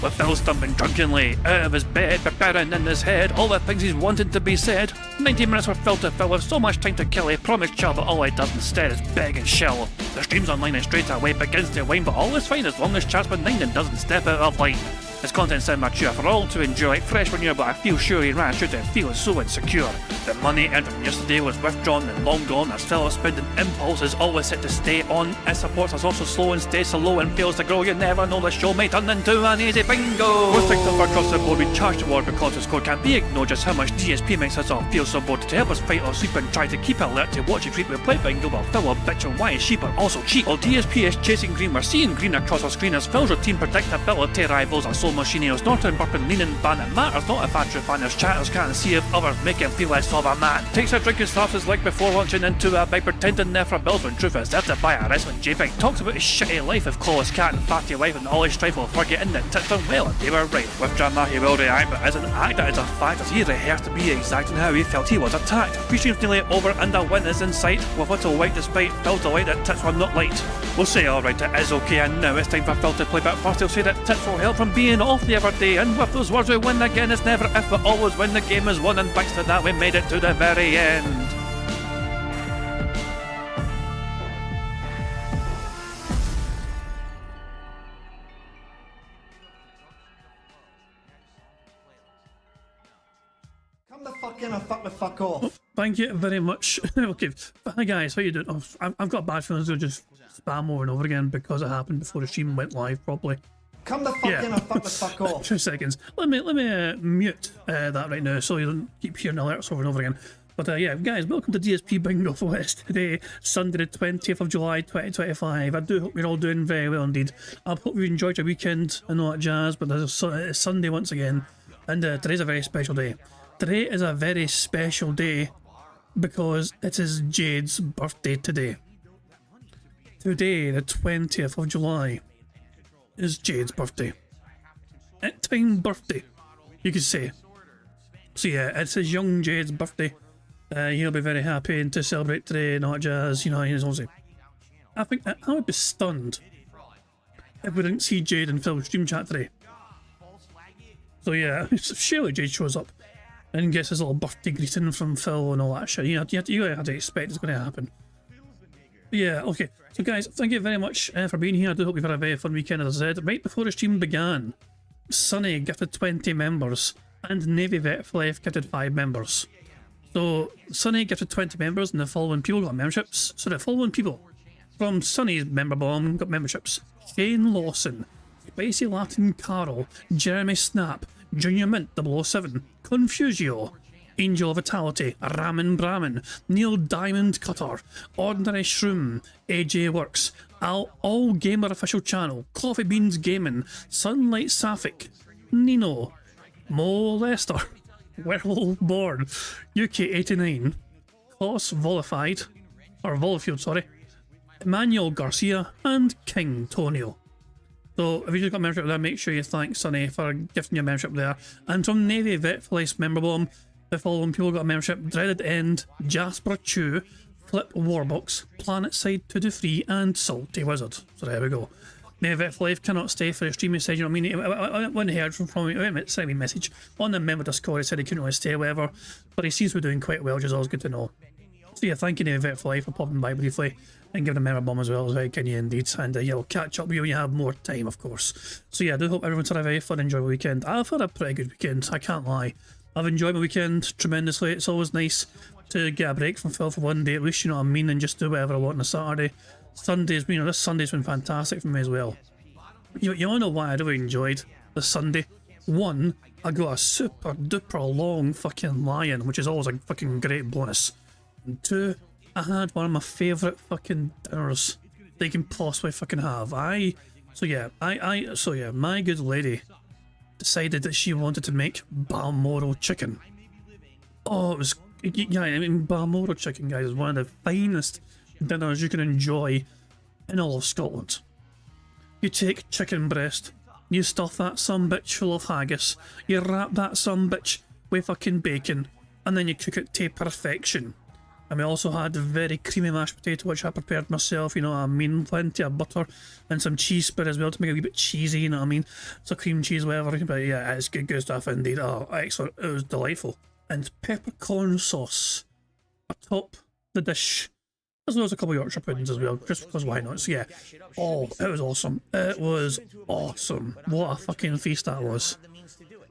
with Phil stumbling drunkenly out of his bed, preparing in his head all the things he's wanted to be said. 90 minutes for Phil to fill with so much time to kill. He promised chill, but all he does instead is beg and shill. The stream's online and straight away begins to wane, but all is fine as long as chat's benign and doesn't step out of line. His content sound mature for all to enjoy, like fresh when you're, but I feel sure he ran through to feeling so insecure. The money earned from yesterday was withdrawn and long gone, as Phil's spending impulse is always set to stay on. His supports us also slow and stays so low and fails to grow. You never know, the show may turn into an easy bingo. We're strict off across the board, we charge the war because the score can't be ignored. Just how much DSP makes us all feel so bored. To help us fight or sleep and try to keep alert to watch it creep, we play bingo while Phil will bitch on why his sheep are also cheap. While DSP is chasing green, we're seeing green across our screen as Phil's routine predictability rivals our soul machine. He's not burping, leaning, ban. It matters not if our true fans chatters can't see if others make him feel less of a man. Takes a drink and slaps his leg before launching into a bike, pretending there for bills when truth is there to buy a wrestling JPEG. Talks about his shitty life of Clawless Cat and fatty wife and all his strife while forgetting that tits done well and they were right. With drama he will react, but as an actor it's a fact as he rehearsed to be exact in how he felt he was attacked. Three streams nearly over and a win is in sight, with little white despite Phil's delight that tits were not light. We'll say alright, it is okay, and now it's time for Phil to play, but first he'll say that tits will help from being off the other day, and with those words we win again. It's never if but always when the game is won, and thanks to that we made it to the very end. Come the fuck in and fuck the fuck off. Thank you very much. Okay, hi guys, how you doing? Oh, I've got bad feelings to just spam over and over again because it happened before the stream went live properly. Come the fuck in and fuck the fuck off. 2 seconds. Let me mute that right now so you don't keep hearing alerts over and over again. But yeah, guys, welcome to DSP Bingo for West today, Sunday the 20th of July 2025. I do hope you're all doing very well indeed. I hope you enjoyed your weekend and all that jazz, but it's Sunday once again, and today's a very special day. Today is a very special day because it is Jade's birthday today. Today, the 20th of July, is Jade's birthday. Time birthday, you could say. So yeah, it's his young Jade's birthday. He'll be very happy to celebrate today and all that jazz, you know, he's obviously. I think I would be stunned if we didn't see Jade in Phil's stream chat today. So yeah, surely Jade shows up and gets his little birthday greeting from Phil and all that shit. You have to expect it's going to happen. But yeah, okay. So guys, thank you very much for being here. I do hope you've had a very fun weekend, as I said. Right before the stream began, Sunny gifted 20 members and Navy Vet for Life gifted 5 members. So Sunny gifted 20 members and the following people got memberships. So the following people from Sunny's member bomb got memberships: Shane Lawson, Spicy Latin Carol, Jeremy Snap, Junior Mint 007, Confusio, Angel of Vitality, Ramen Brahmin, Neil Diamond Cutter, Ordinary Shroom, AJ Works, All Gamer Official Channel, Coffee Beans Gaming, Sunlight Sapphic, Nino, Mo Lester, Werewolf Born, UK89, Kloss Volified, or Volifield, sorry, Emmanuel Garcia, and King Tonio. So if you just got a membership there, make sure you thank Sunny for gifting your membership there. And from Navy Vet for Life Member Bomb, the following people got a membership: Dreaded End, Jasper Chew, Flip Warbox, Planetside to the Free, and Salty Wizard. So there we go. Navy Vet for Life cannot stay for a stream message. I mean, I wouldn't heard from him. Sent me a message on the member Discord. He said he couldn't really stay, whatever. But he seems to be doing quite well, which is always good to know. So yeah, thank you Navy Vet for Life for popping by briefly and giving a member bomb as well. It's very kind of you indeed. And yeah, we'll catch up with you when you have more time, of course. So yeah, I do hope everyone's had a very fun, enjoyable weekend. I've had a pretty good weekend, I can't lie. I've enjoyed my weekend tremendously. It's always nice to get a break from Phil for one day at least, you know what I mean, and just do whatever I want on a Saturday. Sundays, you know, this Sunday's been fantastic for me as well. You wanna know why I really enjoyed this Sunday? One, I got a super duper long fucking lion, which is always a fucking great bonus. And two, I had one of my favourite fucking dinners they can possibly fucking have. So yeah, my good lady decided that she wanted to make Balmoral chicken. Oh, it was, yeah, I mean, Balmoral chicken, guys, is one of the finest dinners you can enjoy in all of Scotland. You take chicken breast, you stuff that sumbitch full of haggis, you wrap that sumbitch with fucking bacon, and then you cook it to perfection. And we also had the very creamy mashed potato, which I prepared myself, you know what I mean? Plenty of butter and some cheese spread as well to make it a wee bit cheesy, you know what I mean? So cream cheese, whatever. But yeah, it's good stuff indeed. Oh, excellent. It was delightful. And peppercorn sauce atop the dish. As well as a couple of Yorkshire puddings as well, just because why not? So yeah, oh, it was awesome. It was awesome. What a fucking feast that was.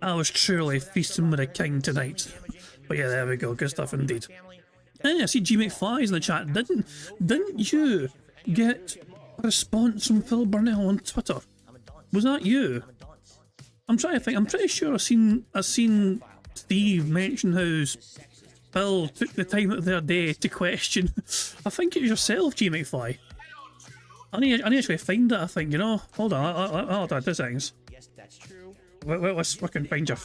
I was truly feasting with a king tonight. But yeah, there we go. Good stuff indeed. And yeah, I see GMake5's in the chat. Didn't you get a response from Phil Burnell on Twitter? Was that you? I'm trying to think. I'm pretty sure I've seen Steve mention how Phil took the time out of their day to question. I think it was yourself, GMake5. I need to actually find it, I think, you know. Hold on, hold on, 2 seconds. Let's fucking find your...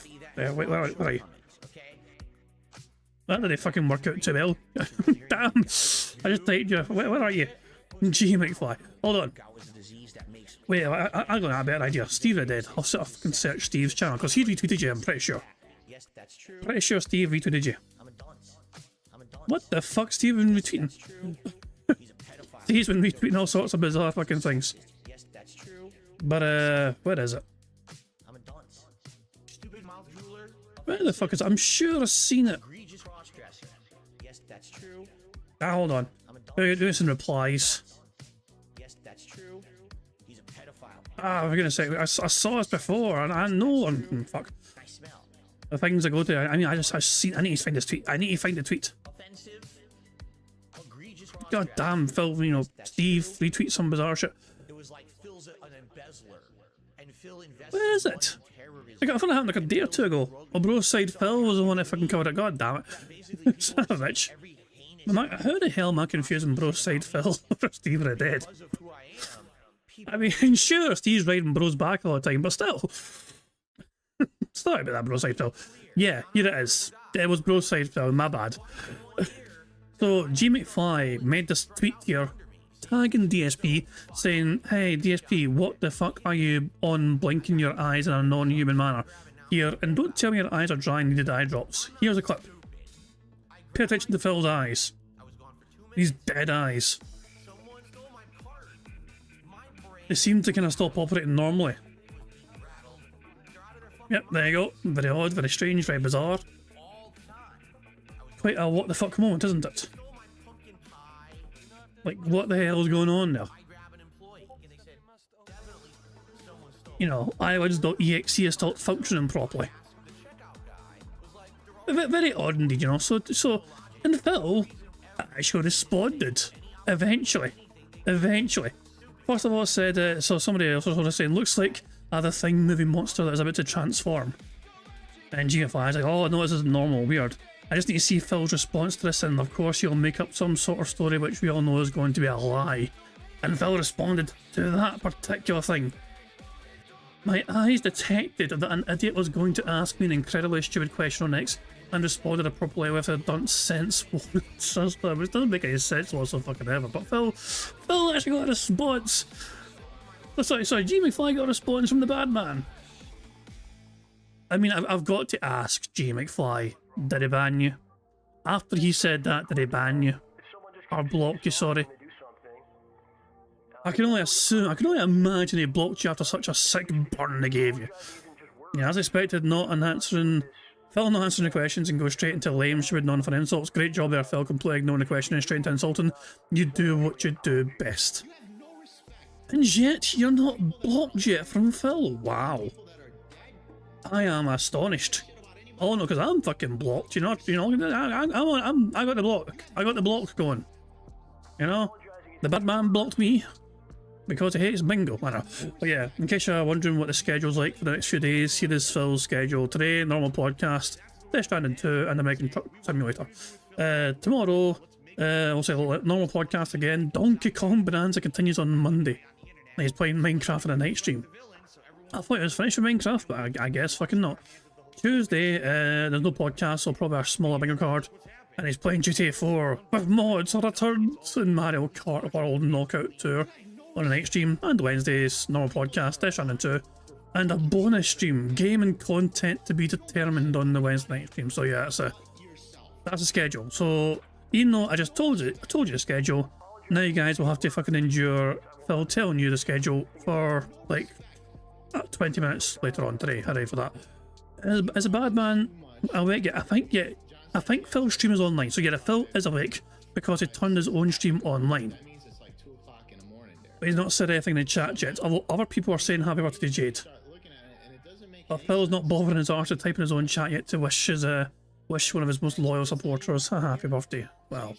where are you? That didn't fucking work out too well. Damn! I just typed you. Where are you? GMake5. Hold on. Wait, I got a better idea. Steve I did. I'll fucking search Steve's channel, because he retweeted you, I'm pretty sure. Pretty sure Steve retweeted you. What the fuck, Steve been retweeting? Steve's been retweeting all sorts of bizarre fucking things. But, where is it? Where the fuck is it? I'm sure I've seen it. Ah, hold on. Doing some replies. Ah, for goodness sake, I saw this before, and I know I'm fuck. The things I go to, I mean, I've seen. I need to find this tweet. I need to find the tweet. God damn, Phil, you know, Steve retweets some bizarre shit. Where is it? I thought it happened like a day or two ago. Oh, bro, side Phil was the one that fucking covered it. God damn it. Son of a bitch. How the hell am I confusing bro side Phil for Steve are dead? I mean, sure, Steve's riding bro's back all the time, but still. Sorry about that, bro side Phil. Yeah, here it is. It was bro side Phil, my bad. So, GMake5 made this tweet here, tagging DSP, saying, hey DSP, what the fuck are you on blinking your eyes in a non-human manner? Here, and don't tell me your eyes are dry and needed eye drops. Here's a clip. Pay attention to Phil's eyes. These dead eyes. They seem to kind of stop operating normally. Yep, there you go. Very odd, very strange, very bizarre. Quite a what the fuck moment, isn't it? Like, what the hell is going on there? You know, eyelids.exe is still functioning properly. Very odd indeed, you know. So, and Phil actually responded eventually. First of all, said so somebody else was sort of saying, looks like the thing movie monster that is about to transform. And GFI is like, oh no, this isn't normal, weird. I just need to see Phil's response to this, and of course he'll make up some sort of story which we all know is going to be a lie. And Phil responded to that particular thing. My eyes detected that an idiot was going to ask me an incredibly stupid question on X and responded appropriately with a dunce sense. Which doesn't make any sense whatsoever. But Phil actually got a response. Oh, sorry, GMake5 got a response from the bad man. I mean, I've got to ask GMake5, did he ban you? After he said that, did he ban you? Or block you, sorry? I can only assume, I can only imagine he blocked you after such a sick burn they gave you. Yeah, as expected, Phil not answering the questions and go straight into lame shit with none for insults. Great job there, Phil, completely ignoring the question and straight into insulting. You do what you do best. And yet, you're not blocked yet from Phil. Wow. I am astonished. Oh no, because I'm fucking blocked, you know, I got the block. I got the block going. You know? The bad man blocked me. Because he hates bingo, I know. But yeah, in case you're wondering what the schedule's like for the next few days, here is Phil's schedule. Today, normal podcast, Death Stranding 2, and American Truck Simulator. Tomorrow, we'll say normal podcast again. Donkey Kong Bonanza continues on Monday. And he's playing Minecraft in a night stream. I thought it was finished with Minecraft, but I guess fucking not. Tuesday, there's no podcast, so probably a smaller bingo card. And he's playing GTA 4 with mods returns in Mario Kart World Knockout Tour on a night stream. And Wednesday's normal podcast, Death Stranding 2, and a bonus stream, game and content to be determined on the Wednesday night stream. So yeah, that's a schedule. So Even though I told you the schedule, now you guys will have to fucking endure Phil telling you the schedule for like 20 minutes later on today. Hooray for that. As a bad man, awake yet? I think Phil's stream is online. So yeah, Phil is awake because he turned his own stream online. But he's not said anything in the chat yet. Although other people are saying happy birthday to Jade. But Phil's not bothering his arse to type in his own chat yet to wish one of his most loyal supporters a happy birthday. Wow,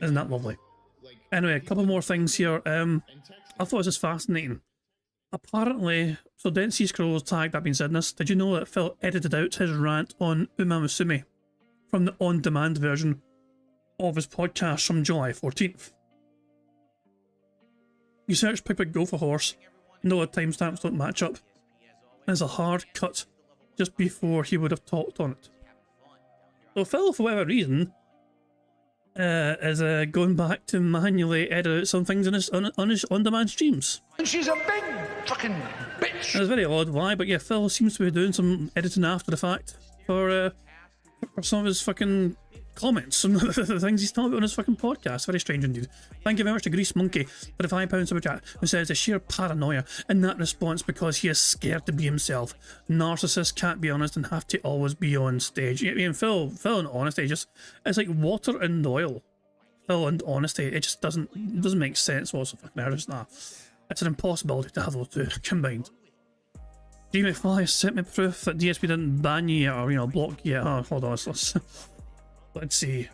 isn't that lovely? Anyway, a couple more things here. I thought this was fascinating. Apparently, so Densey Scrolls tagged that being said in this. Did you know that Phil edited out his rant on Uma Musume from the on-demand version of his podcast from July 14th? You search Pick Go for Horse, no, the timestamps don't match up. There's a hard cut just before he would have talked on it. So Phil, for whatever reason, is going back to manually edit out some things on his on-demand streams. And she's a big fucking bitch. It's very odd why, but yeah, Phil seems to be doing some editing after the fact for some of his fucking comments, some of the things he's talking about on his fucking podcast. Very strange indeed. Thank you very much to Grease Monkey for the £5 super chat, who says the sheer paranoia in that response because he is scared to be himself. Narcissists can't be honest and have to always be on stage. I mean, Phil and honesty, it's like water and oil. Phil and honesty, it just doesn't make sense whatsoever. It's an impossibility to have those two combined. G McFly sent me proof that DSP didn't ban you yet or block you yet. Oh, hold on, let's see.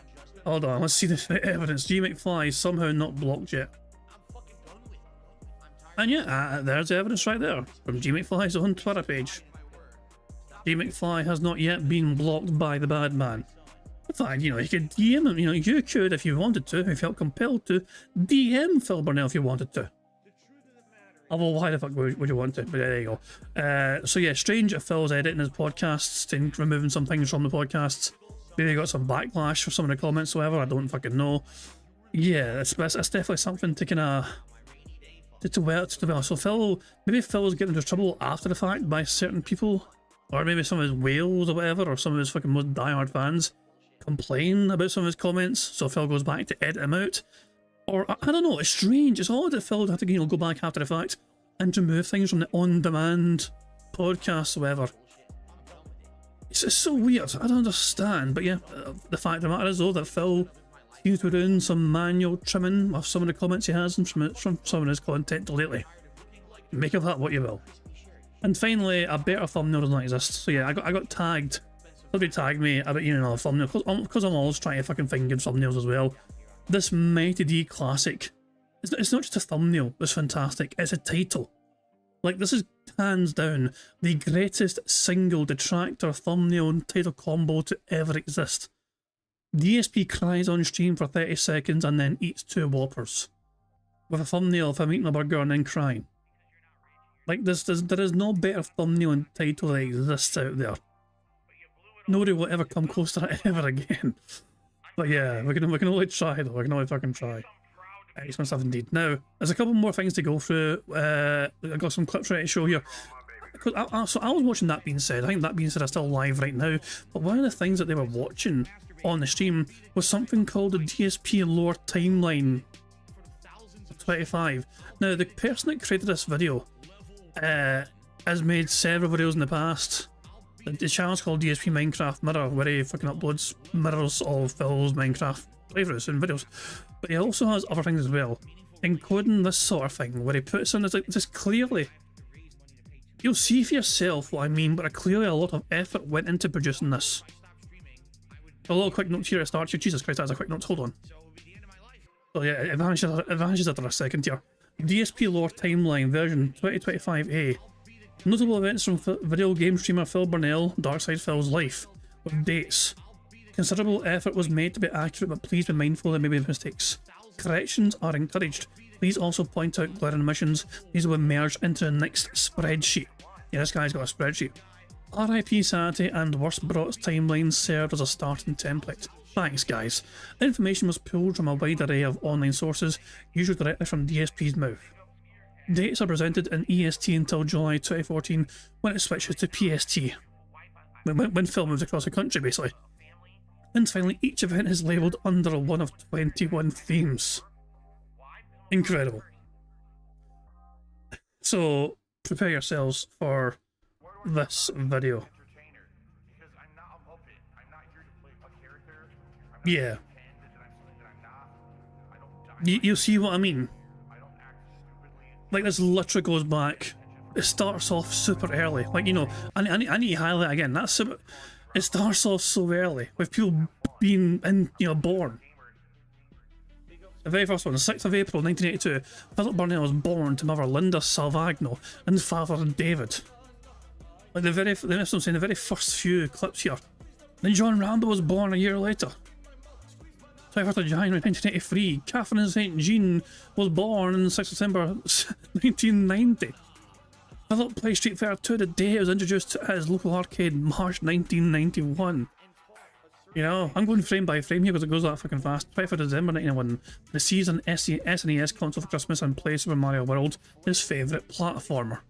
Hold on, let's see the evidence. G McFly is somehow not blocked yet. And yeah, there's the evidence right there from G McFly's own Twitter page. G McFly has not yet been blocked by the bad man. Fine, you could DM him, you could if you wanted to, if you felt compelled to, DM Phil Burnell if you wanted to. Although, why the fuck would you want to? But there you go. So yeah, strange if Phil's editing his podcasts and removing some things from the podcasts. Maybe he got some backlash for some of the comments, whatever, I don't fucking know. Yeah, it's definitely something to kind of... So maybe Phil's getting into trouble after the fact by certain people, or maybe some of his whales or whatever, or some of his fucking most diehard fans complain about some of his comments, so Phil goes back to edit him out. Or, I don't know, it's strange, it's odd that Phil had to go back after the fact and remove things from the on-demand podcast or whatever. It's so weird, I don't understand, but yeah, the fact of the matter is though that Phil seems to be doing some manual trimming of some of the comments he has from some of his content lately. Make of that what you will. And finally, a better thumbnail does not exist. So yeah, I got tagged. Somebody tagged me about a thumbnail, because I'm always trying to fucking find good thumbnails as well. This Mighty D classic, it's not just a thumbnail that's fantastic, it's a title. Like, this is hands down the greatest single detractor thumbnail and title combo to ever exist. DSP cries on stream for 30 seconds and then eats 2 Whoppers, with a thumbnail of him eating a burger and then crying. Like, there is no better thumbnail and title that exists out there. Nobody will ever come close to that ever again. But yeah, we can only try though, we can only fucking try. Excellent stuff indeed. Now, there's a couple more things to go through. I got some clips ready to show here. So I was watching That Being Said. I think That Being Said is still live right now. But one of the things that they were watching on the stream was something called the DSP Lore Timeline 25. Now, the person that created this video has made several videos in the past. The channel's called DSP Minecraft Mirror, where he fucking uploads mirrors of Phil's Minecraft playthroughs and videos. But he also has other things as well, including this sort of thing, where he puts in this clearly... You'll see for yourself what I mean, but clearly a lot of effort went into producing this. A little quick note here at the start. Jesus Christ, that's a quick note, hold on. So yeah, it vanishes after a second here. DSP Lore Timeline version 2025A. Notable events from video game streamer Phil Burnell, Darkside Phil's life, with dates. Considerable effort was made to be accurate, but please be mindful there may be mistakes. Corrections are encouraged. Please also point out glaring omissions. These will be merged into the next spreadsheet. Yeah, this guy's got a spreadsheet. RIP Sanity and Worst Brot's timelines served as a starting template. Thanks guys. The information was pulled from a wide array of online sources, usually directly from DSP's mouth. Dates are presented in EST until July 2014, when it switches to PST. When Phil moves across the country, basically. And finally, each event is labelled under one of 21 themes. Incredible. So, prepare yourselves for this video. Yeah. You see what I mean? Like, this literally goes back. It starts off super early. Like, you know, I need to highlight again. That's super, it starts off so early with people being born. The very first one, the 6th of April 1982, Philip Burnell was born to mother Linda Salvagno and father David. Like the very first few clips here. Then John Rambo was born a year later. 21st of January 1983, Catherine St. Jean was born on 6th of December 1990. Philip played Street Fighter 2 the day it was introduced at his local arcade, March 1991. You know, I'm going frame by frame here because it goes that fucking fast. 25th of December 1991, the season SNES console for Christmas and play Super Mario World, his favourite platformer.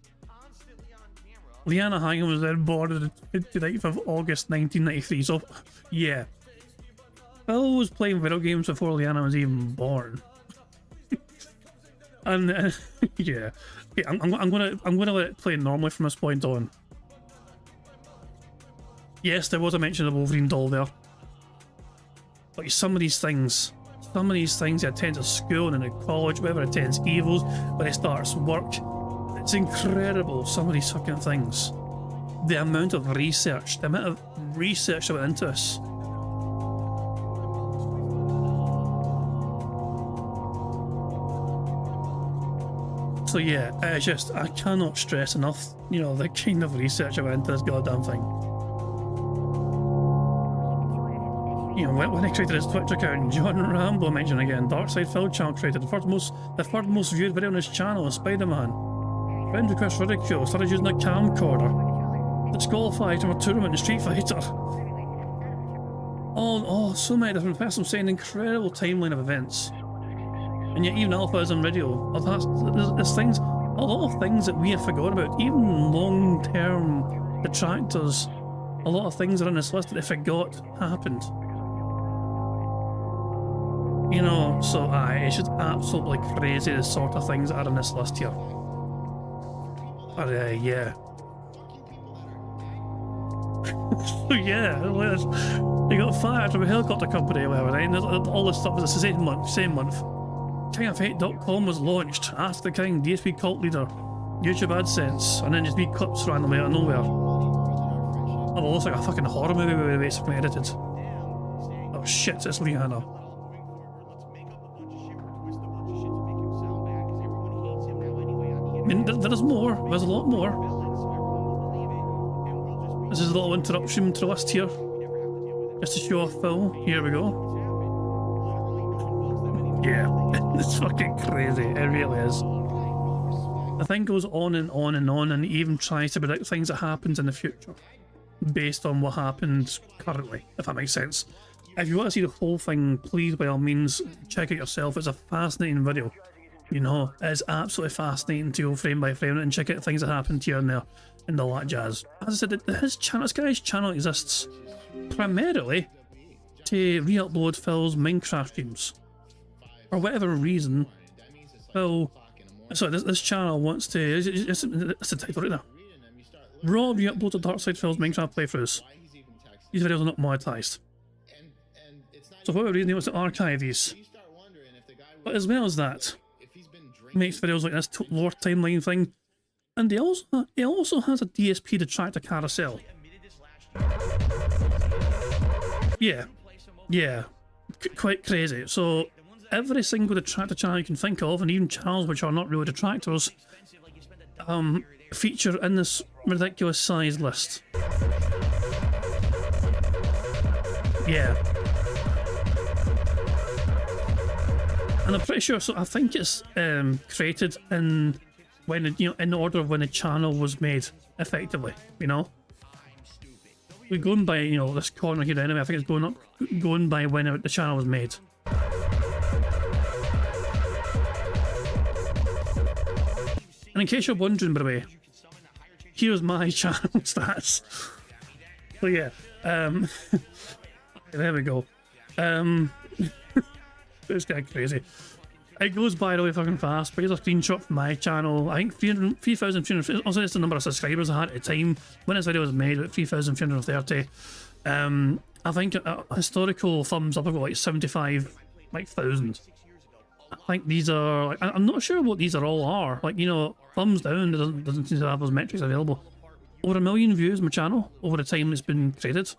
Liana Hagen was then born on the 29th of August 1993, so yeah. Phil was playing video games before Liana was even born. And yeah, I'm gonna let it play normally from this point on. Yes, there was a mention of Wolverine doll there, but some of these things he attends a school and a college, whether he attends Evos, when he starts work. It's incredible, some of these fucking things. The amount of research that went into this. So yeah, it's just, I cannot stress enough, you know, the kind of research I went into this goddamn thing. You know, when I created his Twitch account, John Rambo mentioned again, Darkside Phil channel created the third most viewed video on his channel is Spider-Man. Friend request ridicule, started using a camcorder. Disqualified from a tournament in Street Fighter. Oh, so many different persons saying incredible timeline of events. And yet even Alpha is on video. There's things, a lot of things that we have forgotten about, even long-term detractors. A lot of things are on this list that they forgot happened. You know, so it's just absolutely crazy the sort of things that are on this list here. But yeah. So yeah, you got fired from a helicopter company or whatever, right? And all this stuff was the same month. KingOfHate.com was launched, Ask the King, DSP cult leader, YouTube AdSense, and then just be clips randomly out of nowhere. Oh, it looks like a fucking horror movie we basically edited. Oh shit, it's Liana. I mean, there's more, there's a lot more. This is a little interruption to the list here, just to show off Phil. Here we go. Yeah, it's fucking crazy, it really is. The thing goes on and on and on, and even tries to predict things that happens in the future based on what happens currently, if that makes sense. If you want to see the whole thing, please by all means check it yourself. It's a fascinating video. You know, it's absolutely fascinating to go frame by frame and check out things that happened here and there and all that jazz. As I said, this guy's channel exists primarily to re-upload Phil's Minecraft streams. For whatever reason, Phil... Sorry, this channel wants to... It's the title right there. Raw re-uploaded Darkside Phil's Minecraft playthroughs. These videos are not monetized. So for whatever reason, he wants to archive these. But as well as that, he makes videos like this lore timeline thing. And he also has a DSP detractor carousel. Yeah. Quite crazy. So every single detractor channel you can think of, and even channels which are not really detractors, feature in this ridiculous size list. Yeah. And I'm pretty sure, so I think it's created in in order of when the channel was made, effectively, you know? We're going by, this corner here anyway, I think it's going by when the channel was made. And in case you're wondering, by the way, here's my channel stats. So yeah, There we go. It's kind of crazy. It goes by really fucking fast, but here's a screenshot from my channel. I think 3,300, also it's the number of subscribers I had at the time when this video was made, about 3,330. I think a historical thumbs up, I've got like 75,000. I think these are, like, I'm not sure what these are all are. Like, you know, thumbs down doesn't seem to have those metrics available. Over 1 million views on my channel over the time it's been created.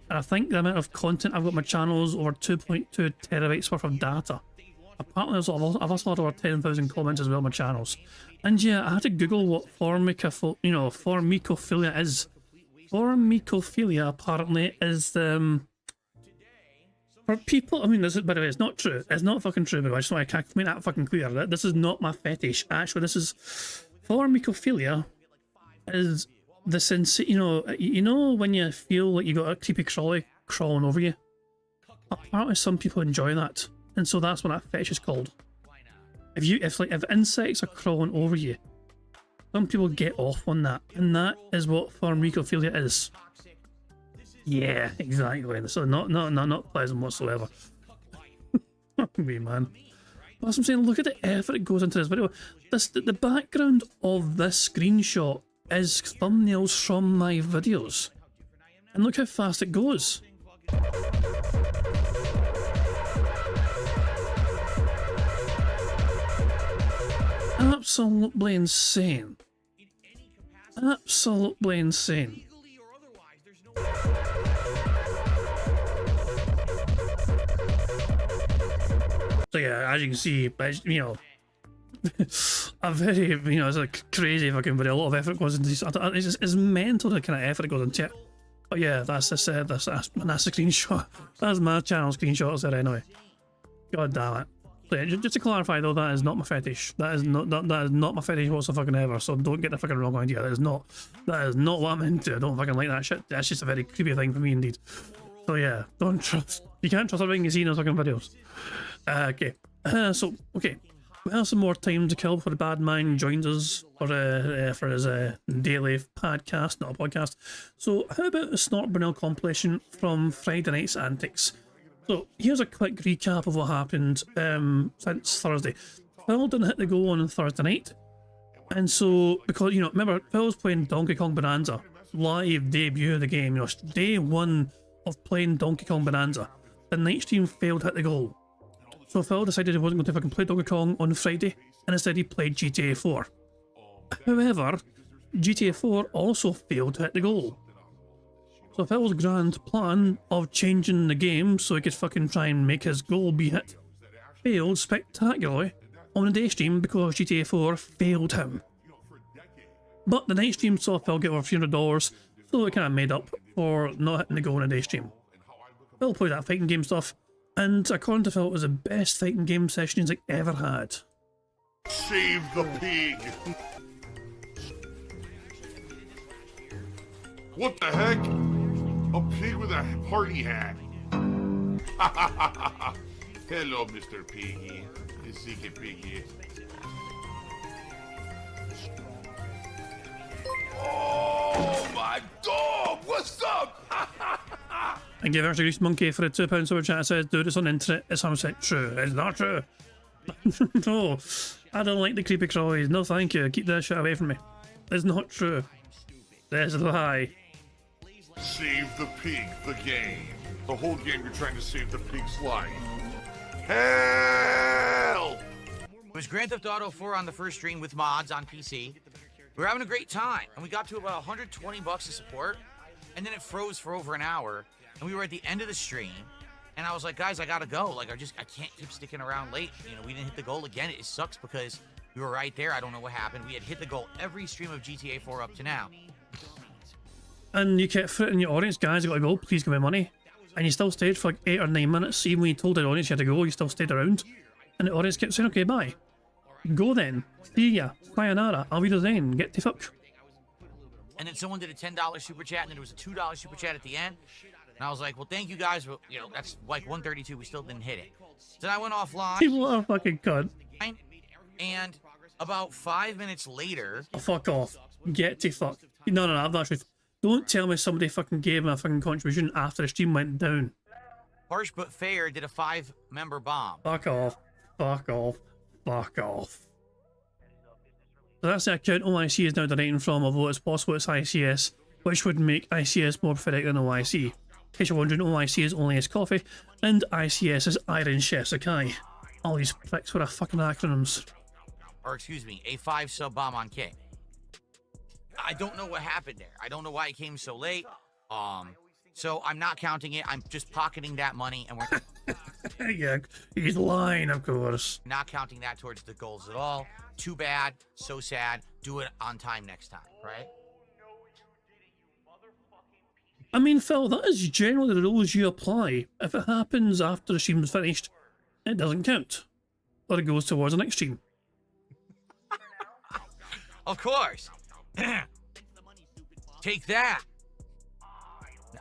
And I think the amount of content I've got on my channel is over 2.2 terabytes worth of data. Apparently I've also had over 10,000 comments as well on my channels. And yeah, I had to Google what formicophilia is. Formicophilia apparently is for people, I mean, this is, by the way, it's not true. It's not fucking true, but I just want to make that fucking clear. That this is not my fetish. Actually, this is formicophilia is the sense, you know when you feel like you got a creepy crawly crawling over you. Apparently, some people enjoy that, and so that's what that fetish is called. If insects are crawling over you, some people get off on that, and that is what formicophilia is. Yeah, exactly. So not pleasant whatsoever. Fuck me, man. But as I'm saying, look at the effort it goes into this video. The background of this screenshot is thumbnails from my videos, and look how fast it goes. Absolutely insane. Absolutely insane. So yeah, as you can see, you know, a very, you know, it's a crazy fucking video. A lot of effort goes into this. It's mental the kind of effort it goes into it. But yeah, that's the screenshot. That's my channel screenshot there anyway. God damn it. So yeah, just to clarify though, that is not my fetish. That is not my fetish whatsoever. So don't get the fucking wrong idea. That is not what I'm into. I don't fucking like that shit. That's just a very creepy thing for me indeed. So yeah, don't trust. You can't trust everything you see in those fucking videos. Okay. So okay. We have some more time to kill before the bad man joins us for his daily podcast, not a podcast. So how about the Snort Brunel compilation from Friday Night's Antics? So here's a quick recap of what happened since Thursday. Phil didn't hit the goal on Thursday night, and so because, you know, remember Phil was playing Donkey Kong Bonanza, live debut of the game, you know, day one of playing Donkey Kong Bonanza. The night stream failed to hit the goal. So Phil decided he wasn't going to fucking play Donkey Kong on Friday, and instead he played GTA 4. However, GTA 4 also failed to hit the goal. So Phil's grand plan of changing the game so he could fucking try and make his goal be hit failed spectacularly on a day stream because GTA 4 failed him. But the night stream saw Phil get over $300, so it kind of made up for not hitting the goal on a day stream. Phil played that fighting game stuff, and according to Phil, it was the best fighting game session he's like ever had. Save the pig! What the heck? A pig with a party hat. Hello, Mr. Piggy. The secret piggy. Oh my dog! What's up? And give Archie Grease Monkey for a £2 super chat. It says, dude, it's on the internet. It's 100% true. It's not true. No, I don't like the creepy crawlies. No, thank you. Keep that shit away from me. It's not true. There's a lie. Save the pig, the game. The whole game you're trying to save the pig's life. Help! It was Grand Theft Auto 4 on the first stream with mods on PC. We were having a great time, and we got to about 120 bucks of support, and then it froze for over an hour, and we were at the end of the stream, and I was like, guys, I gotta go. Like, I can't keep sticking around late. You know, we didn't hit the goal again. It sucks because we were right there. I don't know what happened. We had hit the goal every stream of GTA 4 up to now. And you kept fitting your audience, guys, I gotta go, please give me money. And you still stayed for like 8 or 9 minutes, even when you told the audience you had to go, you still stayed around. And the audience kept saying, okay, bye. Go then. See ya. Sayonara. Auf Wiedersehen. Get the fuck. And then someone did a $10 super chat, and then there was a $2 super chat at the end. And I was like, well, thank you guys, but, you know, that's like 132. We still didn't hit it. So I went offline. People are fucking cunt. And about 5 minutes later... Oh, fuck off. Get the fuck. No, I'm not sure. Don't tell me somebody fucking gave me a fucking contribution after the stream went down. Harsh but fair did a 5-member bomb. Fuck off. Fuck off. Fuck off. So that's the account OIC is now donating from, although it's possible it's ICS, which would make ICS more pathetic than OIC. In case you're wondering, OIC is Only Ice Coffee, and ICS is Iron Chef Sakai. All these pricks with fucking acronyms. Or excuse me, a 5 sub bomb on King. I don't know what happened there. I don't know why it came so late. So I'm not counting it. I'm just pocketing that money, and we're Yeah, he's lying, of course. not counting that towards the goals at all. Too bad. So sad. Do it on time next time, right? I mean, Phil, that is generally the rules you apply. If it happens after the stream's finished, it doesn't count. Or it goes towards the next stream. Of course. Take that.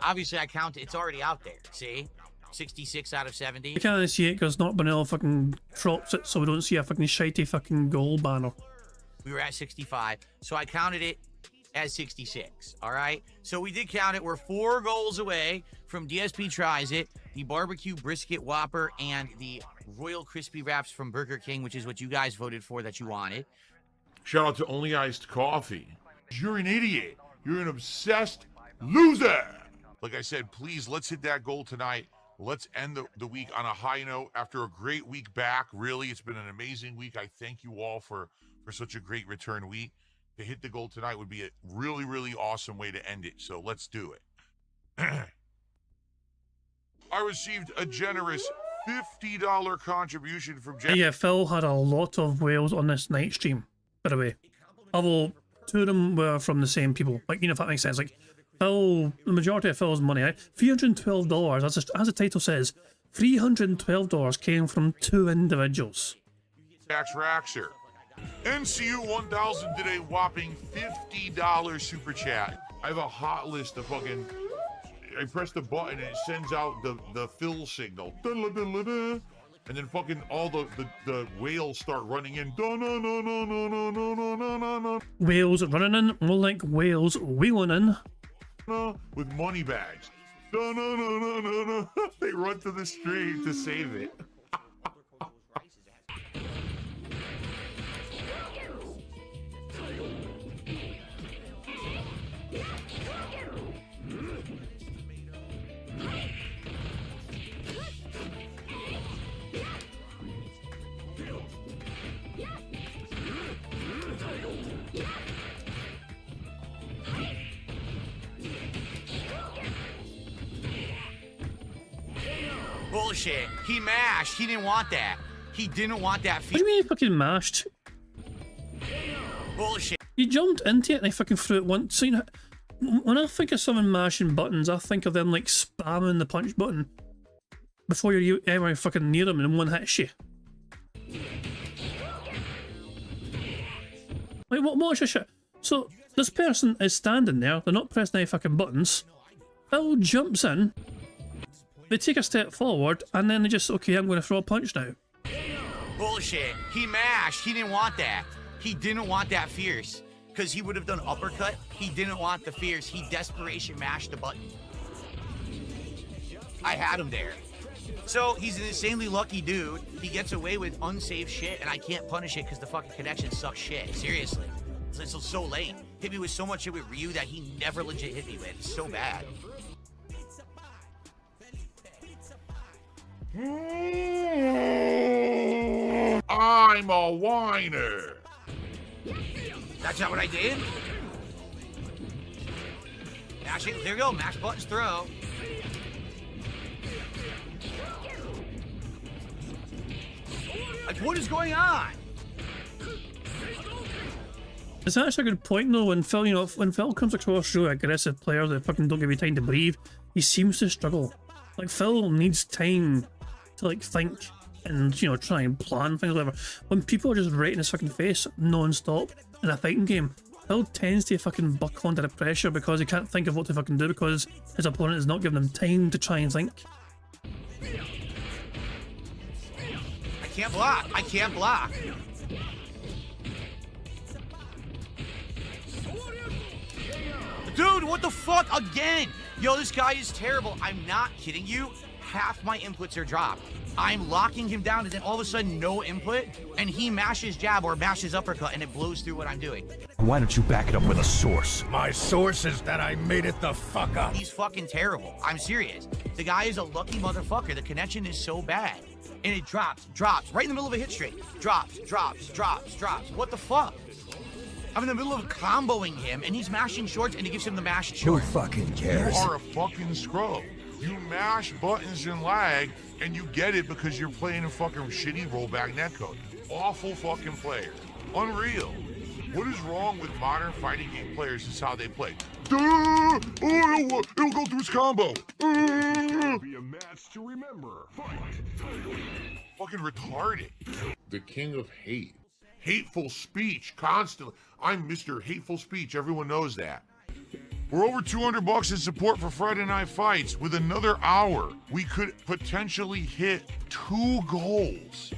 Obviously, I count it. It's already out there. See? 66 out of 70. You can't see it because Not Vanilla fucking crops it so we don't see a fucking shitey fucking goal banner. We were at 65. So I counted it as 66. All right? So we did count it. We're 4 goals away from DSP Tries It, the Barbecue Brisket Whopper, and the Royal Crispy Wraps from Burger King, which is what you guys voted for that you wanted. Shout out to Only Iced Coffee. You're an idiot. You're an obsessed loser. Like I said, please, let's hit that goal tonight. Let's end the week on a high note after a great week back. Really, it's been an amazing week. I thank you all for such a great return week. To hit the goal tonight would be a really, really awesome way to end it. So let's do it. I received a generous $50 contribution from Jack. Yeah, Phil had a lot of whales on this night stream, by the way. Although 2 of them were from the same people. Like, you know, if that makes sense. Like, Phil, the majority of Phil's money, right? $312, as the title says, $312 came from 2 individuals. Tax Raxer. NCU 1000 did a whopping $50 super chat. I have a hot list of fucking. I press the button and it sends out the fill signal. And then fucking all the whales start running in. Whales running in, more like whales wheeling in. With money bags. They run to the stream to save it. Bullshit. He mashed. He didn't want that. He didn't want that What do you mean he fucking mashed? Bullshit. You jumped into it and I fucking threw it once. So, you know, when I think of someone mashing buttons, I think of them like spamming the punch button before you're ever fucking near them and one hits you. Like, what's your shit? So, this person is standing there, they're not pressing any fucking buttons. Phil jumps in, they take a step forward, and then they just, okay, I'm going to throw a punch now. Bullshit. He mashed. He didn't want that. He didn't want that fierce. Because he would have done uppercut. He didn't want the fierce. He desperation mashed the button. I had him there. So he's an insanely lucky dude. He gets away with unsafe shit, and I can't punish it because the fucking connection sucks shit. Seriously. It's so lame. Hit me with so much shit with Ryu that he never legit hit me with. It's so bad. I'm a whiner. That's not what I did. Mash it. There you go. Mash buttons, throw. Like, what is going on? It's actually a good point though, when Phil, you know, when Phil comes across really aggressive players that fucking don't give you time to breathe, he seems to struggle. Like, Phil needs time to, like, think and, you know, try and plan things, whatever. When people are just right in his fucking face non-stop in a fighting game, Phil tends to fucking buck under the pressure because he can't think of what to fucking do because his opponent is not giving him time to try and think. I can't block. I can't block. Dude, what the fuck? Again! Yo, this guy is terrible. I'm not kidding you. half my inputs are dropped. I'm locking him down, and then all of a sudden, no input, and he mashes jab or mashes uppercut, and it blows through what I'm doing. Why don't you back it up with a source? My source is that I made it the fuck up. He's fucking terrible. I'm serious. The guy is a lucky motherfucker. The connection is so bad. And it drops, right in the middle of a hit string. Drops. What the fuck? I'm in the middle of comboing him, and he's mashing shorts, and he gives him the mash Who short. fucking You cares? are a fucking scrub. You mash buttons and lag, and you get it because you're playing a fucking shitty rollback netcode. Awful fucking player. Unreal. What is wrong with modern fighting game players is how they play. Duh! Oh, it'll go through his combo. Be a match to remember. Fight. Fucking retarded. The king of hate. Hateful speech constantly. I'm Mr. Hateful Speech. Everyone knows that. We're over $200 in support for Friday Night Fights. With another hour, we could potentially hit 2 goals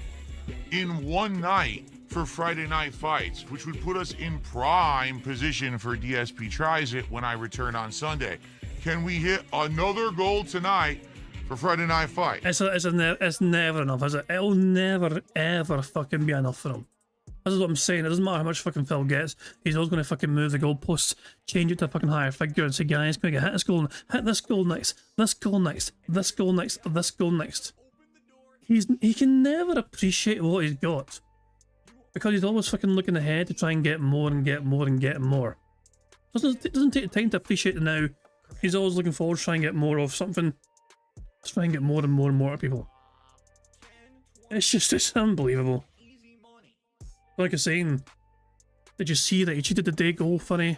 in one night for Friday Night Fights, which would put us in prime position for DSP Tries It when I return on Sunday. Can we hit another goal tonight for Friday Night Fight? It's never enough, is it? It'll never, ever fucking be enough for him. This is what I'm saying. It doesn't matter how much fucking Phil gets. He's always going to fucking move the goalposts, change it to a fucking higher figure, and say, guys, can we get hit this goal? Hit this goal next. This goal next. This goal next. This goal next. He can never appreciate what he's got because he's always fucking looking ahead to try and get more and get more and get more. It doesn't take the time to appreciate the now. He's always looking forward to trying to get more of something. To try and get more and more and more of people. It's unbelievable. Like I was saying, did you see that he cheated the day goal funny?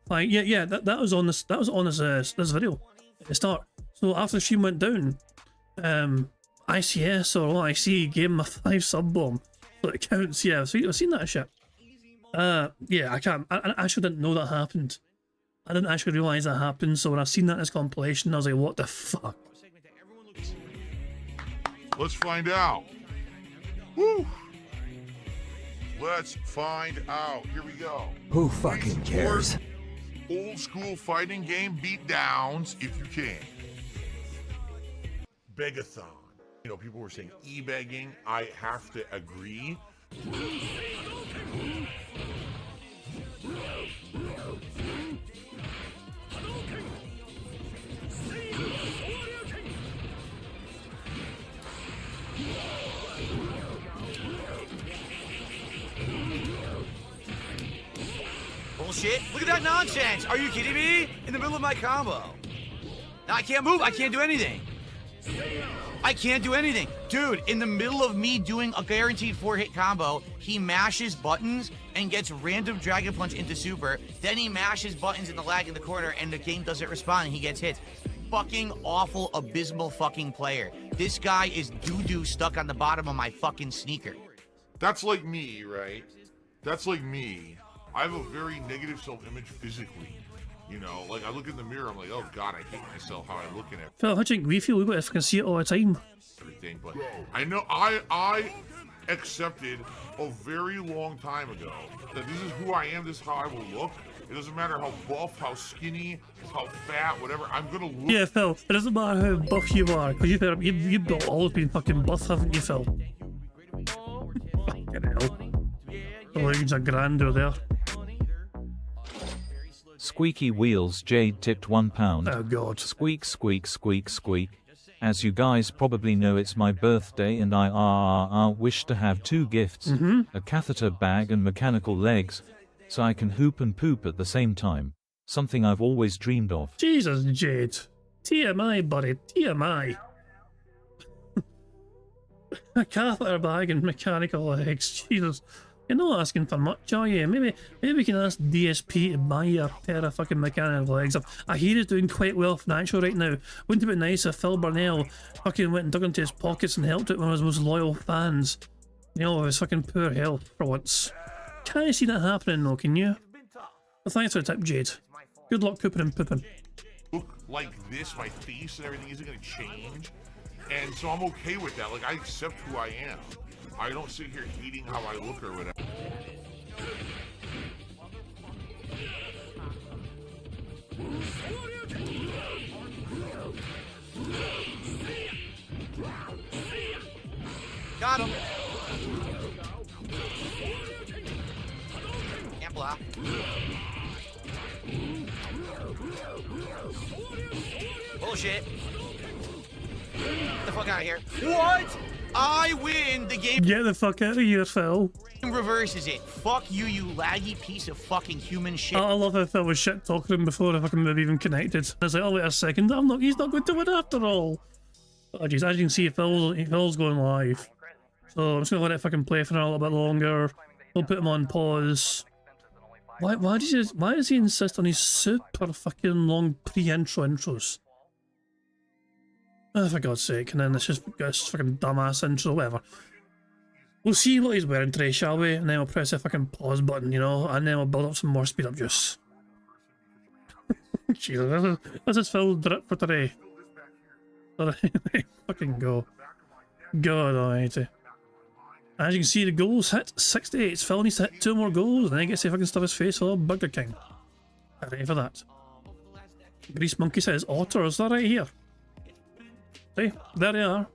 Like, yeah, that was on this this video at the start. So after the stream went down, ICS or OIC gave him a 5 sub bomb. So it counts, yeah. So I've seen that shit. Yeah, I actually didn't know that happened. I didn't actually realise that happened, so when I seen that in this compilation, I was like, what the fuck? Let's find out. Woo! Let's find out. Here we go. Who fucking cares? Old school fighting game beatdowns, if you can. Begathon. You know, people were saying e-begging. I have to agree. Bullshit. Look at that nonsense. Are you kidding me? In the middle of my combo. Now I can't move. I can't do anything. I can't do anything. Dude, in the middle of me doing a guaranteed 4-hit combo, he mashes buttons and gets random Dragon Punch into super. Then he mashes buttons in the lag in the corner and the game doesn't respond and he gets hit. Fucking awful, abysmal fucking player. This guy is doo-doo stuck on the bottom of my fucking sneaker. That's like me, right? That's like me. I have a very negative self-image physically. You know, like I look in the mirror, I'm like, oh god, I hate myself how I'm looking at Phil, how do you think we feel? We got to fucking see it all the time. everything. But I know I accepted a very long time ago that this is who I am, this is how I will look. It doesn't matter how buff, how skinny, how fat, whatever. I'm gonna look. Yeah, Phil, it doesn't matter how buff you are, because you've always been fucking buff, haven't you, Phil? Fucking hell. The legs are grander there. Squeaky wheels. Jade tipped £1. Oh god. Squeak, squeak, squeak, squeak. As you guys probably know, it's my birthday and I wish to have 2 gifts. A catheter bag and mechanical legs. So I can hoop and poop at the same time. Something I've always dreamed of. Jesus, Jade. TMI, buddy. TMI. A catheter bag and mechanical legs. Jesus. You're not asking for much, are you? Maybe we can ask DSP to buy your pair of fucking mechanical legs. I hear he's doing quite well financial right now. Wouldn't it be nice if Phil Burnell fucking went and dug into his pockets and helped out one of his most loyal fans? You know, with his fucking poor health for once. Can't you see that happening though, can you? Well, thanks for the tip, Jade. Good luck cooping and pooping. Look like this, my face and everything isn't gonna change. And so I'm okay with that. Like I accept who I am. I don't sit here hating how I look or whatever. Got him. Can't block. Bullshit. Get the fuck out of here. What? I win the game. Get the fuck out of here, Phil. Reverses it. Fuck you, you laggy piece of fucking human shit. I love how Phil was shit talking him before the fucking movie even connected. I was like, oh wait a second, he's not going to win after all. Oh jeez, as you can see, Phil's going live. So I'm just gonna let it fucking play for a little bit longer. We'll put him on pause. Why does he insist on his super fucking long pre-intro intros? Oh, for God's sake, and then it's just this fucking dumbass intro, whatever. We'll see what he's wearing today, shall we? And then we'll press the fucking pause button, you know, and then we'll build up some more speed up juice. Jesus, this is Phil drip for today. Fucking go. God almighty. As you can see, the goals hit 68. Phil needs to hit 2 more goals, and then he gets to fucking stuff his face with a Burger King. I'm ready for that. Grease Monkey says otters, they're right here. See, there they are.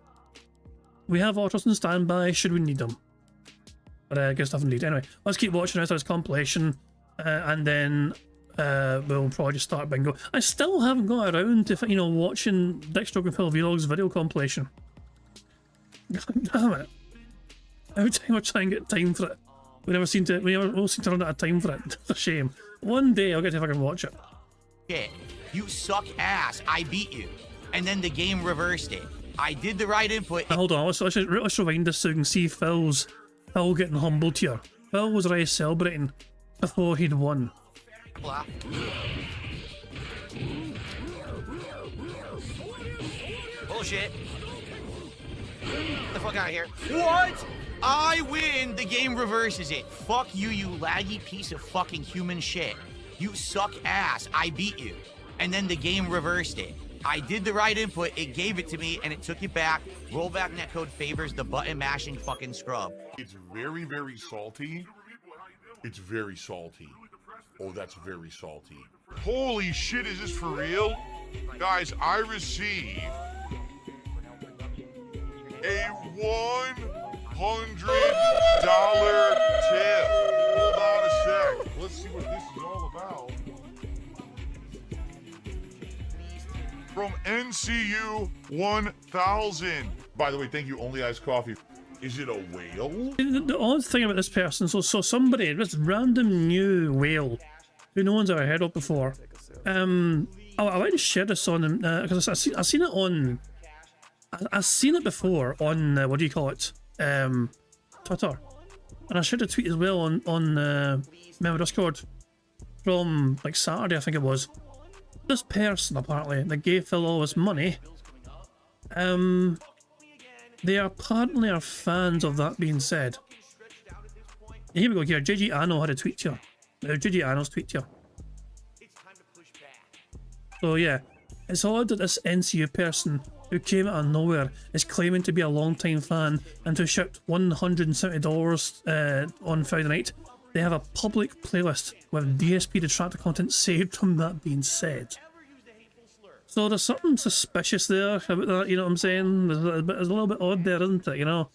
We have otters in standby should we need them. But good stuff indeed. Anyway, let's keep watching out for this compilation, and then we'll probably just start bingo. I still haven't got around to, you know, watching Dickstroke and Phil Vlog's video compilation. God damn it. Every time I try and get time for it, we never seem to run out of time for it. It's a shame. One day I'll get to fucking watch it. Shit. You suck ass. I beat you. And then the game reversed it. I did the right input. Hold on, let's rewind this so you can see Phil getting humbled here. Phil was already celebrating before he'd won. Blah. Bullshit. Get the fuck out of here. What? I win. The game reverses it. Fuck you, you laggy piece of fucking human shit. You suck ass. I beat you. And then the game reversed it. I did the right input, it gave it to me, and it took it back. Rollback netcode favors the button mashing fucking scrub. It's very, very salty. It's very salty. Oh, that's very salty. Holy shit, is this for real? Guys, I received a $100 tip. Hold on a sec. Let's see what this is all about. From NCU 1000. By the way, thank you, Only Iced Coffee. Is it a whale? The odd thing about this person, so somebody, this random new whale who no one's ever heard of before. I went and shared this on him because I've seen it on. I've seen it before on what do you call it? Twitter, and I shared a tweet as well on member Discord from like Saturday, I think it was. This person apparently that gave Phil all his money, they apparently are fans of That Being Said. Here we go. Here, JG Anno had a tweet here. JG Anno's tweet here. So yeah, it's odd that this NCU person who came out of nowhere is claiming to be a long-time fan and to shout $170 on Friday night. They have a public playlist with DSP detractor content saved from That Being Said. So there's something suspicious there about that, you know what I'm saying? There's a little bit odd there, isn't it, you know?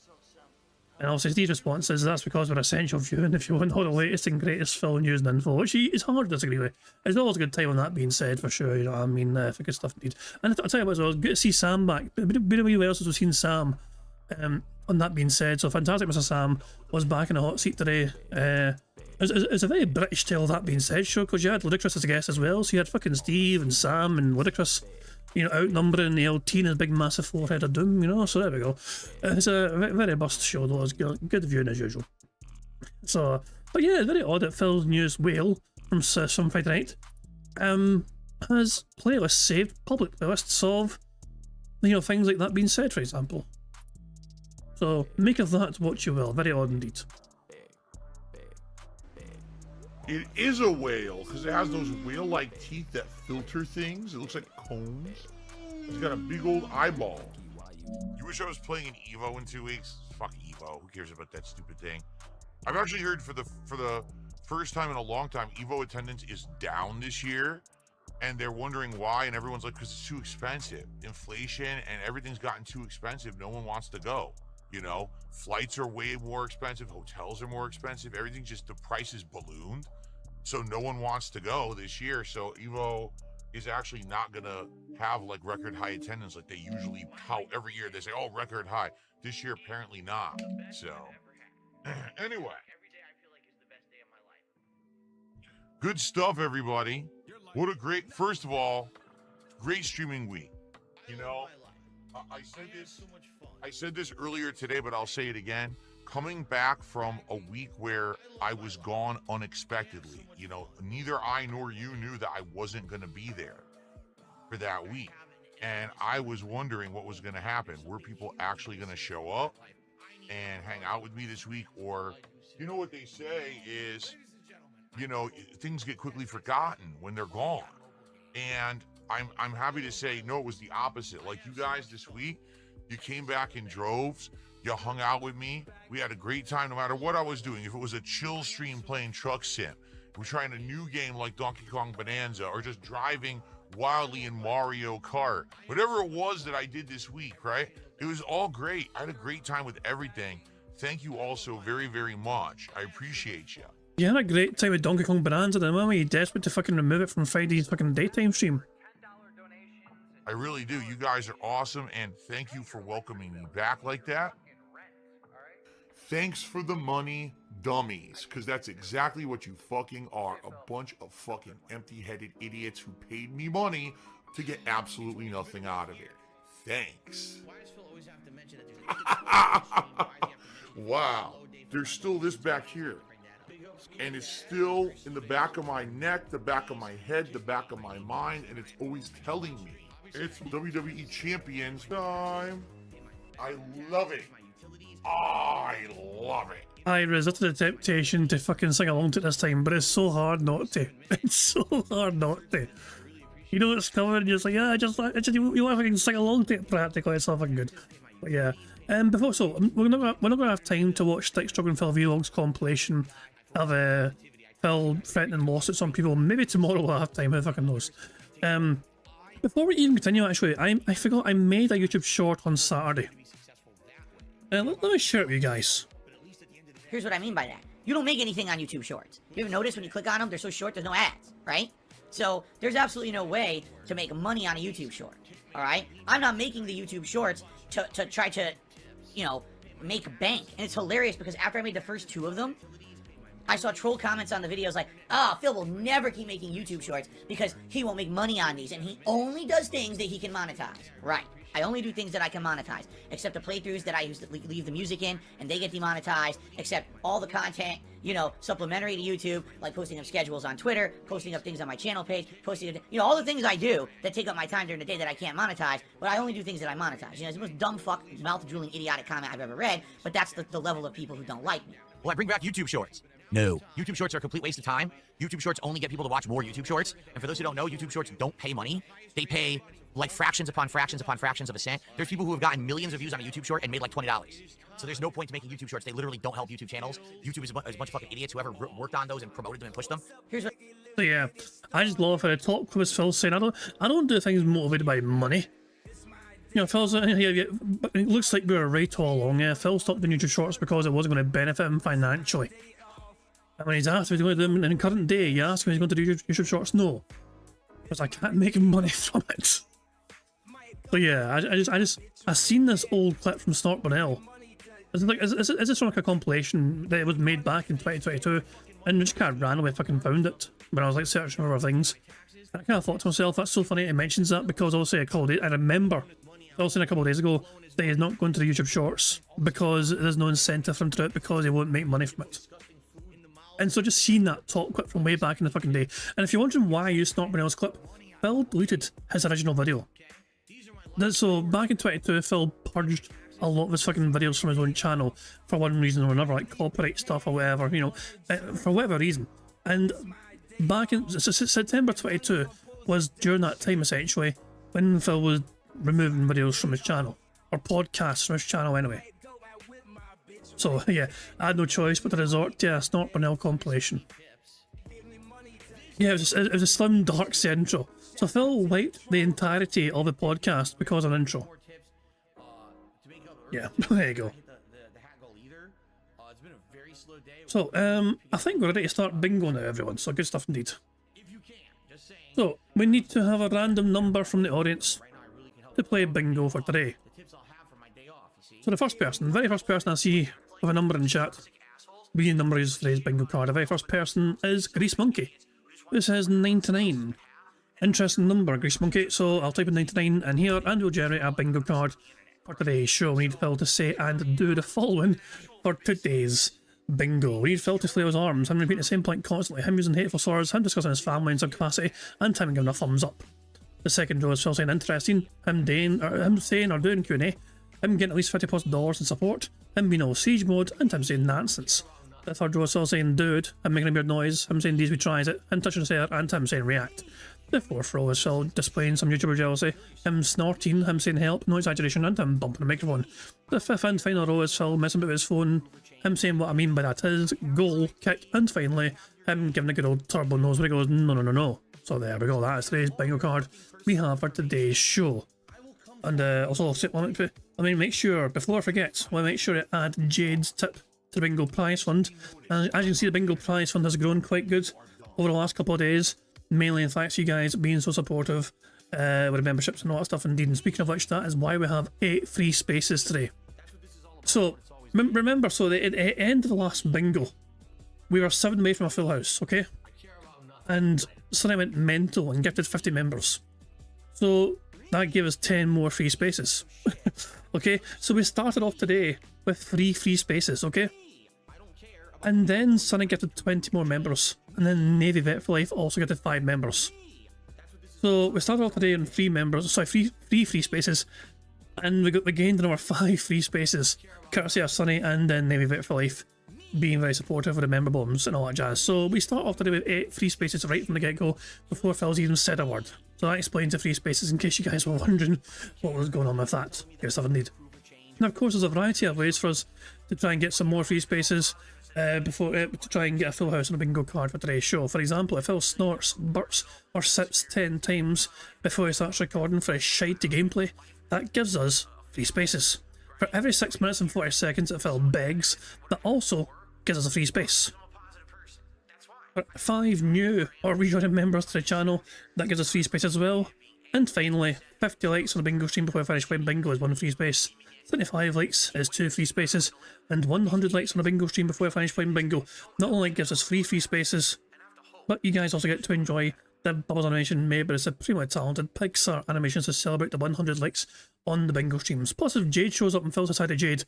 And obviously Steve's response is that's because we're essential viewing if you want all the latest and greatest film news and info, which is hard to disagree with. It's always a good time on That Being Said, for sure, you know what I mean? For good stuff indeed. And I'll tell you what as well, good to see Sam back. Been a wee while since we've seen Sam on That Being Said, so fantastic Mr. Sam was back in the hot seat today. It's a very British tale, That Being Said show, because you had Ludacris as a guest as well, so you had fucking Steve and Sam and Ludacris, you know, outnumbering the LT and his big massive forehead of doom, you know, so there we go. It's a very bust show though, it's good viewing as usual. So, but yeah, it's very odd that Phil's newest whale from Friday night has playlists saved, public playlists of, you know, things like That Being Said, for example. So, make of that what you will, very odd indeed. It is a whale because it has those whale-like teeth that filter things. It looks like cones. It's got a big old eyeball. You wish I was playing an Evo in 2 weeks? Fuck Evo. Who cares about that stupid thing? I've actually heard for the first time in a long time, Evo attendance is down this year, and they're wondering why. And everyone's like, because it's too expensive. Inflation and everything's gotten too expensive. No one wants to go. You know, flights are way more expensive, hotels are more expensive, everything just, the price is ballooned. So no one wants to go this year. So Evo is actually not gonna have like record high attendance like they usually tout every year. They say, oh, record high. This year apparently not. So anyway. Good stuff, everybody. What a great, first of all, great streaming week. You know, I said this earlier today, but I'll say it again. Coming back from a week where I was gone unexpectedly, you know, neither I nor you knew that I wasn't going to be there for that week. And I was wondering what was going to happen. Were people actually going to show up and hang out with me this week? Or, you know, what they say is, you know, things get quickly forgotten when they're gone. And I'm happy to say, no, it was the opposite. Like you guys this week, you came back in droves. You hung out with me. We had a great time no matter what I was doing. If it was a chill stream playing Truck Sim, we're trying a new game like Donkey Kong Bonanza, or just driving wildly in Mario Kart. Whatever it was that I did this week, right? It was all great. I had a great time with everything. Thank you all so very, very much. I appreciate you. You had a great time with Donkey Kong Bonanza, then were you desperate to fucking remove it from Friday's fucking daytime stream? I really do. You guys are awesome, and thank you for welcoming me back like that. Thanks for the money, dummies, because that's exactly what you fucking are. A bunch of fucking empty-headed idiots who paid me money to get absolutely nothing out of it. Thanks. Wow. There's still this back here. And it's still in the back of my neck, the back of my head, the back of my mind, and it's always telling me it's WWE Champions time. I love it. I love it. I resisted the temptation to fucking sing along to it this time, but it's so hard not to. It's so hard not to. You know it's coming, and you're just like, yeah, you want to fucking sing along to it practically. It's not fucking good. But yeah. Before, so we're not gonna have time to watch Stick Struggle and Phil Vlogs compilation of Phil threatening lawsuits on people. Maybe tomorrow we'll have time. Who fucking knows? Before we even continue, actually, I forgot I made a YouTube short on Saturday. Let me share it with you guys. Here's what I mean by that. You don't make anything on YouTube Shorts. You ever notice when you click on them, they're so short, there's no ads, right? So there's absolutely no way to make money on a YouTube Short, all right? I'm not making the YouTube Shorts to try to, you know, make bank. And it's hilarious because after I made the first 2 of them, I saw troll comments on the videos like, oh, Phil will never keep making YouTube Shorts because he won't make money on these, and he only does things that he can monetize. Right. I only do things that I can monetize, except the playthroughs that I use to leave the music in, and they get demonetized, except all the content, you know, supplementary to YouTube, like posting up schedules on Twitter, posting up things on my channel page, posting, you know, all the things I do that take up my time during the day that I can't monetize, but I only do things that I monetize. You know, it's the most dumb fuck, mouth-drooling, idiotic comment I've ever read, but that's the level of people who don't like me. Well, I bring back YouTube Shorts. No. YouTube Shorts are a complete waste of time. YouTube Shorts only get people to watch more YouTube Shorts. And for those who don't know, YouTube Shorts don't pay money. They pay like fractions upon fractions upon fractions of a cent. There's people who have gotten millions of views on a YouTube Short and made like $20. So there's no point to making YouTube Shorts. They literally don't help YouTube channels. YouTube is a bunch of fucking idiots who ever worked on those and promoted them and pushed them. Here's what... So yeah, I just love how the talk was Phil saying, I don't do things motivated by money. You know, Phil's, but it looks like we were right all along. Yeah, Phil stopped doing YouTube Shorts because it wasn't going to benefit him financially. And when he's asked if he's going to do them in the current day, you ask him if he's going to do YouTube Shorts. No, because I can't make money from it. So yeah, I seen this old clip from Snort Bonnell. Is this from like a compilation that was made back in 2022, and I just kind of randomly fucking found it when I was like searching for things. And I kind of thought to myself, that's so funny it mentions that, because obviously I remember also a couple of days ago that he's not going to the YouTube Shorts because there's no incentive for him to do it because he won't make money from it. And so just seeing that talk clip from way back in the fucking day. And if you're wondering why I used Snort Bonnell's clip, Phil deleted his original video. So back in 2022, Phil purged a lot of his fucking videos from his own channel for one reason or another, like copyright stuff or whatever, you know, for whatever reason. And back in September 22 was during that time essentially when Phil was removing videos from his channel, or podcasts from his channel anyway. So yeah, I had no choice but to resort to a Snort Bonnell compilation. Yeah, it was a slim dark intro. So Phil wiped the entirety of the podcast because of an intro. Yeah, there you go. So, I think we're ready to start bingo now, everyone, so good stuff indeed. So, we need to have a random number from the audience to play bingo for today. So the very first person I see with a number in chat, being number is today's bingo card, the very first person is Grease Monkey, who says 99. Interesting number, Grease Monkey, so I'll type in 99 in here and we'll generate a bingo card for today's show. We need Phil to say and do the following for today's bingo. We need Phil to flail his arms, him repeating the same point constantly, him using hateful slurs, him discussing his family in some capacity, and him giving a thumbs up. The second row is Phil saying interesting, him saying or doing Q&A, him getting at least $50+ in support, him being all siege mode, and him saying nonsense. The third row is Phil saying dude, him making a weird noise, him saying these we tries it, him touching his hair, and him saying react. The fourth row is Phil displaying some YouTuber jealousy, him snorting, him saying help, no exaggeration, and him bumping the microphone. The fifth and final row is Phil messing about his phone, him saying what I mean by that is goal, kick, and finally, him giving a good old turbo nose where he goes, no, no, no, no. So there we go, that is today's bingo card we have for today's show. And also, make sure, before I forget, make sure to add Jade's tip to the bingo prize fund. And as you can see, the bingo prize fund has grown quite good over the last couple of days. Mainly, in fact, you guys being so supportive with memberships and all that stuff. Indeed, and speaking of which, that is why we have 8 free spaces today. So, remember, so at the end of the last bingo, we were 7 away from a full house, okay? And Sonny went mental and gifted 50 members. So, that gave us 10 more free spaces. Okay, so we started off today with 3 free spaces, okay? And then Sonny gifted 20 more members. And then Navy Vet for Life also gifted 5 members. So we started off today on 3 free spaces. And we gained another 5 free spaces, courtesy of Sonny and then Navy Vet for Life being very supportive of the member bombs and all that jazz. So we start off today with 8 free spaces right from the get-go before Phil's even said a word. So that explains the free spaces in case you guys were wondering what was going on with that. Good stuff indeed. And of course there's a variety of ways for us to try and get some more free spaces to try and get a full house on a bingo card for today's show. For example, if Phil snorts, burps or sits 10 times before he starts recording for his shitey gameplay, that gives us free spaces. For every 6 minutes and 40 seconds that Phil begs, that also gives us a free space. For 5 new or rejoining members to the channel, that gives us free space as well. And finally, 50 likes on the bingo stream before I finish playing bingo is 1 free space. 25 likes is 2 free spaces, and 100 likes on a bingo stream before I finish playing bingo not only gives us free spaces, but you guys also get to enjoy the Bubbles animation made by the supremely talented Pixar Animations to celebrate the 100 likes on the bingo streams. Plus, if Jade shows up and Phil's side of Jade,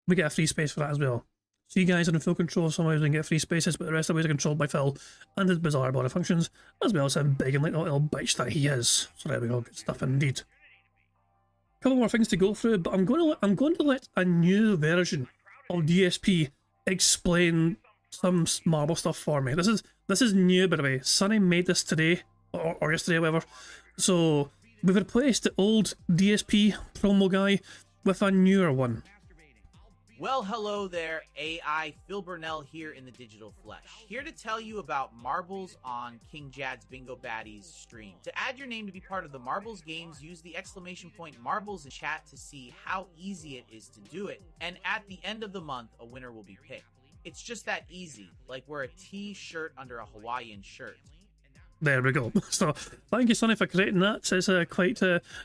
we get a free space for that as well. So you guys are in full control of some ways we can get free spaces, but the rest of the ways are controlled by Phil and his bizarre body functions, as well as him big and like the little bitch that he is. So there we go, good stuff indeed. Couple more things to go through, but I'm going to let a new version of DSP explain some marble stuff for me. This is new, by the way. Sonny made this today or yesterday, or whatever. So we've replaced the old DSP promo guy with a newer one. Well, hello there, AI. Phil Burnell here in the digital flesh. Here to tell you about Marbles on King Jad's Bingo Baddies stream. To add your name to be part of the Marbles games, use the exclamation point Marbles in chat to see how easy it is to do it. And at the end of the month, a winner will be picked. It's just that easy, like wear a T-shirt under a Hawaiian shirt. There we go. So thank you, Sonny, for creating that.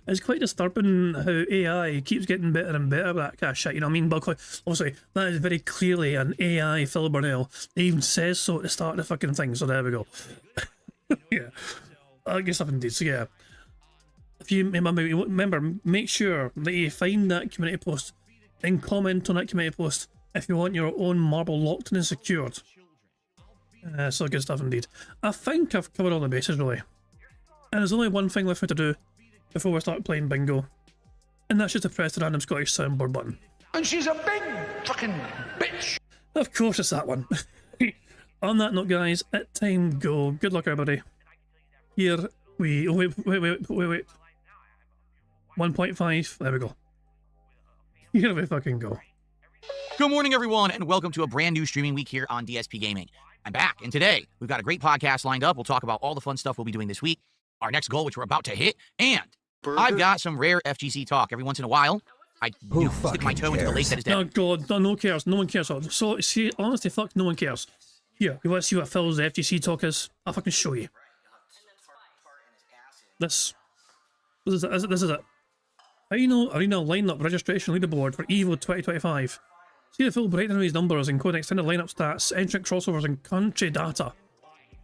It's quite disturbing how AI keeps getting better and better at that kind of shit. You know what I mean? But obviously, that is very clearly an AI Phil Burnell. It even says so at the start of the fucking thing. So there we go. Yeah, I guess I've indeed. So yeah, if you remember, make sure that you find that community post and comment on that community post if you want your own marble locked and secured. So good stuff indeed. I think I've covered all the bases really. And there's only one thing left for me to do before we start playing bingo. And that's just to press the random Scottish soundboard button. And she's a big fucking bitch. Of course it's that one. On that note guys, at time go. Good luck everybody. Here we... Oh wait. 1.5. There we go. Here we fucking go. Good morning, everyone, and welcome to a brand new streaming week here on DSP Gaming. I'm back, and today we've got a great podcast lined up. We'll talk about all the fun stuff we'll be doing this week, our next goal, which we're about to hit, and I've got some rare FGC talk. Every once in a while, I Who stick my fucking toe into the lake cares? that is dead. Oh god, no one cares. No one cares. So, see, honestly, fuck, no one cares. Here, you want to see what Phil's FGC talk is? I'll fucking show you. This is it. Final arena lineup registration leaderboard for Evo 2025. See the full breakdown of these numbers, including extended lineup stats, entrant crossovers, and country data.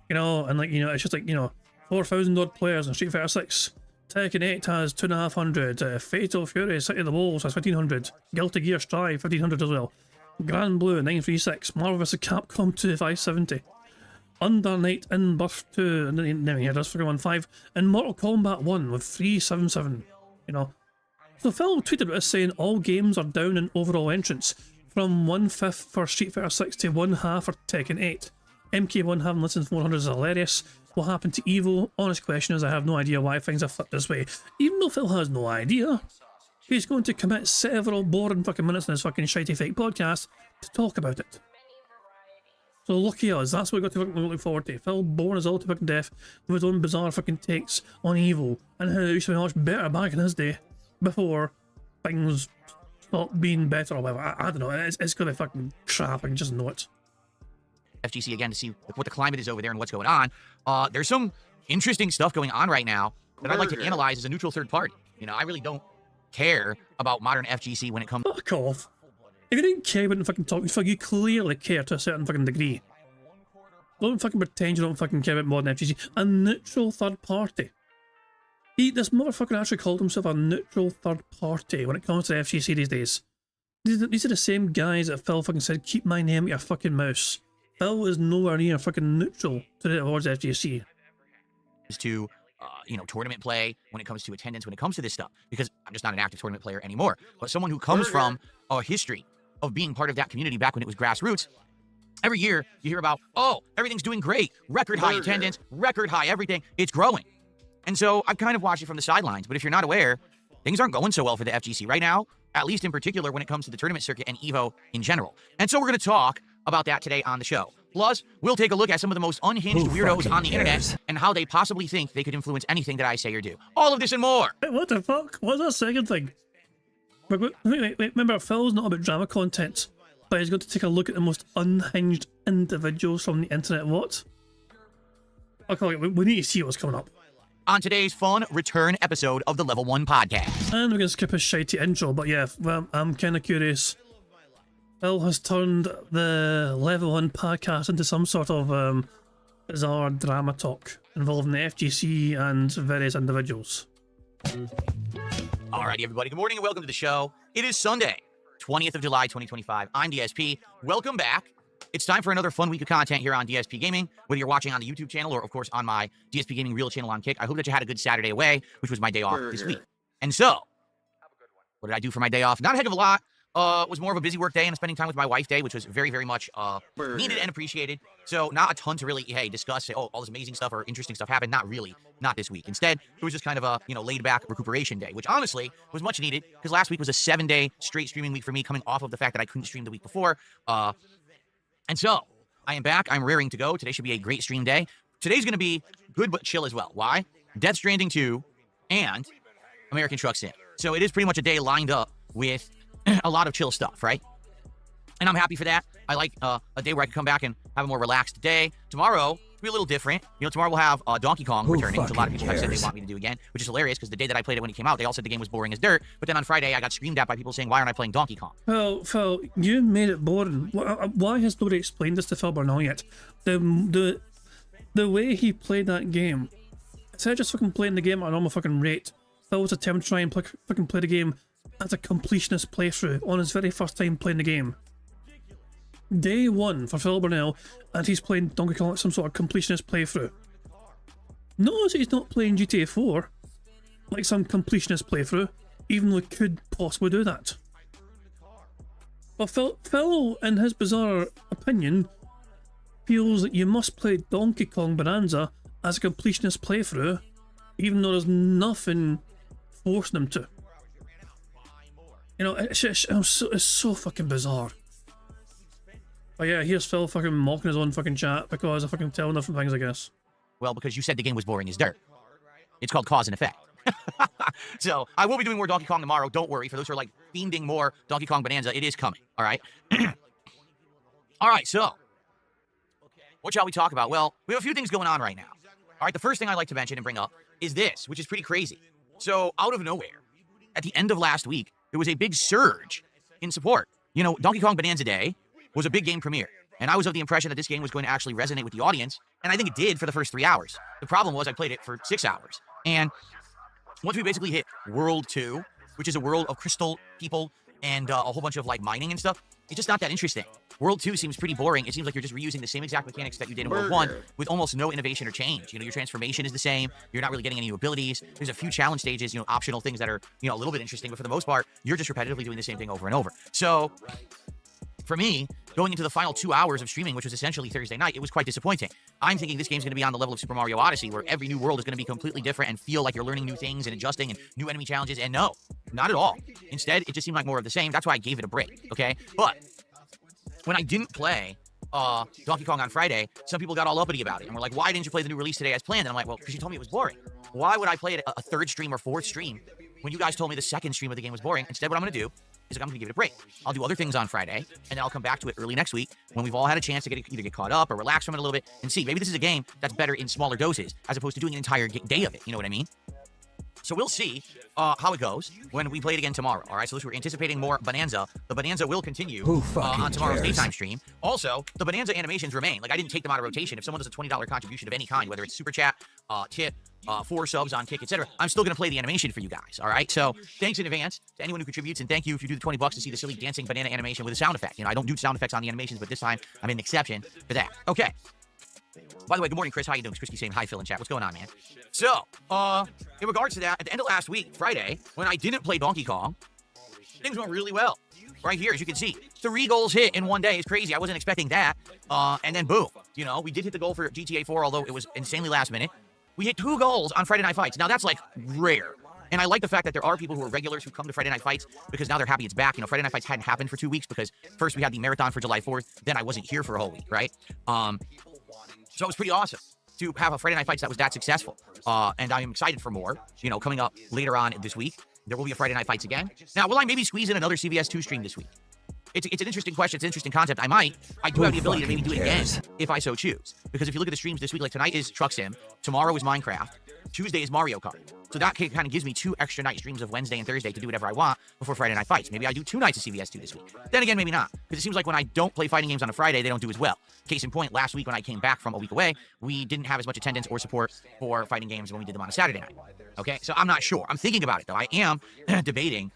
You know, and like, you know, it's just like, you know, 4,000 odd players in Street Fighter 6. Tekken 8 has 2,500. Fatal Fury City of the Wolves has 1,500. Guilty Gear Strive 1,500 as well. Grand Blue 936. Marvel vs. Capcom 2 570. Under Night in Birth 2, and then here, that's fucking 1.5. And Mortal Kombat 1 with 377. You know. So Phil tweeted about this saying all games are down in overall entrance, from 1/5 for Street Fighter 6 to 1/2 for Tekken 8. MK1 having less than 400 is hilarious. What happened to Evo? Honest question is I have no idea why things have flipped this way. Even though Phil has no idea, he's going to commit several boring fucking minutes in his fucking shitey fake podcast to talk about it. So lucky us, that's what we've got to fucking look forward to. Phil boring us all to fucking death with his own bizarre fucking takes on Evo and how it used to be much better back in his day before things stopped being better or whatever. I don't know, it's gonna be fucking crap, I can just know it. FGC again to see what the climate is over there and what's going on. There's some interesting stuff going on right now that I'd like to analyze as a neutral third party. You know, I really don't care about modern FGC when it comes. Fuck off. If you didn't care about fucking talking, fuck, you clearly care to a certain fucking degree. Don't fucking pretend you don't fucking care about modern FGC. A neutral third party. This motherfucker actually called himself a neutral third party when it comes to the FGC these days. These are the same guys that Phil fucking said, keep my name at your fucking mouse. Phil is nowhere near fucking neutral towards FGC. To you know, tournament play, when it comes to attendance, when it comes to this stuff, because I'm just not an active tournament player anymore. But someone who comes from a history of being part of that community back when it was grassroots, every year you hear about, oh, everything's doing great, record high attendance, record high everything, it's growing. And so I've kind of watched it from the sidelines, but if you're not aware, things aren't going so well for the FGC right now, at least in particular when it comes to the tournament circuit and Evo in general. And so we're going to talk about that today on the show. Plus, we'll take a look at some of the most unhinged weirdos on the internet and how they possibly think they could influence anything that I say or do. All of this and more. Wait, what the fuck? What's that second thing? Wait, remember, Phil's not about drama content, but he's going to take a look at the most unhinged individuals from the internet. What? Okay, we need to see what's coming up. On today's fun return episode of the Level 1 podcast. And we're going to skip his shitey intro, but yeah, well, I'm kind of curious. Phil has turned the Level 1 podcast into some sort of bizarre drama talk involving the FGC and various individuals. Alrighty, everybody. Good morning and welcome to the show. It is Sunday, 20th of July, 2025. I'm DSP. Welcome back. It's time for another fun week of content here on DSP Gaming, whether you're watching on the YouTube channel or, of course, on my DSP Gaming Real channel on Kick. I hope that you had a good Saturday away, which was my day off this week. And so, what did I do for my day off? Not a heck of a lot. It was more of a busy work day and spending time with my wife day, which was very, very much needed and appreciated. So not a ton to really, discuss, say, oh, all this amazing stuff or interesting stuff happened. Not really. Not this week. Instead, it was just kind of a, laid back recuperation day, which honestly was much needed because last week was a 7-day straight streaming week for me, coming off of the fact that I couldn't stream the week before. And so I am back. I'm raring to go. Today should be a great stream day. Today's going to be good but chill as well. Why? Death Stranding 2 and American Truck Sim. So it is pretty much a day lined up with a lot of chill stuff, right? And I'm happy for that. I like a day where I can come back and have a more relaxed day. Tomorrow will be a little different. Tomorrow we'll have Donkey Kong returning, which a lot of people have said they want me to do again, which is hilarious because the day that I played it when it came out, they all said the game was boring as dirt. But then on Friday, I got screamed at by people saying, why aren't I playing Donkey Kong? Well, Phil, you made it boring. Why has nobody explained this to Phil Bernal yet? The way he played that game, instead of just fucking playing the game at a normal fucking rate, Phil was attempting to try and fucking play the game as a completionist playthrough on his very first time playing the game. Day one for Phil Bernal, and he's playing Donkey Kong at some sort of completionist playthrough. Notice that he's not playing GTA 4 like some completionist playthrough, even though he could possibly do that. But Phil, in his bizarre opinion, feels that you must play Donkey Kong Bonanza as a completionist playthrough, even though there's nothing forcing him to. It's so fucking bizarre. But yeah, here's Phil fucking mocking his own fucking chat because I fucking tell different things, I guess. Well, because you said the game was boring as dirt. It's called cause and effect. So I will be doing more Donkey Kong tomorrow. Don't worry. For those who are like fiending more Donkey Kong Bonanza, it is coming. All right. All right. So what shall we talk about? Well, we have a few things going on right now. All right. The first thing I'd like to mention and bring up is this, which is pretty crazy. So out of nowhere, at the end of last week, there was a big surge in support. You know, Donkey Kong Bonanza Day was a big game premiere. And I was of the impression that this game was going to actually resonate with the audience. And I think it did for the first 3 hours. The problem was I played it for 6 hours. And once we basically hit World 2, which is a world of crystal people and a whole bunch of like mining and stuff, it's just not that interesting. World 2 seems pretty boring. It seems like you're just reusing the same exact mechanics that you did in World 1 with almost no innovation or change. You know, your transformation is the same. You're not really getting any new abilities. There's a few challenge stages, you know, optional things that are, you know, a little bit interesting. But for the most part, you're just repetitively doing the same thing over and over. So for me, going into the final 2 hours of streaming, which was essentially Thursday night, it was quite disappointing. I'm thinking this game's going to be on the level of Super Mario Odyssey, where every new world is going to be completely different and feel like you're learning new things and adjusting and new enemy challenges. And no, not at all. Instead, it just seemed like more of the same. That's why I gave it a break, okay? But when I didn't play Donkey Kong on Friday, some people got all uppity about it and were like, why didn't you play the new release today as planned? And I'm like, well, because you told me it was boring. Why would I play it a third stream or fourth stream when you guys told me the second stream of the game was boring? Instead, what I'm going to do is I'm going to give it a break. I'll do other things on Friday, and then I'll come back to it early next week when we've all had a chance to either get caught up or relax from it a little bit and see. Maybe this is a game that's better in smaller doses as opposed to doing an entire day of it. You know what I mean? So we'll see how it goes when we play it again tomorrow. All right, so we're anticipating more Bonanza. The Bonanza will continue on tomorrow's daytime stream. Also, the Bonanza animations remain. Like, I didn't take them out of rotation. If someone does a $20 contribution of any kind, whether it's Super Chat, tip, 4 subs on Kick, etc., I'm still going to play the animation for you guys. All right, so thanks in advance to anyone who contributes, and thank you if you do the $20 to see the silly dancing banana animation with a sound effect. You know, I don't do sound effects on the animations, but this time I'm an exception for that. Okay. By the way, good morning, Chris. How you doing? Christy saying hi, Phil in chat. What's going on, man? So, in regards to that, at the end of last week, Friday, when I didn't play Donkey Kong, things went really well. Right here, as you can see, 3 goals hit in one day is crazy. I wasn't expecting that. And then boom, you know, we did hit the goal for GTA 4, although it was insanely last minute. We hit 2 goals on Friday Night Fights. Now that's like rare. And I like the fact that there are people who are regulars who come to Friday Night Fights because now they're happy it's back. You know, Friday Night Fights hadn't happened for 2 weeks because first we had the marathon for July 4th, then I wasn't here for a whole week, right? So it was pretty awesome to have a Friday Night Fights that was that successful. And I'm excited for more, you know, coming up later on this week. There will be a Friday Night Fights again. Now, will I maybe squeeze in another CVS 2 stream this week? It's an interesting question. It's an interesting concept. I might. I do have the ability to maybe do it again if I so choose. Because if you look at the streams this week, like tonight is Truck Sim, tomorrow is Minecraft, Tuesday is Mario Kart. So that kind of gives me 2 extra night streams of Wednesday and Thursday to do whatever I want before Friday Night Fights. Maybe I do 2 nights of CVS 2 this week. Then again, maybe not. Because it seems like when I don't play fighting games on a Friday, they don't do as well. Case in point, last week when I came back from a week away, we didn't have as much attendance or support for fighting games when we did them on a Saturday night. Okay, so I'm not sure. I'm thinking about it, though. I am debating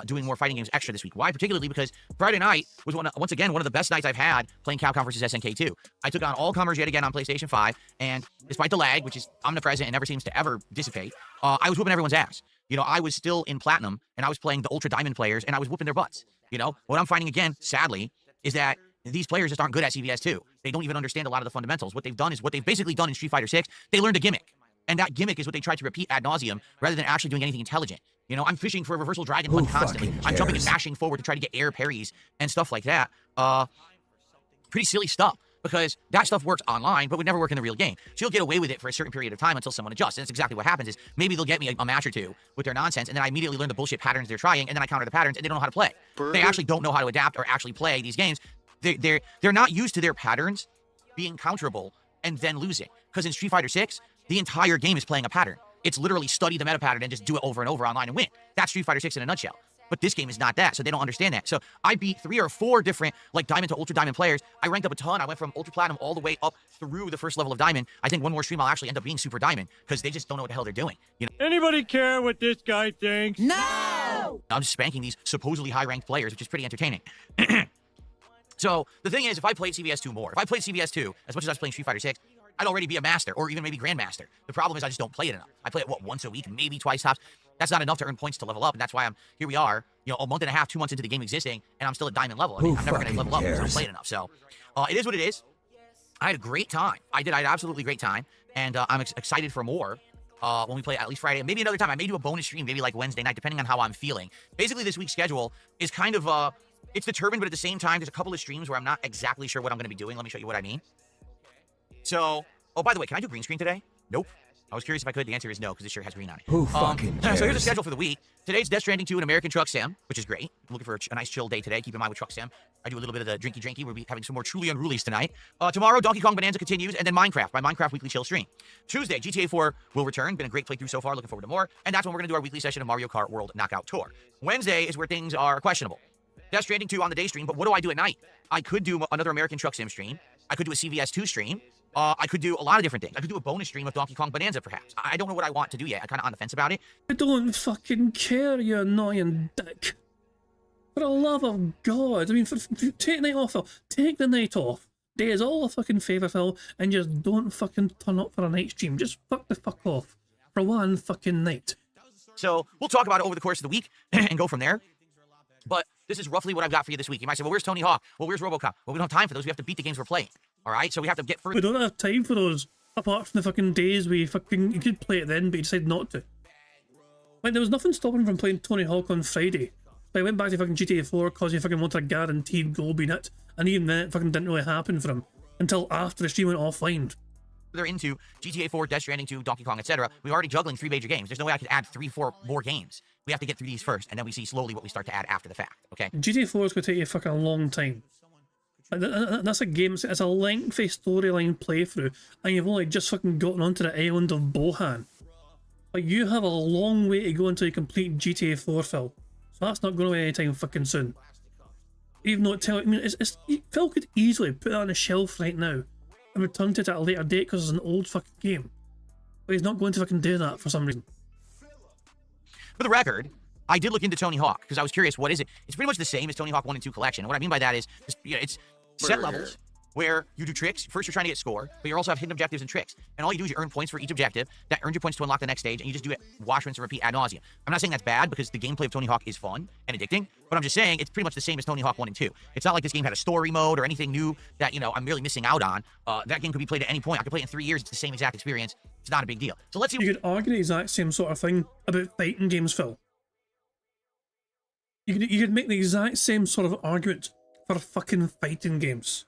doing more fighting games extra this week. Why? Particularly because Friday night was once again one of the best nights I've had playing Capcom vs. SNK 2. I took on all comers yet again on PlayStation 5, and despite the lag, which is omnipresent and never seems to ever dissipate, I was whooping everyone's ass. You know, I was still in Platinum, and I was playing the Ultra Diamond players, and I was whooping their butts. You know, what I'm finding again, sadly, is that these players just aren't good at CVS 2. They don't even understand a lot of the fundamentals. What they've done is what they've basically done in Street Fighter 6. They learned a gimmick. And that gimmick is what they try to repeat ad nauseum rather than actually doing anything intelligent. You know, I'm fishing for a reversal dragon punch constantly. I'm jumping and mashing forward to try to get air parries and stuff like that. Pretty silly stuff because that stuff works online but would never work in the real game. So you'll get away with it for a certain period of time until someone adjusts. And that's exactly what happens is maybe they'll get me a match or 2 with their nonsense and then I immediately learn the bullshit patterns they're trying and then I counter the patterns and they don't know how to play. They actually don't know how to adapt or actually play these games. They're not used to their patterns being counterable and then losing. Because in Street Fighter 6, the entire game is playing a pattern. It's literally study the meta pattern and just do it over and over online and win. That's Street Fighter 6 in a nutshell. But this game is not that, so they don't understand that. So I beat 3 or 4 different, like, Diamond to Ultra Diamond players. I ranked up a ton. I went from Ultra Platinum all the way up through the first level of Diamond. I think one more stream I'll actually end up being Super Diamond, because they just don't know what the hell they're doing. You know? Anybody care what this guy thinks? No! I'm just spanking these supposedly high-ranked players, which is pretty entertaining. So the thing is, if I played CVS 2 more, if I played CVS 2 as much as I was playing Street Fighter 6, I'd already be a master, or even maybe grandmaster. The problem is I just don't play it enough. I play it, once a week, maybe twice tops. That's not enough to earn points to level up, and that's why here we are, you know, a month and a half, 2 months into the game existing, and I'm still at diamond level. I mean, I'm never going to level up because I don't play it enough. So it is what it is. I had a great time. I had an absolutely great time, and I'm excited for more when we play at least Friday. Maybe another time. I may do a bonus stream, maybe like Wednesday night, depending on how I'm feeling. Basically, this week's schedule is kind of, it's determined, but at the same time, there's a couple of streams where I'm not exactly sure what I'm going to be doing. Let me show you what I mean. So, oh, by the way, can I do green screen today? Nope. I was curious if I could. The answer is no, because this shirt has green on it. Who fucking cares? So here's the schedule for the week. Today's Death Stranding 2 and American Truck Sim, which is great. I'm looking for a nice chill day today. Keep in mind with Truck Sim, I do a little bit of the drinky. We'll be having some more truly unrulies tonight. Tomorrow, Donkey Kong Bonanza continues, and then Minecraft, my Minecraft weekly chill stream. Tuesday, GTA 4 will return. Been a great playthrough so far. Looking forward to more. And that's when we're going to do our weekly session of Mario Kart World Knockout Tour. Wednesday is where things are questionable. Death Stranding 2 on the day stream, but what do I do at night? I could do another American Truck Sim stream. I could do a CVS 2 stream. I could do a lot of different things. I could do a bonus stream of Donkey Kong Bonanza, perhaps. I don't know what I want to do yet. I'm kind of on the fence about it. I don't fucking care, you annoying dick. For the love of God. I mean, take the night off, Phil. Take the night off. Day is all a fucking favour, Phil, and just don't fucking turn up for a night stream. Just fuck the fuck off. For one fucking night. So, we'll talk about it over the course of the week and go from there. But this is roughly what I've got for you this week. You might say, well, where's Tony Hawk? Well, where's RoboCop? Well, we don't have time for those. We have to beat the games we're playing. All right? So we have to get through. We don't have time for those. Apart from the fucking days we fucking... You could play it then, but you decided not to. Like, there was nothing stopping from playing Tony Hawk on Friday. But I went back to fucking GTA 4 because he fucking wanted a guaranteed goal being hit. And even then, it fucking didn't really happen for him. Until after the stream went offline. They're into GTA 4, Death Stranding 2, Donkey Kong, etc. We're already juggling 3 major games. There's no way I could add 3-4 more games. We have to get through these first, and then we see slowly what we start to add after the fact, okay? GTA 4 is going to take you fucking a long time. That's a game, it's a lengthy storyline playthrough, and you've only just fucking gotten onto the island of Bohan. Like, you have a long way to go until you complete GTA 4, Phil. So that's not going away anytime fucking soon. Even though Phil could easily put that on a shelf right now and return to it at a later date because it's an old fucking game. But he's not going to fucking do that for some reason. For the record, I did look into Tony Hawk because I was curious, what is it? It's pretty much the same as Tony Hawk 1 and 2 collection. And what I mean by that is, it's set levels where you do tricks. First, you're trying to get score, but you also have hidden objectives and tricks. And all you do is you earn points for each objective. That earns you points to unlock the next stage, and you just do it wash, rinse, and repeat ad nauseum. I'm not saying that's bad because the gameplay of Tony Hawk is fun and addicting, but I'm just saying it's pretty much the same as Tony Hawk 1 and 2. It's not like this game had a story mode or anything new that, I'm really missing out on. That game could be played at any point. I could play it in 3 years. It's the same exact experience. It's not a big deal. So let's see. You could argue the exact same sort of thing about fighting games, Phil. You could make the exact same sort of argument for fucking fighting games.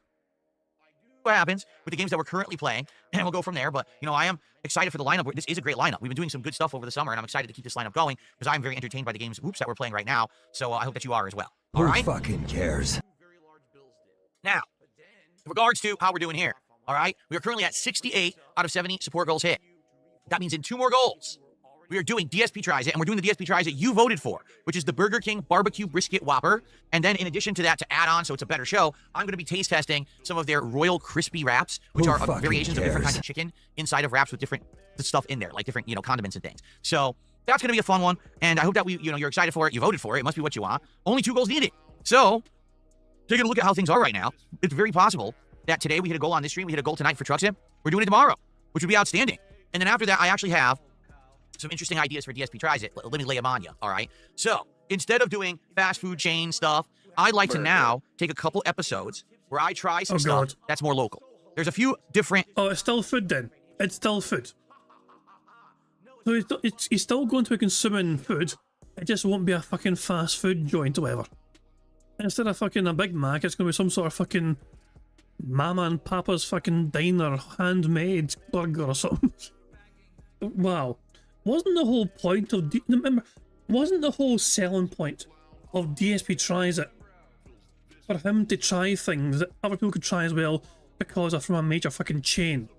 What happens with the games that we're currently playing, and we'll go from there. But, I am excited for the lineup. This is a great lineup. We've been doing some good stuff over the summer, and I'm excited to keep this lineup going because I'm very entertained by the games, that we're playing right now. So I hope that you are as well. All right? Who fucking cares? Now, in regards to how we're doing here, all right? We are currently at 68 out of 70 support goals hit. That means in 2 more goals, we are doing DSP Tries It, and we're doing the DSP Tries It you voted for, which is the Burger King Barbecue Brisket Whopper. And then in addition to that, to add on so it's a better show, I'm going to be taste testing some of their Royal Crispy Wraps, which are variations of different kinds of chicken inside of wraps with different stuff in there, like different, condiments and things. So that's going to be a fun one, and I hope that you're excited for it. You voted for it. It must be what you want. Only 2 goals needed. So taking a look at how things are right now, it's very possible that today we hit a goal on this stream, we hit a goal tonight for Truck Sim. We're doing it tomorrow, which would be outstanding. And then after that, I actually have some interesting ideas for DSP Tries It. Let me lay them on you, all right? So, instead of doing fast food chain stuff, I'd like to now take a couple episodes where I try some stuff that's more local. There's a few different... Oh, it's still food then. It's still food. So he's still going to be consuming food. It just won't be a fucking fast food joint or whatever. Instead of fucking a Big Mac, it's going to be some sort of fucking Mama and Papa's fucking diner handmade burger or something. Wow. Wasn't the whole point of... wasn't the whole selling point of DSP Tries It for him to try things that other people could try as well because they're from a major fucking chain?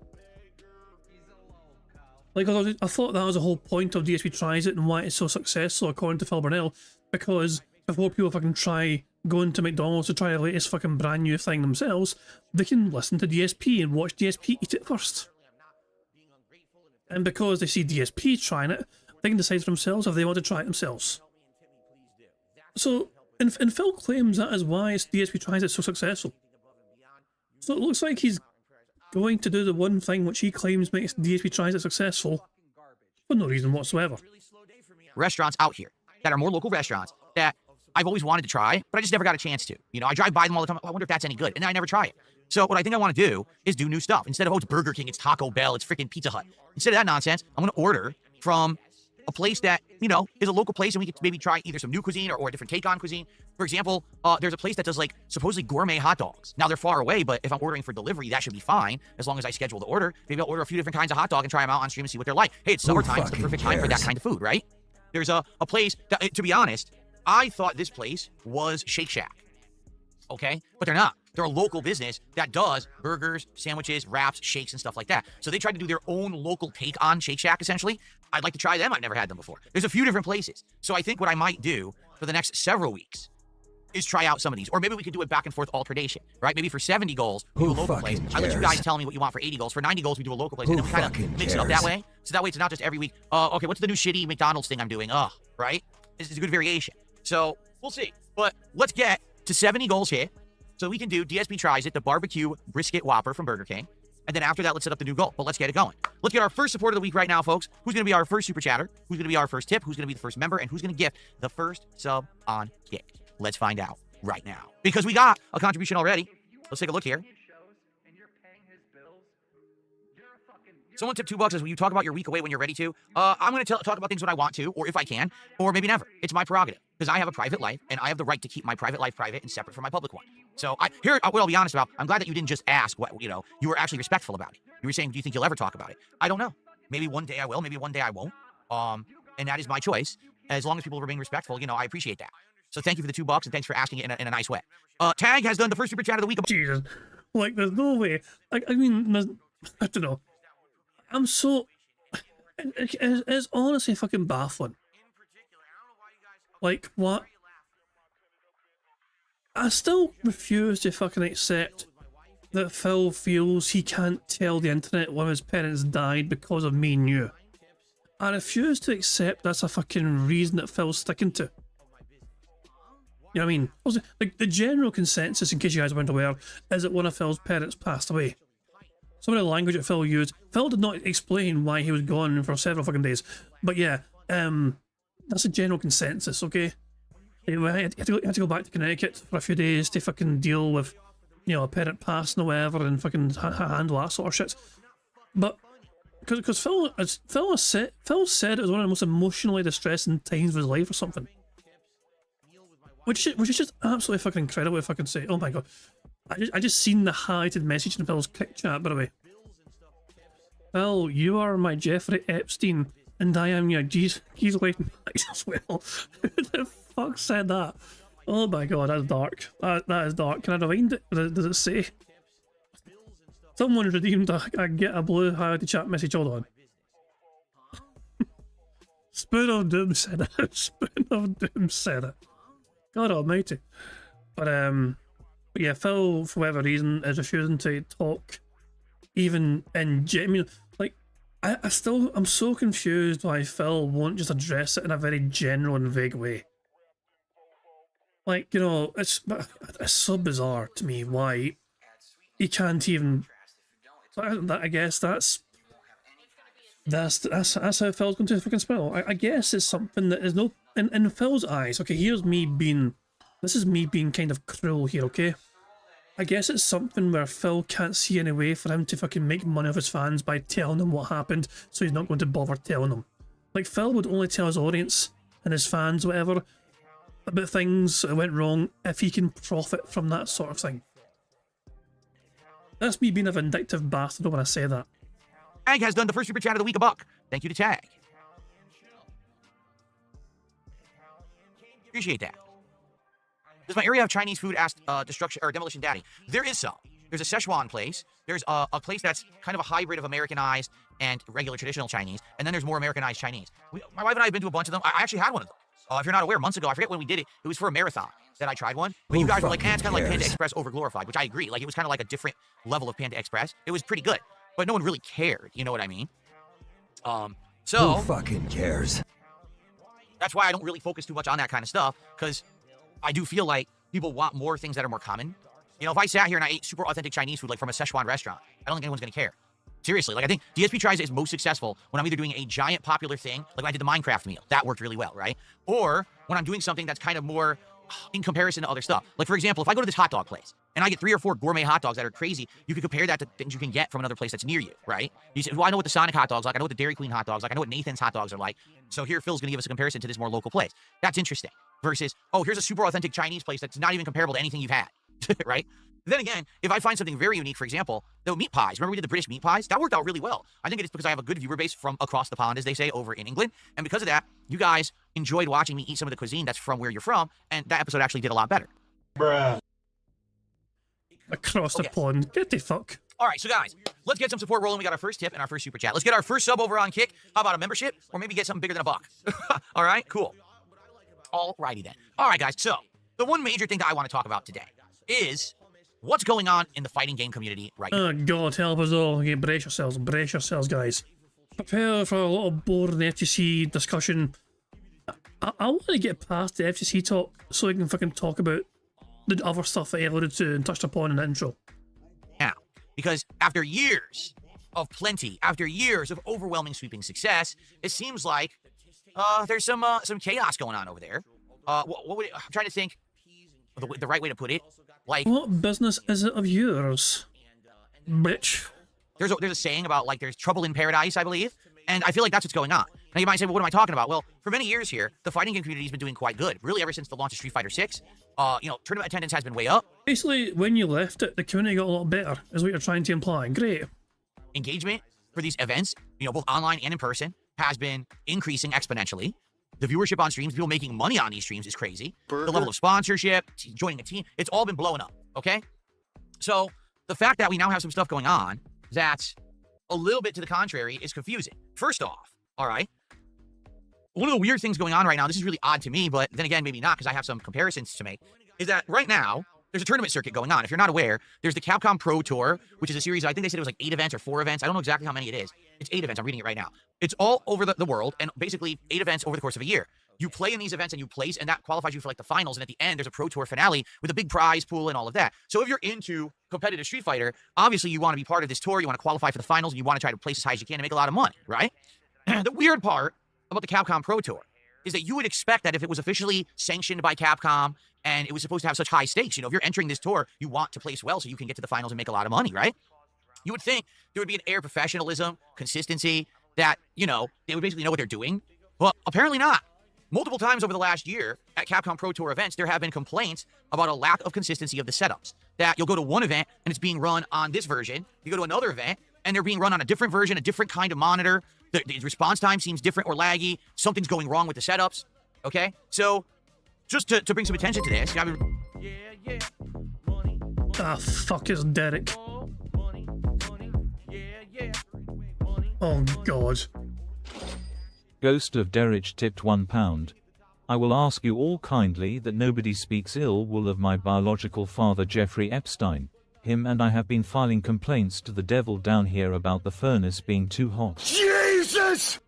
Like, I thought that was the whole point of DSP Tries It and why it's so successful, according to Phil Burnell, because before people fucking try going to McDonald's to try the latest fucking brand new thing themselves, they can listen to DSP and watch DSP eat it first. And because they see DSP trying it, they can decide for themselves if they want to try it themselves. So, and Phil claims that is why DSP Tries It so successful. So it looks like he's going to do the one thing which he claims makes DSP Tries It successful for no reason whatsoever. Restaurants out here that are more local restaurants that I've always wanted to try, but I just never got a chance to. I drive by them all the time. I wonder if that's any good, and then I never try it. So what I think I want to do is do new stuff. Instead of, it's Burger King, it's Taco Bell, it's freaking Pizza Hut. Instead of that nonsense, I'm going to order from a place that, you know, is a local place and we could maybe try either some new cuisine or a different take on cuisine. For example, there's a place that does like supposedly gourmet hot dogs. Now they're far away, but if I'm ordering for delivery, that should be fine as long as I schedule the order. Maybe I'll order a few different kinds of hot dog and try them out on stream and see what they're like. Hey, it's summertime. It's the perfect time for that kind of food, right? There's a place that, to be honest, I thought this place was Shake Shack. Okay? But they're not. They're a local business that does burgers, sandwiches, wraps, shakes, and stuff like that. So they tried to do their own local take on Shake Shack, essentially. I'd like to try them. I've never had them before. There's a few different places. So I think what I might do for the next several weeks is try out some of these. Or maybe we could do a back and forth alternation, right? Maybe for 70 goals, we do a local place. I let you guys tell me what you want for 80 goals. For 90 goals, we do a local place. And then we kind of mix it up that way. So that way it's not just every week, okay, what's the new shitty McDonald's thing I'm doing? Right? This is a good variation. So we'll see. But let's get to 70 goals here. So we can do DSP Tries It, the barbecue brisket Whopper from Burger King. And then after that, let's set up the new goal. But let's get it going. Let's get our first supporter of the week right now, folks. Who's going to be our first super chatter? Who's going to be our first tip? Who's going to be the first member? And who's going to gift the first sub on Kick? Let's find out right now. Because we got a contribution already. Let's take a look here. Someone tipped $2 as will you talk about your week away when you're ready to? I'm going to talk about things when I want to, or if I can, or maybe never. It's my prerogative because I have a private life and I have the right to keep my private life private and separate from my public one. So what I'll be honest about, I'm glad that you didn't just ask what, you know, you were actually respectful about it. You were saying, do you think you'll ever talk about it? I don't know. Maybe one day I will, maybe one day I won't. And that is my choice. As long as people remain respectful, you know, I appreciate that. So thank you for the $2 and thanks for asking it in a nice way. Tag has done the first super chat of the week. Jesus. Like, there's no way. I mean, I don't know. I'm so... It's honestly fucking baffling. Like, what? I still refuse to fucking accept that Phil feels he can't tell the internet when his parents died because of me and you. I refuse to accept that's a fucking reason that Phil's sticking to. You know what I mean? Also, like, the general consensus, in case you guys weren't aware, is that one of Phil's parents passed away. Some of the language that Phil used, Phil did not explain why he was gone for several fucking days. But yeah, that's a general consensus, okay? Anyway, I had to go back to Connecticut for a few days to fucking deal with, you know, a parent passing or whatever and fucking handle that sort of shit. But, because Phil said it was one of the most emotionally distressing times of his life or something. Which is just absolutely fucking incredible if I can say. Oh my god. I just seen the highlighted message in Phil's kick chat, by the way. Phil, you are my Jeffrey Epstein, and I am your Ghislaine Max as well. Who the fuck said that? Oh my god, that's dark. That is dark. Can I rewind it? Does it say? Someone redeemed a get a blue highlighted chat message. Hold on. Spoon of Doom said it. Spoon of Doom said it. God almighty. But yeah, Phil, for whatever reason, is refusing to talk, even in genuine. Like, I'm so confused why Phil won't just address it in a very general and vague way. Like, you know, it's so bizarre to me why he can't even. I guess that's how Phil's going to fucking spell. I guess it's something that is no in Phil's eyes. Okay, here's me being. This is me being kind of cruel here, okay? I guess it's something where Phil can't see any way for him to fucking make money off his fans by telling them what happened, so he's not going to bother telling them. Like, Phil would only tell his audience and his fans, whatever, about things that went wrong if he can profit from that sort of thing. That's me being a vindictive bastard when I say that. Tag has done the first super chat of the week, $1. Thank you to Tag. Appreciate that. Does my area have Chinese food? Asked Destruction or Demolition Daddy. There is some. There's a Szechuan place. There's a place that's kind of a hybrid of Americanized and regular traditional Chinese. And then there's more Americanized Chinese. My wife and I have been to a bunch of them. I actually had one of them. If you're not aware, months ago, I forget when we did it. It was for a marathon that I tried one. But you guys were like, it's kind of like Panda Express overglorified, which I agree. Like, it was kind of like a different level of Panda Express. It was pretty good. But no one really cared. You know what I mean? So... Who fucking cares? That's why I don't really focus too much on that kind of stuff, because I do feel like people want more things that are more common. You know, if I sat here and I ate super authentic Chinese food, like from a Szechuan restaurant, I don't think anyone's going to care. Seriously, like, I think DSP Tries It is most successful when I'm either doing a giant popular thing, like when I did the Minecraft meal. That worked really well, right? Or when I'm doing something that's kind of more in comparison to other stuff. Like, for example, if I go to this hot dog place and I get 3 or 4 gourmet hot dogs that are crazy, you can compare that to things you can get from another place that's near you, right? You say, well, I know what the Sonic hot dogs like. I know what the Dairy Queen hot dogs like. I know what Nathan's hot dogs are like. So here, Phil's going to give us a comparison to this more local place. That's interesting. Versus, oh, here's a super authentic Chinese place that's not even comparable to anything you've had, right? Then again, if I find something very unique, for example, the meat pies. Remember we did the British meat pies? That worked out really well. I think it is because I have a good viewer base from across the pond, as they say, over in England. And because of that, you guys enjoyed watching me eat some of the cuisine that's from where you're from. And that episode actually did a lot better. Bruh. Across the pond. Get the fuck. All right, so guys, let's get some support rolling. We got our first tip and our first super chat. Let's get our first sub over on Kick. How about a membership? Or maybe get something bigger than $1. All right, cool. All righty then. All right, guys, so the one major thing that I want to talk about today is what's going on in the fighting game community right now. Oh, God, help us all. Okay, brace yourselves, guys. Prepare for a lot of boring FGC discussion. I want to get past the FGC talk so we can fucking talk about the other stuff that I alluded to and touched upon in the intro. Now, because after years of plenty, after years of overwhelming sweeping success, it seems like there's some chaos going on over there. What would I'm trying to think of the right way to put it. Like, what business is it of yours, bitch? There's a saying about, like, there's trouble in paradise, I believe, and I feel like that's what's going on. Now you might say, well, what am I talking about? Well, for many years here, the fighting game community has been doing quite good, really, ever since the launch of Street Fighter 6. Tournament attendance has been way up. Basically, when you left it, the community got a lot better, is what you're trying to imply. Great. Engagement for these events, both online and in person, has been increasing exponentially. The viewership on streams, people making money on these streams is crazy. The level of sponsorship, joining a team, it's all been blowing up, okay? So the fact that we now have some stuff going on that's a little bit to the contrary is confusing. First off, all right, one of the weird things going on right now, this is really odd to me, but then again, maybe not because I have some comparisons to make, is that right now, there's a tournament circuit going on. If you're not aware, there's the Capcom Pro Tour, which is a series, I think they said it was like 8 events or 4 events. I don't know exactly how many it is. It's 8 events. I'm reading it right now. It's all over the world, and basically 8 events over the course of a year. You play in these events and you place, and that qualifies you for like the finals. And at the end, there's a Pro Tour finale with a big prize pool and all of that. So if you're into competitive Street Fighter, obviously you want to be part of this tour. You want to qualify for the finals, and you want to try to place as high as you can to make a lot of money, right? The weird part about the Capcom Pro Tour is that you would expect that if it was officially sanctioned by Capcom and it was supposed to have such high stakes, if you're entering this tour, you want to place well so you can get to the finals and make a lot of money, right? You would think there would be an air of professionalism, consistency, that, they would basically know what they're doing. But apparently not. Multiple times over the last year at Capcom Pro Tour events, there have been complaints about a lack of consistency of the setups. That you'll go to one event and it's being run on this version. You go to another event and they're being run on a different version, a different kind of monitor. The response time seems different or laggy. Something's going wrong with the setups. Okay? So, just to bring some attention to this, Fuck, it's Derek. Oh, God. Ghost of Derek tipped £1. I will ask you all kindly that nobody speaks ill will of my biological father Jeffrey Epstein. Him and I have been filing complaints to the devil down here about the furnace being too hot. Jesus!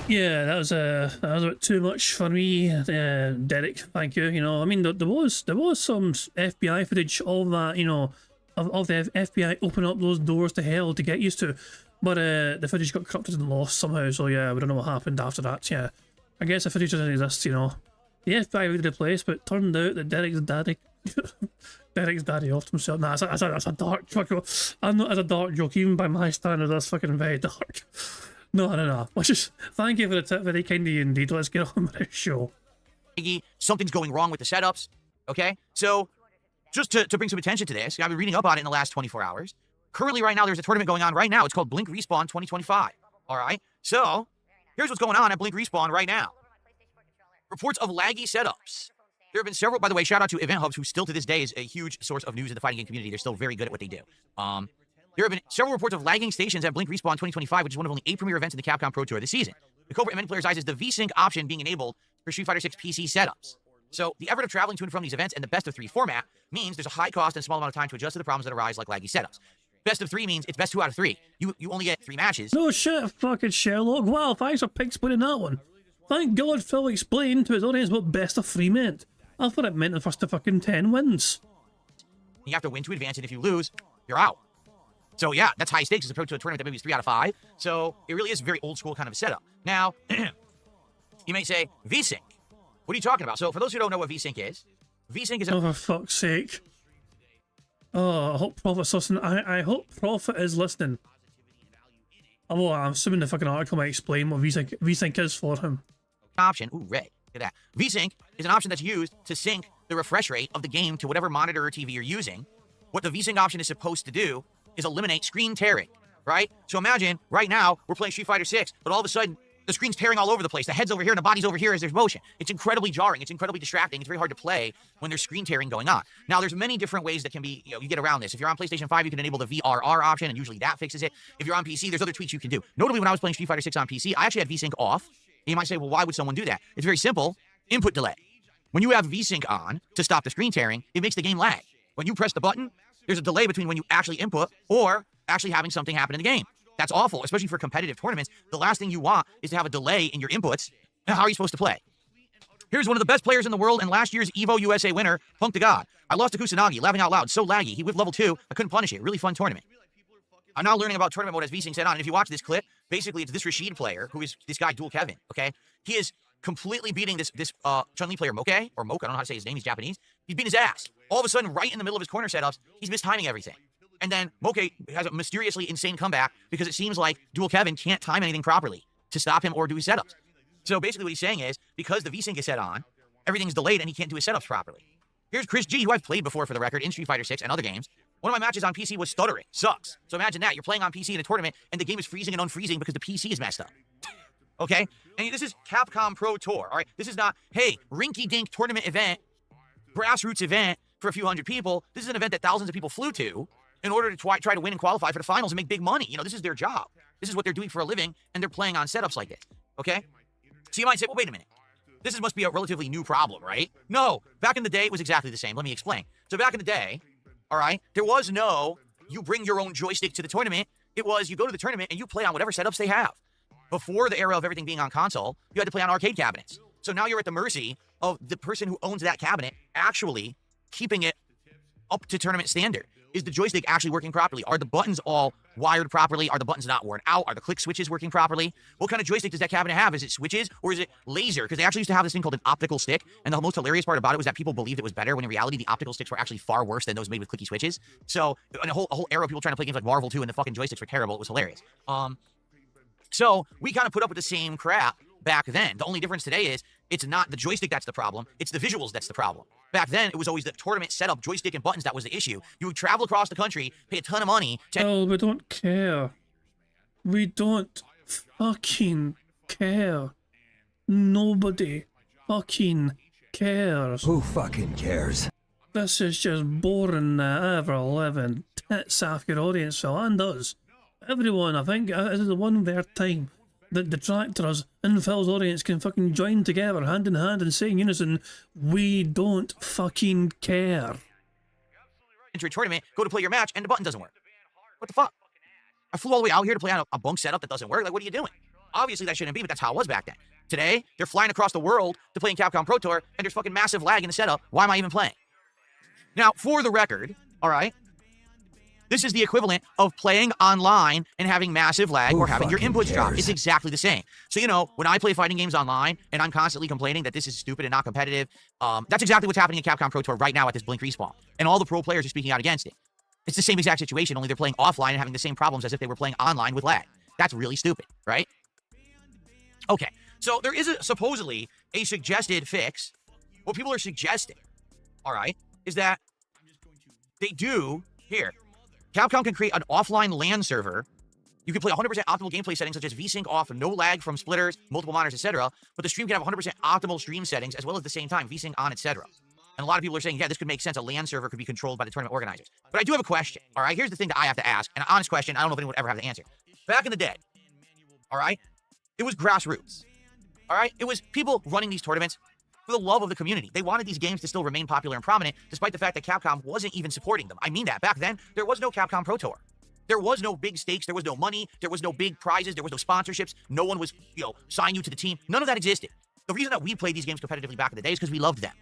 Yeah, that was a bit too much for me, Derek. Thank you. I mean, there was some FBI footage of that, of the FBI opening up those doors to hell to get used to, but the footage got corrupted and lost somehow. So yeah, we don't know what happened after that. Yeah, I guess the footage doesn't exist. The FBI raided the place, but it turned out that Derek's daddy offed himself. Nah, that's a dark joke. I'm not as a dark joke, even by my standards. That's fucking very dark. No. Let's just thank you for the tip. Very kind of you indeed. Let's get on with the show. Something's going wrong with the setups. Okay, so just to bring some attention to this, I've been reading up on it in the last 24 hours. Currently, right now, there's a tournament going on right now. It's called Blink Respawn 2025. All right, so here's what's going on at Blink Respawn right now. Reports of laggy setups. There have been several, by the way, shout out to Event Hubs, who still to this day is a huge source of news in the fighting game community. They're still very good at what they do. There have been several reports of lagging stations at Blink Respawn 2025, which is one of only 8 premier events in the Capcom Pro Tour this season. The culprit in many players' eyes is the VSync option being enabled for Street Fighter 6 PC setups. So the effort of traveling to and from these events and the best of 3 format means there's a high cost and a small amount of time to adjust to the problems that arise like laggy setups. Best of 3 means it's best 2 out of 3. You only get 3 matches. No shit, fucking Sherlock. Wow, thanks for explaining that one. Thank God Phil explained to his audience what best of 3 meant. I thought it meant the first to fucking 10 wins. You have to win to advance, and if you lose, you're out. So yeah, that's high stakes as opposed to a tournament that maybe is 3 out of 5. So it really is a very old school kind of a setup. Now, you may say, VSync. What are you talking about? So for those who don't know what VSync is Oh, for fuck's sake. Oh, I hope Prophet's listening. I hope Prophet is listening. Although I'm assuming the fucking article might explain what VSync is for him. option. Ooh, red. Look at that. VSync is an option that's used to sync the refresh rate of the game to whatever monitor or TV you're using. What the VSync option is supposed to do is eliminate screen tearing, right? So imagine right now we're playing Street Fighter 6, but all of a sudden the screen's tearing all over the place. The head's over here and the body's over here as there's motion. It's incredibly jarring. It's incredibly distracting. It's very hard to play when there's screen tearing going on. Now, there's many different ways that can be, you get around this. If you're on PlayStation 5, you can enable the VRR option, and usually that fixes it. If you're on PC, there's other tweaks you can do. Notably, when I was playing Street Fighter 6 on PC, I actually had VSync off. And you might say, well, why would someone do that? It's very simple. Input delay. When you have VSync on to stop the screen tearing, it makes the game lag. When you press the button, there's a delay between when you actually input or actually having something happen in the game. That's awful, especially for competitive tournaments. The last thing you want is to have a delay in your inputs. How are you supposed to play? Here's one of the best players in the world and last year's Evo USA winner, Punk to God. I lost to Kusanagi, laughing out loud, so laggy. He whipped level 2. I couldn't punish it. Really fun tournament. I'm now learning about tournament mode as VSync said on. And if you watch this clip, basically it's this Rashid player, who is this guy, Dual Kevin, okay? He is completely beating this Chun-Li player, Moke, or Moke, I don't know how to say his name, he's Japanese. He's beating his ass. All of a sudden, right in the middle of his corner setups, he's mistiming everything. And then Moke has a mysteriously insane comeback because it seems like Dual Kevin can't time anything properly to stop him or do his setups. So basically what he's saying is, because the VSync is set on, everything's delayed and he can't do his setups properly. Here's Chris G, who I've played before for the record in Street Fighter 6 and other games. One of my matches on PC was stuttering. Sucks. So imagine that. You're playing on PC in a tournament and the game is freezing and unfreezing because the PC is messed up. Okay? And this is Capcom Pro Tour, all right? This is not, hey, rinky-dink tournament event, grassroots event for a few hundred people. This is an event that thousands of people flew to in order to try to win and qualify for the finals and make big money. You know, this is their job. This is what they're doing for a living, and they're playing on setups like this, okay? So you might say, well, wait a minute. This must be a relatively new problem, right? No, back in the day, it was exactly the same. Let me explain. So back in the day, all right, there was no, you bring your own joystick to the tournament. It was, you go to the tournament and you play on whatever setups they have. Before the era of everything being on console, you had to play on arcade cabinets. So now you're at the mercy of the person who owns that cabinet actually keeping it up to tournament standard. Is the joystick actually working properly? Are the buttons all wired properly? Are the buttons not worn out? Are the click switches working properly? What kind of joystick does that cabinet have? Is it switches or is it laser? Because they actually used to have this thing called an optical stick. And the most hilarious part about it was that people believed it was better when in reality the optical sticks were actually far worse than those made with clicky switches. So in a whole era of people trying to play games like Marvel 2 and the fucking joysticks were terrible. It was hilarious. So we kind of put up with the same crap back then. The only difference today is it's not the joystick that's the problem. It's the visuals that's the problem. Back then, it was always the tournament setup, joystick, and buttons that was the issue. You would travel across the country, pay a ton of money to... Well, we don't care. We don't fucking care. Nobody fucking cares. Who fucking cares? This is just boring ever-living tits off your audience, Phil, and us. Everyone, I think, is the one rare time that the detractors in Phil's audience can fucking join together, hand in hand, and say in unison, we don't fucking care. Enter a tournament, go to play your match, and the button doesn't work. What the fuck? I flew all the way out here to play on a bunk setup that doesn't work. Like, what are you doing? Obviously, that shouldn't be, but that's how it was back then. Today, they're flying across the world to play in Capcom Pro Tour, and there's fucking massive lag in the setup. Why am I even playing? Now, for the record, all right, this is the equivalent of playing online and having massive lag or having your inputs drop. It's exactly the same. So, you know, when I play fighting games online and I'm constantly complaining that this is stupid and not competitive, that's exactly what's happening in Capcom Pro Tour right now at this Blink respawn. And all the pro players are speaking out against it. It's the same exact situation, only they're playing offline and having the same problems as if they were playing online with lag. That's really stupid, right? Okay, so there is supposedly a suggested fix. What people are suggesting, all right, is that they do, here, Capcom can create an offline LAN server. You can play 100% optimal gameplay settings such as VSync off, no lag from splitters, multiple monitors, etc. But the stream can have 100% optimal stream settings as well as the same time, VSync on, etc. And a lot of people are saying, yeah, this could make sense. A LAN server could be controlled by the tournament organizers. But I do have a question, all right? Here's the thing that I have to ask, an honest question. I don't know if anyone would ever have the answer. Back in the day, all right, it was grassroots, all right? It was people running these tournaments for the love of the community. They wanted these games to still remain popular and prominent, despite the fact that Capcom wasn't even supporting them. I mean that. Back then, there was no Capcom Pro Tour. There was no big stakes. There was no money. There was no big prizes. There was no sponsorships. No one was, sign you to the team. None of that existed. The reason that we played these games competitively back in the day is because we loved them.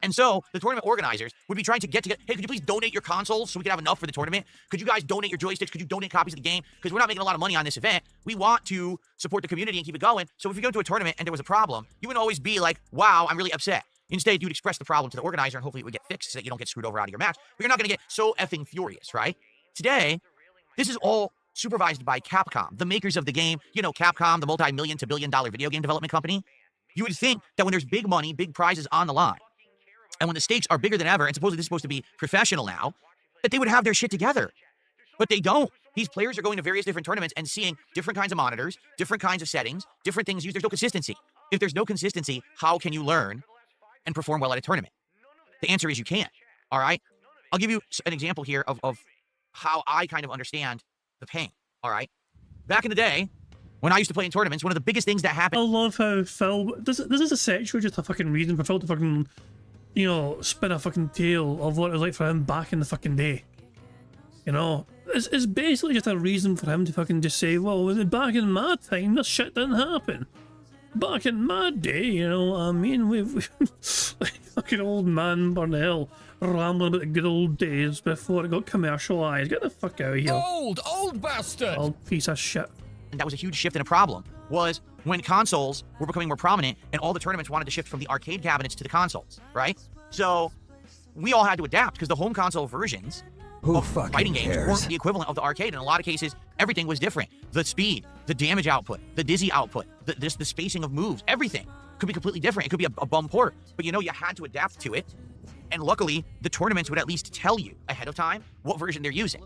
And so the tournament organizers would be trying to get together. Hey, could you please donate your consoles so we can have enough for the tournament? Could you guys donate your joysticks? Could you donate copies of the game? Because we're not making a lot of money on this event. We want to support the community and keep it going. So if you go to a tournament and there was a problem, you wouldn't always be like, wow, I'm really upset. Instead, you'd express the problem to the organizer and hopefully it would get fixed so that you don't get screwed over out of your match. But you're not going to get so effing furious, right? Today, this is all supervised by Capcom, the makers of the game. You know, Capcom, the multi-million to billion-dollar video game development company. You would think that when there's big money, big prizes on the line, and when the stakes are bigger than ever, and supposedly this is supposed to be professional now, that they would have their shit together. But they don't. These players are going to various different tournaments and seeing different kinds of monitors, different kinds of settings, different things used. There's no consistency. If there's no consistency, how can you learn and perform well at a tournament? The answer is you can't, all right? I'll give you an example here of how I kind of understand the pain, all right? Back in the day, when I used to play in tournaments, one of the biggest things that happened... I love how Phil... This is essentially just a fucking reason for Phil to fucking, you know, spin a fucking tale of what it was like for him back in the fucking day. You know? It's basically just a reason for him to fucking just say, well, back in my time, this shit didn't happen. Back in my day, you know what I mean? We've like fucking old man Burnell rambling about the good old days before it got commercialized. Get the fuck out of here. Old bastard! Old piece of shit. And that was a huge shift and a problem, was when consoles were becoming more prominent and all the tournaments wanted to shift from the arcade cabinets to the consoles, right? So we all had to adapt because the home console versions of fighting games weren't the equivalent of the arcade. In a lot of cases, everything was different. The speed, the damage output, the dizzy output, the spacing of moves, everything could be completely different. It could be a bum port, but you know, you had to adapt to it. And luckily, the tournaments would at least tell you ahead of time what version they're using.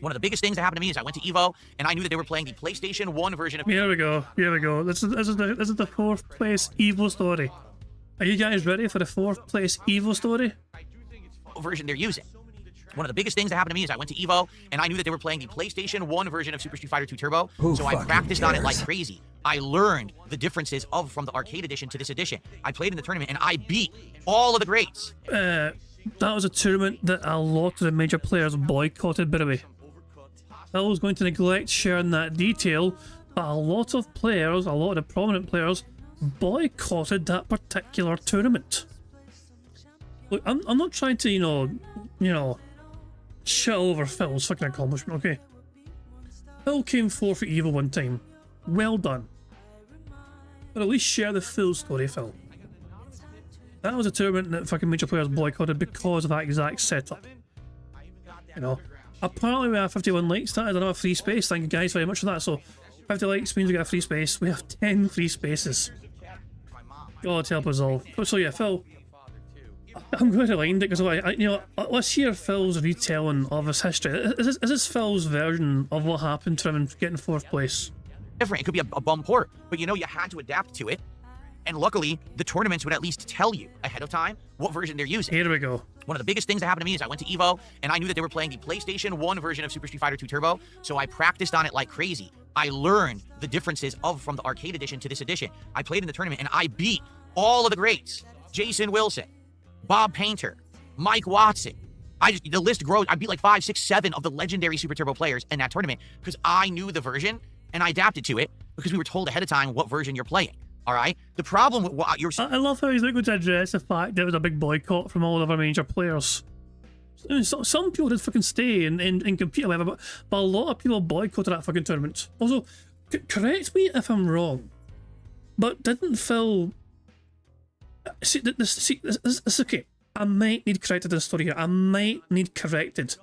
One of the biggest things that happened to me is I went to Evo and I knew that they were playing the PlayStation 1 version of... Here we go. Here we go. This is the 4th place Evo story. Are you guys ready for the 4th place Evo story? Version they're using. One of the biggest things that happened to me is I went to Evo and I knew that they were playing the PlayStation 1 version of Super Street Fighter 2 Turbo. So I practiced on it like crazy. I learned the differences from the arcade edition to this edition. I played in the tournament and I beat all of the greats. That was a tournament that a lot of the major players boycotted, by the way. I was going to neglect sharing that detail, but a lot of players, a lot of the prominent players, boycotted that particular tournament. Look, I'm not trying to, you know, shit over Phil's fucking accomplishment, okay? Phil came 4th at Evo one time. Well done. But at least share the full story, Phil. That was a tournament that fucking major players boycotted because of that exact setup. You know? Apparently we have 51 likes. That is another free space. Thank you guys very much for that. So 50 likes means we get a free space. We have 10 free spaces. God help us all. So yeah, Phil, I'm going to rewind it because you know, let's hear Phil's retelling of his history. Is this Phil's version of what happened to him in getting 4th place? Different. It could be a bum port, but you know, you had to adapt to it. And luckily, the tournaments would at least tell you ahead of time what version they're using. Here we go. One of the biggest things that happened to me is I went to Evo and I knew that they were playing the PlayStation 1 version of Super Street Fighter 2 Turbo. So I practiced on it like crazy. I learned the differences from the arcade edition to this edition. I played in the tournament and I beat all of the greats. Jason Wilson, Bob Painter, Mike Watson. The list grows. I beat like 5, 6, 7 of the legendary Super Turbo players in that tournament because I knew the version and I adapted to it because we were told ahead of time what version you're playing. All right. The problem with what you're... I love how he's not going to address the fact there was a big boycott from all of our major players. I mean, some people did fucking stay and compete or whatever, but a lot of people boycotted that fucking tournament. Also, correct me if I'm wrong, but didn't Phil... See, this is okay. I might need corrected in the story here. I might need corrected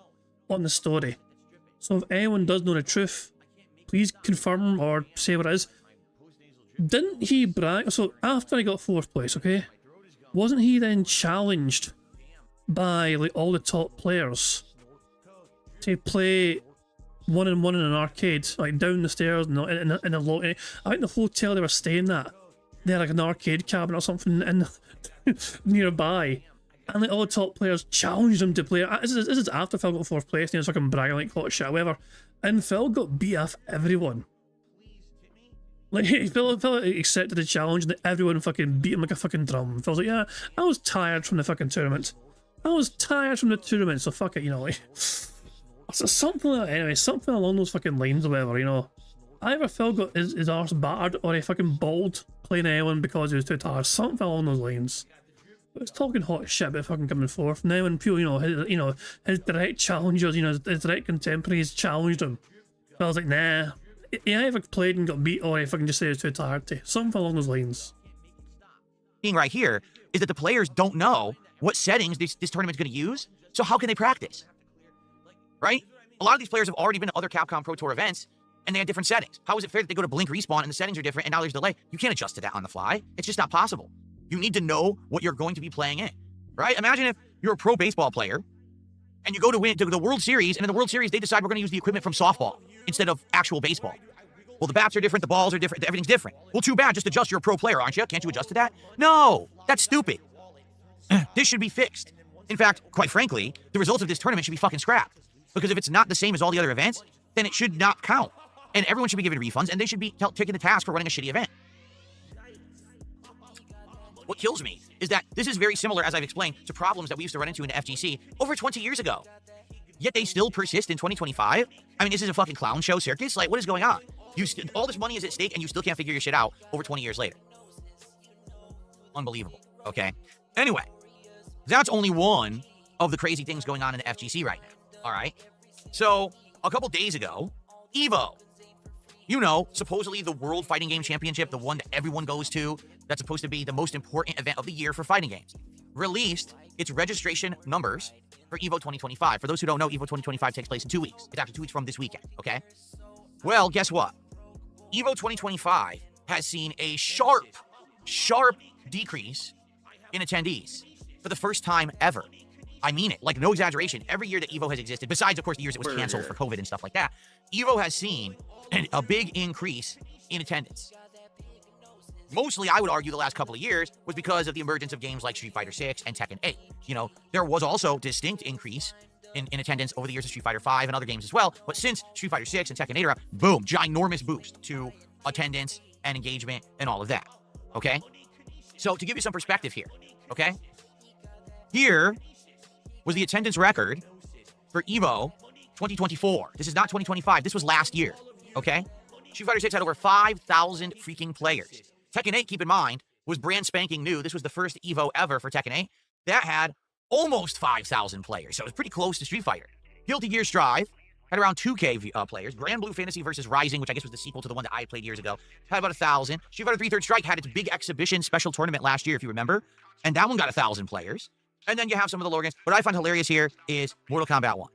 on the story. So if anyone does know the truth, please confirm or say what it is. Didn't he brag? So after he got 4th place, okay, wasn't he then challenged by like all the top players to play 1-on-1 in an arcade, like down the stairs in a lobby? I think the hotel they were staying at, they had like an arcade cabinet or something in nearby, and like all the top players challenged him to play. This is after Phil got 4th place, and he was fucking bragging like hot shit, whatever. And Phil got beat off everyone. Like, Phil accepted the challenge and everyone fucking beat him like a fucking drum. Phil's like, yeah, I was tired from the fucking tournament. So fuck it, you know, like... So something like that, anyway, something along those fucking lines or whatever, you know. Either Phil got his arse battered or he fucking bawled playing anyone because he was too tired. Something along those lines. was talking hot shit about fucking coming forth. Now when people, his direct challengers, his direct contemporaries challenged him. I was like, nah. He either played and got beat, or he fucking just said it's too tired to. Something along those lines. Right here is that the players don't know what settings this tournament's going to use, so how can they practice? Right? A lot of these players have already been to other Capcom Pro Tour events, and they had different settings. How is it fair that they go to Blink Respawn and the settings are different, and now there's delay? You can't adjust to that on the fly. It's just not possible. You need to know what you're going to be playing in, right? Imagine if you're a pro baseball player, and you go to win to the World Series, and in the World Series, they decide we're going to use the equipment from softball instead of actual baseball. Well, the bats are different, the balls are different, everything's different. Well, too bad, just adjust. You're a pro player, aren't you? Can't you adjust to that? No, that's stupid. This should be fixed. In fact, quite frankly, the results of this tournament should be fucking scrapped. Because if it's not the same as all the other events, then it should not count. And everyone should be given refunds, and they should be taken to task for running a shitty event. What kills me is that this is very similar, as I've explained, to problems that we used to run into in the FGC over 20 years ago. Yet they still persist in 2025? I mean, this is a fucking clown show circus? Like, what is going on? All this money is at stake, and you still can't figure your shit out over 20 years later. Unbelievable, okay? Anyway, that's only one of the crazy things going on in the FGC right now, all right? So, a couple days ago, Evo, supposedly the World Fighting Game Championship, the one that everyone goes to, that's supposed to be the most important event of the year for fighting games, released its registration numbers for Evo 2025. For those who don't know, Evo 2025 takes place in 2 weeks. It's after 2 weeks from this weekend, okay? Well, guess what? Evo 2025 has seen a sharp decrease in attendees for the first time ever. I mean it, like no exaggeration. Every year that Evo has existed, besides, of course, the years it was canceled for COVID and stuff like that, Evo has seen a big increase in attendance. Mostly, I would argue, the last couple of years was because of the emergence of games like Street Fighter 6 and Tekken 8. There was also distinct increase in attendance over the years of Street Fighter 5 and other games as well. But since Street Fighter 6 and Tekken 8 are out, boom, ginormous boost to attendance and engagement and all of that, okay? So to give you some perspective here, okay? Here was the attendance record for Evo 2024. This is not 2025. This was last year, okay? Street Fighter 6 had over 5,000 freaking players. Tekken 8, keep in mind, was brand spanking new. This was the first Evo ever for Tekken 8. That had almost 5,000 players, so it was pretty close to Street Fighter. Guilty Gear Strive had around 2K players. Grand Blue Fantasy vs. Rising, which I guess was the sequel to the one that I played years ago, had about 1,000. Street Fighter 3 Third Strike had its big exhibition special tournament last year, if you remember, and that one got 1,000 players. And then you have some of the lower games. What I find hilarious here is Mortal Kombat 1.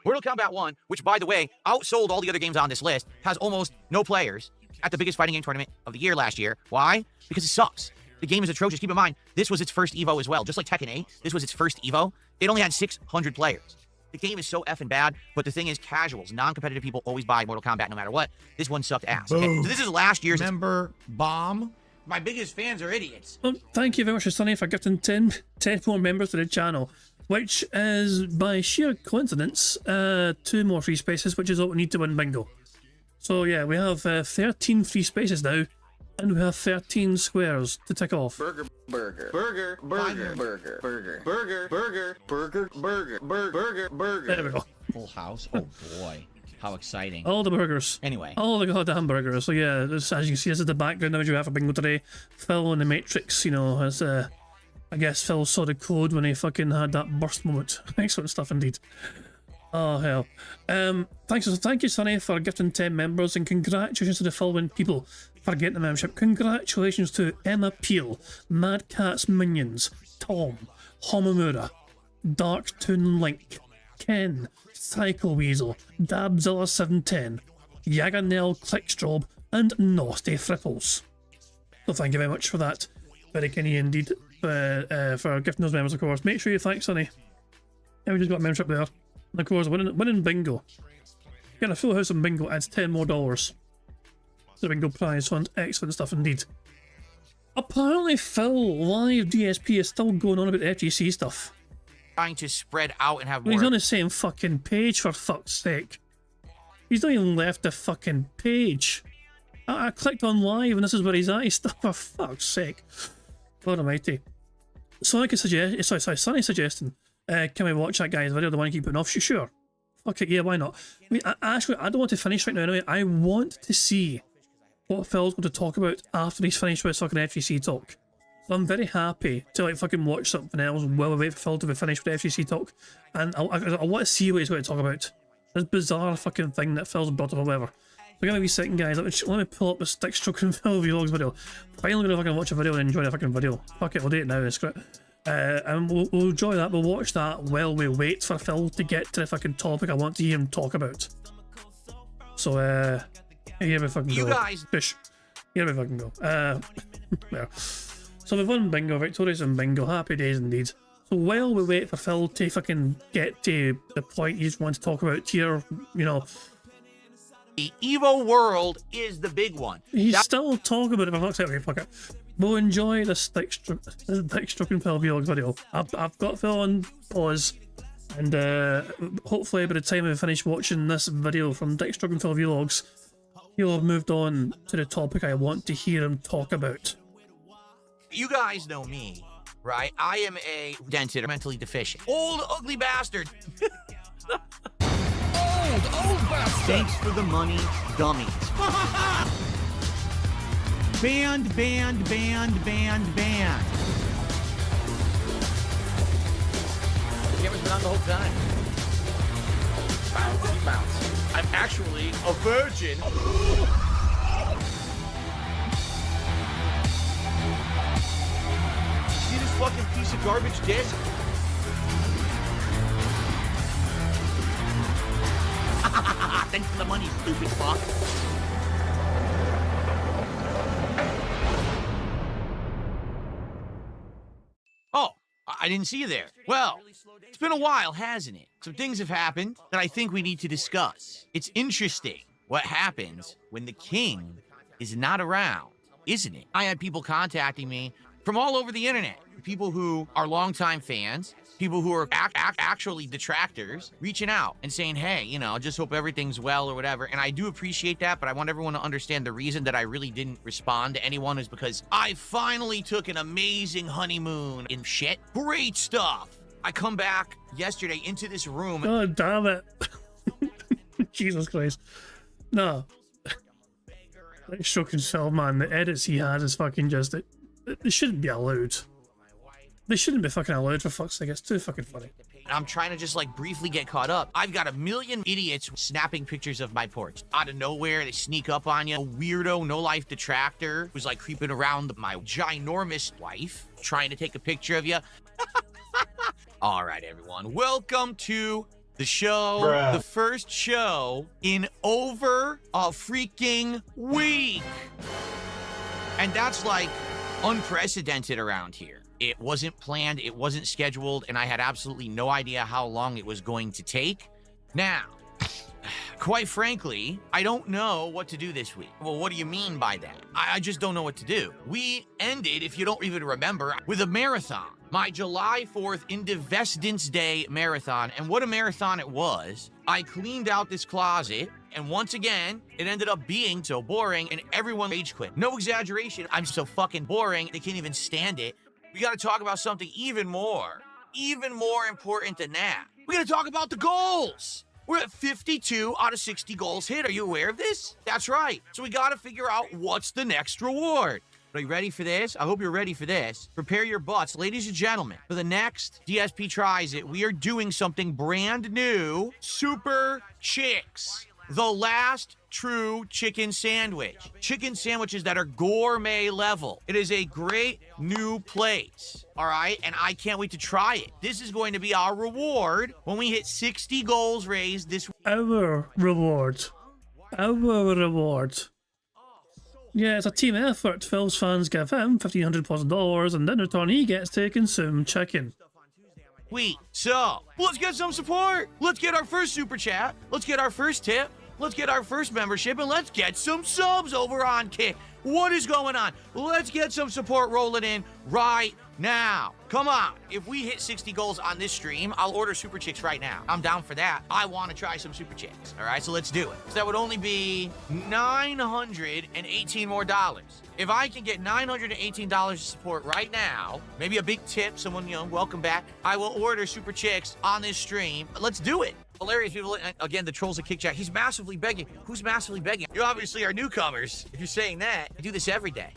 Mortal Kombat 1, which, by the way, outsold all the other games on this list, has almost no players at the biggest fighting game tournament of the year last year. Why? Because it sucks. The game is atrocious. Keep in mind, this was its first Evo as well. Just like Tekken 8, this was its first Evo. It only had 600 players. The game is so effing bad, but the thing is, casuals, non-competitive people always buy Mortal Kombat no matter what. This one sucked ass. Okay? So this is last year's... Remember Bomb? My biggest fans are idiots. Well, thank you very much, Sonny, for gifting 10 more members to the channel, which is, by sheer coincidence, 2 more free spaces, which is what we need to win bingo. So yeah, we have 13 free spaces now, and we have 13 squares to tick off. Burger, burger, burger, burger, burger, burger, burger, burger, burger, burger, burger, burger. There we go. Full house. Oh boy, how exciting! All the burgers. Anyway, all the goddamn burgers. So yeah, this, as you can see, this is the background image we have for bingo today. Phil in the Matrix, as I guess Phil saw the code when he fucking had that burst moment. Excellent stuff indeed. Oh hell. Thank you, Sonny, for gifting 10 members, and congratulations to the following people for getting the membership. Congratulations to Emma Peel, Mad Cat's Minions, Tom, Homomura, Darktoon Link, Ken, Psycho Weasel, Dabzilla710, Yaganel Clickstrobe, and Nasty Fripples. So thank you very much for that. Very kindy indeed for gifting those members, of course. Make sure you thank Sonny. Yeah, we just got a membership there. And of course, winning bingo. Getting a full house of bingo adds $10 more to the bingo prize fund. Excellent stuff indeed. Apparently, Phil live DSP is still going on about the FGC stuff. Trying to spread out and have more. He's on the same fucking page, for fuck's sake. He's not even left the fucking page. I clicked on live and this is where he's at. He's still, for fuck's sake. God almighty. So I could suggest, sorry, Sonny's suggesting, can we watch that guy's video, the one I keep putting off? Sure. Fuck it, yeah, why not? I mean, actually, I don't want to finish right now anyway. I want to see what Phil's going to talk about after he's finished with fucking FGC talk. So I'm very happy to like fucking watch something else while we wait for Phil to be finished with the FGC talk. And I want to see what he's going to talk about. This bizarre fucking thing that Phil's brought up or whatever. So give me a wee second, guys. Let me pull up the Stick Stroking Phil Vlogs video. Finally gonna fucking watch a video and enjoy the fucking video. Fuck it, we'll do it now, it's great. And we'll enjoy that, we'll watch that while we wait for Phil to get to the fucking topic I want to hear him talk about. So, here we fucking go. You guys! Fish. Here we fucking go. There. So we've won bingo, victorious in bingo, happy days indeed. So while we wait for Phil to fucking get to the point you just want to talk about here, you know... The Evo world is the big one. He's still talking about it, for fuck's sake. Okay, fuck it. We'll enjoy the Stick Stroking Phil Vlogs video. I've got Phil on pause, and hopefully by the time we finish watching this video from Stick Stroking Phil Vlogs, he'll have moved on to the topic I want to hear him talk about. You guys know me, right? I am a dented, mentally deficient, old ugly bastard. Old bastard. Thanks for the money, dummies. Band. The camera's been on the whole time. Bounce. I'm actually a virgin. See this fucking piece of garbage disc? Thanks for the money, stupid fuck. Oh, I didn't see you there. Well, it's been a while, hasn't it? Some things have happened that I think we need to discuss. It's interesting what happens when the king is not around, isn't it? I had people contacting me from all over the internet. People who are longtime fans, people who are actually detractors, reaching out and saying, hey, you know, just hope everything's well or whatever. And I do appreciate that, but I want everyone to understand the reason that I really didn't respond to anyone is because I finally took an amazing honeymoon in shit. Great stuff. I come back yesterday into this room. God damn it. Jesus Christ. No. That Stroking Phil, man, the edits he has is fucking just... They shouldn't be allowed. They shouldn't be fucking allowed, for fuck's sake. It's too fucking funny. I'm trying to just like briefly get caught up. I've got a million idiots snapping pictures of my porch. Out of nowhere, they sneak up on you. A weirdo, no-life detractor who's like creeping around my ginormous wife, trying to take a picture of you. All right, everyone. Welcome to the show. Bruh. The first show in over a freaking week. And that's like unprecedented around here. It wasn't planned, it wasn't scheduled, and I had absolutely no idea how long it was going to take. Now, quite frankly, I don't know what to do this week. Well, what do you mean by that? I just don't know what to do. We ended, if you don't even remember, with a marathon. My July 4th Independence Day marathon, and what a marathon it was. I cleaned out this closet, and once again, it ended up being so boring, and everyone rage quit. No exaggeration, I'm so fucking boring, they can't even stand it. We gotta talk about something even more important than that. We gotta talk about the goals. We're at 52 out of 60 goals hit. Are you aware of this? That's right. So we gotta figure out what's the next reward. Are you ready for this? I hope you're ready for this. Prepare your butts. Ladies and gentlemen, for the next DSP Tries It, we are doing something brand new. Super Chicks. The last true chicken sandwich. Chicken sandwiches that are gourmet level. It is a great new place, all right? And I can't wait to try it. This is going to be our reward when we hit 60 goals raised this week. Our reward. Our reward. Yeah, it's a team effort. Phil's fans give him $1,500+, and in return he gets to consume chicken. So, let's get some support. Let's get our first super chat. Let's get our first tip. Let's get our first membership, and let's get some subs over on Kick. What is going on? Let's get some support rolling in right now. Come on. If we hit 60 goals on this stream, I'll order Super Chicks right now. I'm down for that. I want to try some Super Chicks. All right, so let's do it. So that would only be $918 more. If I can get $918 of support right now, maybe a big tip, someone, you know, welcome back, I will order Super Chicks on this stream. Let's do it. Hilarious people, again, the trolls at Kick Chat. He's massively begging. Who's massively begging? You obviously are newcomers. If you're saying that, I do this every day.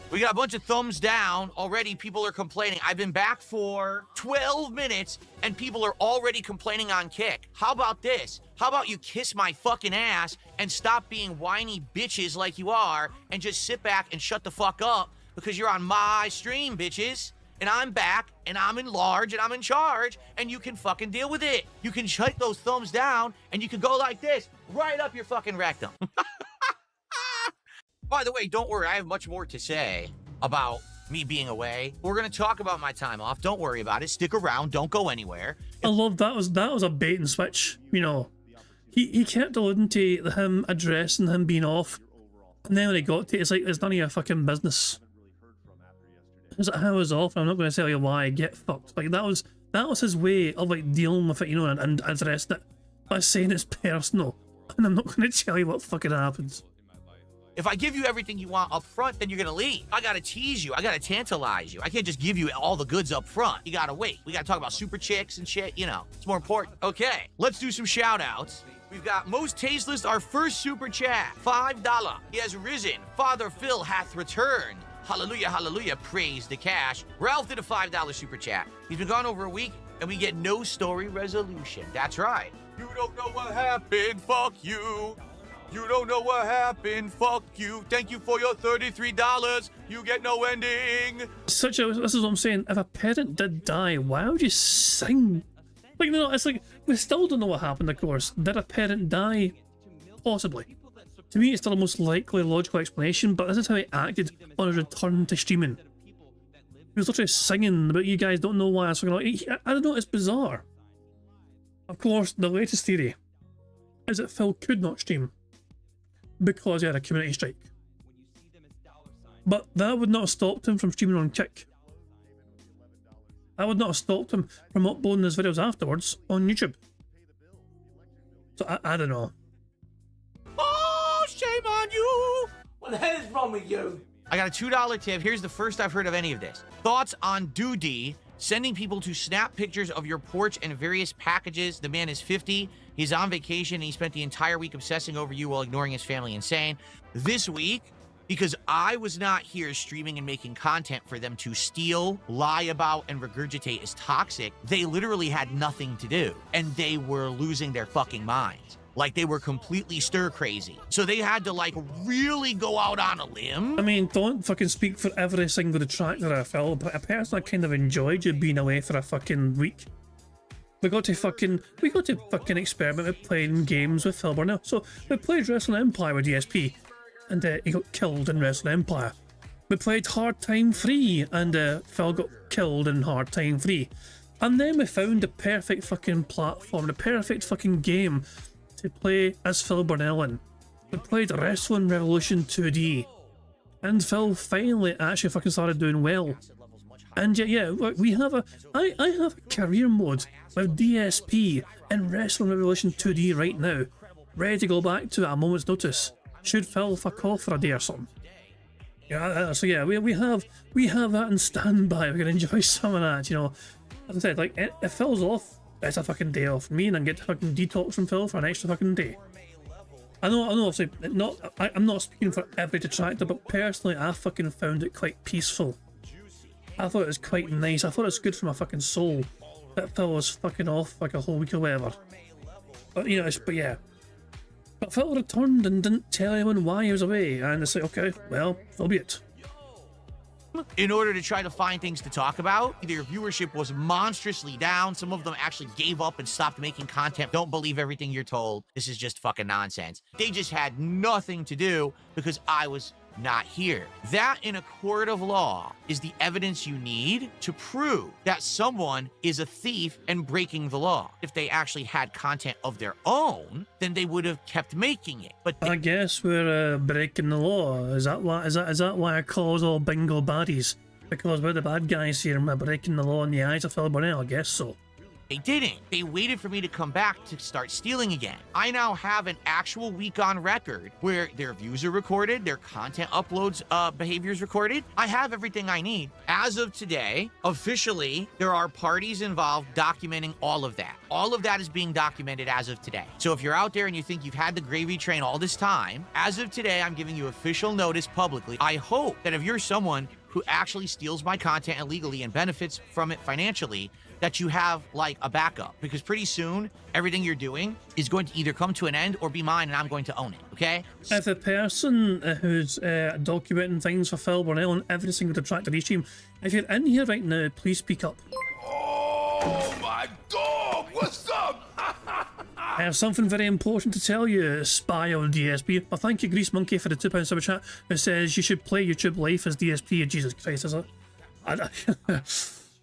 We got a bunch of thumbs down. Already people are complaining. I've been back for 12 minutes and people are already complaining on Kick. How about this? How about you kiss my fucking ass and stop being whiny bitches like you are and just sit back and shut the fuck up because you're on my stream, bitches. And I'm back, and I'm in large, and I'm in charge, and you can fucking deal with it. You can shut those thumbs down, and you can go like this, right up your fucking rectum. By the way, don't worry, I have much more to say about me being away. We're gonna talk about my time off. Don't worry about it. Stick around. Don't go anywhere. I love that was a bait and switch. You know, he kept alluding to him addressing him being off, and then when he got to it, it's like it's none of your fucking business. It's like, I was off. I'm not going to tell you why. Get fucked. Like that was his way of like dealing with it, you know, and addressing it by saying it's personal. And I'm not going to tell you what fucking happens. If I give you everything you want up front, then you're gonna leave. I gotta tease you. I gotta tantalize you. I can't just give you all the goods up front. You gotta wait. We gotta talk about super chicks and shit. You know, it's more important. Okay, let's do some shout outs. We've got Most Tasteless, our first super chat, $5. He has risen. Father Phil hath returned. Hallelujah, hallelujah, praise the cash. Ralph did a $5 super chat. He's been gone over a week, and we get no story resolution. That's right. You don't know what happened, fuck you. You don't know what happened, fuck you. Thank you for your $33. You get no ending. This is what I'm saying. If a parent did die, why would you sing? Like, no, it's like, we still don't know what happened, of course. Did a parent die? Possibly. To me, it's still the most likely logical explanation, but this is how he acted on his return to streaming. He was literally singing about you guys don't know why I'm singing. I don't know, it's bizarre. Of course, the latest theory is that Phil could not stream because he had a community strike. But that would not have stopped him from streaming on Kick. That would not have stopped him from uploading his videos afterwards on YouTube. So I don't know. Oh, shame on you! What the hell is wrong with you? I got a $2 tip. Here's the first I've heard of any of this. Thoughts on Doody sending people to snap pictures of your porch and various packages. The man is 50. He's on vacation and he spent the entire week obsessing over you while ignoring his family and saying, this week, because I was not here streaming and making content for them to steal, lie about, and regurgitate is toxic, they literally had nothing to do. And they were losing their fucking minds. Like they were completely stir crazy. So they had to like really go out on a limb. I mean, don't fucking speak for every single detractor I felt, but I personally kind of enjoyed you being away for a fucking week. We got to fucking experiment with playing games with Phil Burnell. So we played Wrestling Empire with DSP, and he got killed in Wrestling Empire. We played Hard Time Free, and Phil got killed in Hard Time Free. And then we found the perfect fucking platform, the perfect fucking game to play as Phil Burnell in. We played Wrestling Revolution 2D, and Phil finally actually fucking started doing well. And yeah, we have I have a career mode with DSP in Wrestling Revolution 2D right now, ready to go back to at a moment's notice. Should Phil fuck off for a day or something? Yeah, so yeah, we have that in standby. We can enjoy some of that, you know. As I said, like if Phil's off, it's a fucking day off. Me and I get to fucking detox from Phil for an extra fucking day. I know, obviously, I'm not speaking for every detractor, but personally, I fucking found it quite peaceful. I thought it was quite nice. I thought it was good for my fucking soul that Phil was fucking off like a whole week or whatever. But you know, but yeah. But Phil returned and didn't tell anyone why he was away, and it's like, okay, well, so be it. In order to try to find things to talk about, their viewership was monstrously down. Some of them actually gave up and stopped making content. Don't believe everything you're told. This is just fucking nonsense. They just had nothing to do because I was not here. That in a court of law is the evidence you need to prove that someone is a thief and breaking the law. If they actually had content of their own, then they would have kept making it. But I guess we're breaking the law. Is that why I call us all bingo baddies? Because we're the bad guys here and we're breaking the law in the eyes of Phil Burnell? I guess so. They didn't. They waited for me to come back to start stealing again. I now have an actual week on record where their views are recorded, their content uploads behavior is recorded. I have everything I need. As of today, officially, there are parties involved documenting all of that. All of that is being documented as of today. So if you're out there and you think you've had the gravy train all this time, as of today, I'm giving you official notice publicly. I hope that if you're someone who actually steals my content illegally and benefits from it financially, that you have like a backup, because pretty soon everything you're doing is going to either come to an end or be mine and I'm going to own it, okay? If a person who's documenting things for Phil Burnell on every single detractor stream, if you're in here right now, please speak up. Oh my dog! What's up? I have something very important to tell you, spy on DSP. Well, thank you, Grease Monkey, for the £2 super chat. It says you should play YouTube Life as DSP. Jesus Christ, is it?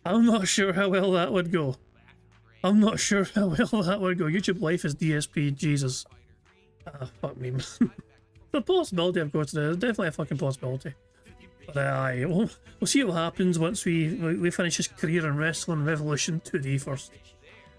I'm not sure how well that would go. I'm not sure how well that would go. YouTube Life as DSP, Jesus. Fuck me, man. The possibility, of course, there's definitely a fucking possibility. But we'll see what happens once we finish his career in Wrestling Revolution 2D first.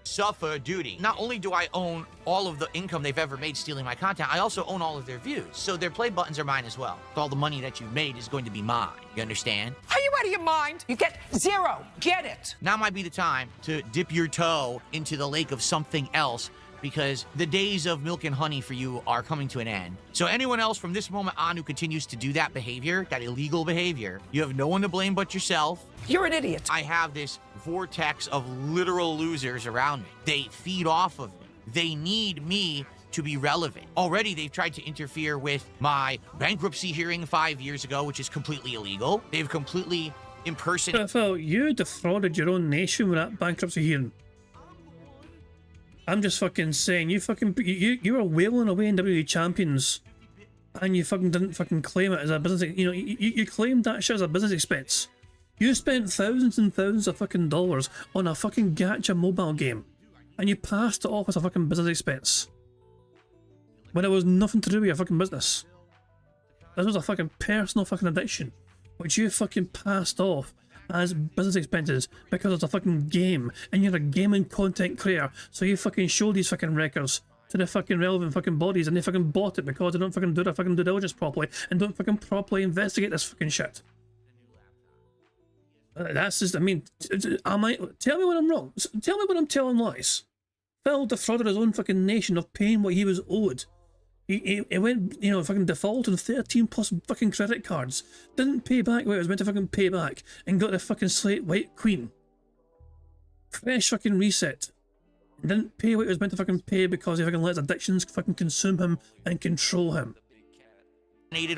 Suffer duty. Not only do I own all of the income they've ever made stealing my content, I also own all of their views. So their play buttons are mine as well. All the money that you've made is going to be mine. You understand? Are you out of your mind? You get zero. Get it. Now might be the time to dip your toe into the lake of something else, because the days of milk and honey for you are coming to an end. So anyone else from this moment on who continues to do that behavior, that illegal behavior, you have no one to blame but yourself. You're an idiot. I have this vortex of literal losers around me. They feed off of me. They need me to be relevant. Already, they've tried to interfere with my bankruptcy hearing 5 years ago, which is completely illegal. They've completely impersonated... Phil, you defrauded your own nation with that bankruptcy hearing. I'm just fucking saying, you were wailing away in WWE champions, and you fucking didn't fucking claim it as a business. You know, you claimed that shit as a business expense. You spent thousands and thousands of fucking dollars on a fucking gacha mobile game, and you passed it off as a fucking business expense when it was nothing to do with your fucking business. This was a fucking personal fucking addiction, which you fucking passed off as business expenses because it's a fucking game and you're a gaming content creator, so you fucking show these fucking records to the fucking relevant fucking bodies and they fucking bought it because they don't fucking do their fucking due diligence properly and don't fucking properly investigate this fucking shit. That's just, I mean, tell me when I'm wrong. Tell me when I'm telling lies. Phil defrauded his own fucking nation of paying what he was owed. He went, you know, fucking defaulted 13 plus fucking credit cards. Didn't pay back what he was meant to fucking pay back and got the fucking slate white queen. Fresh fucking reset. Didn't pay what he was meant to fucking pay because he fucking let his addictions fucking consume him and control him.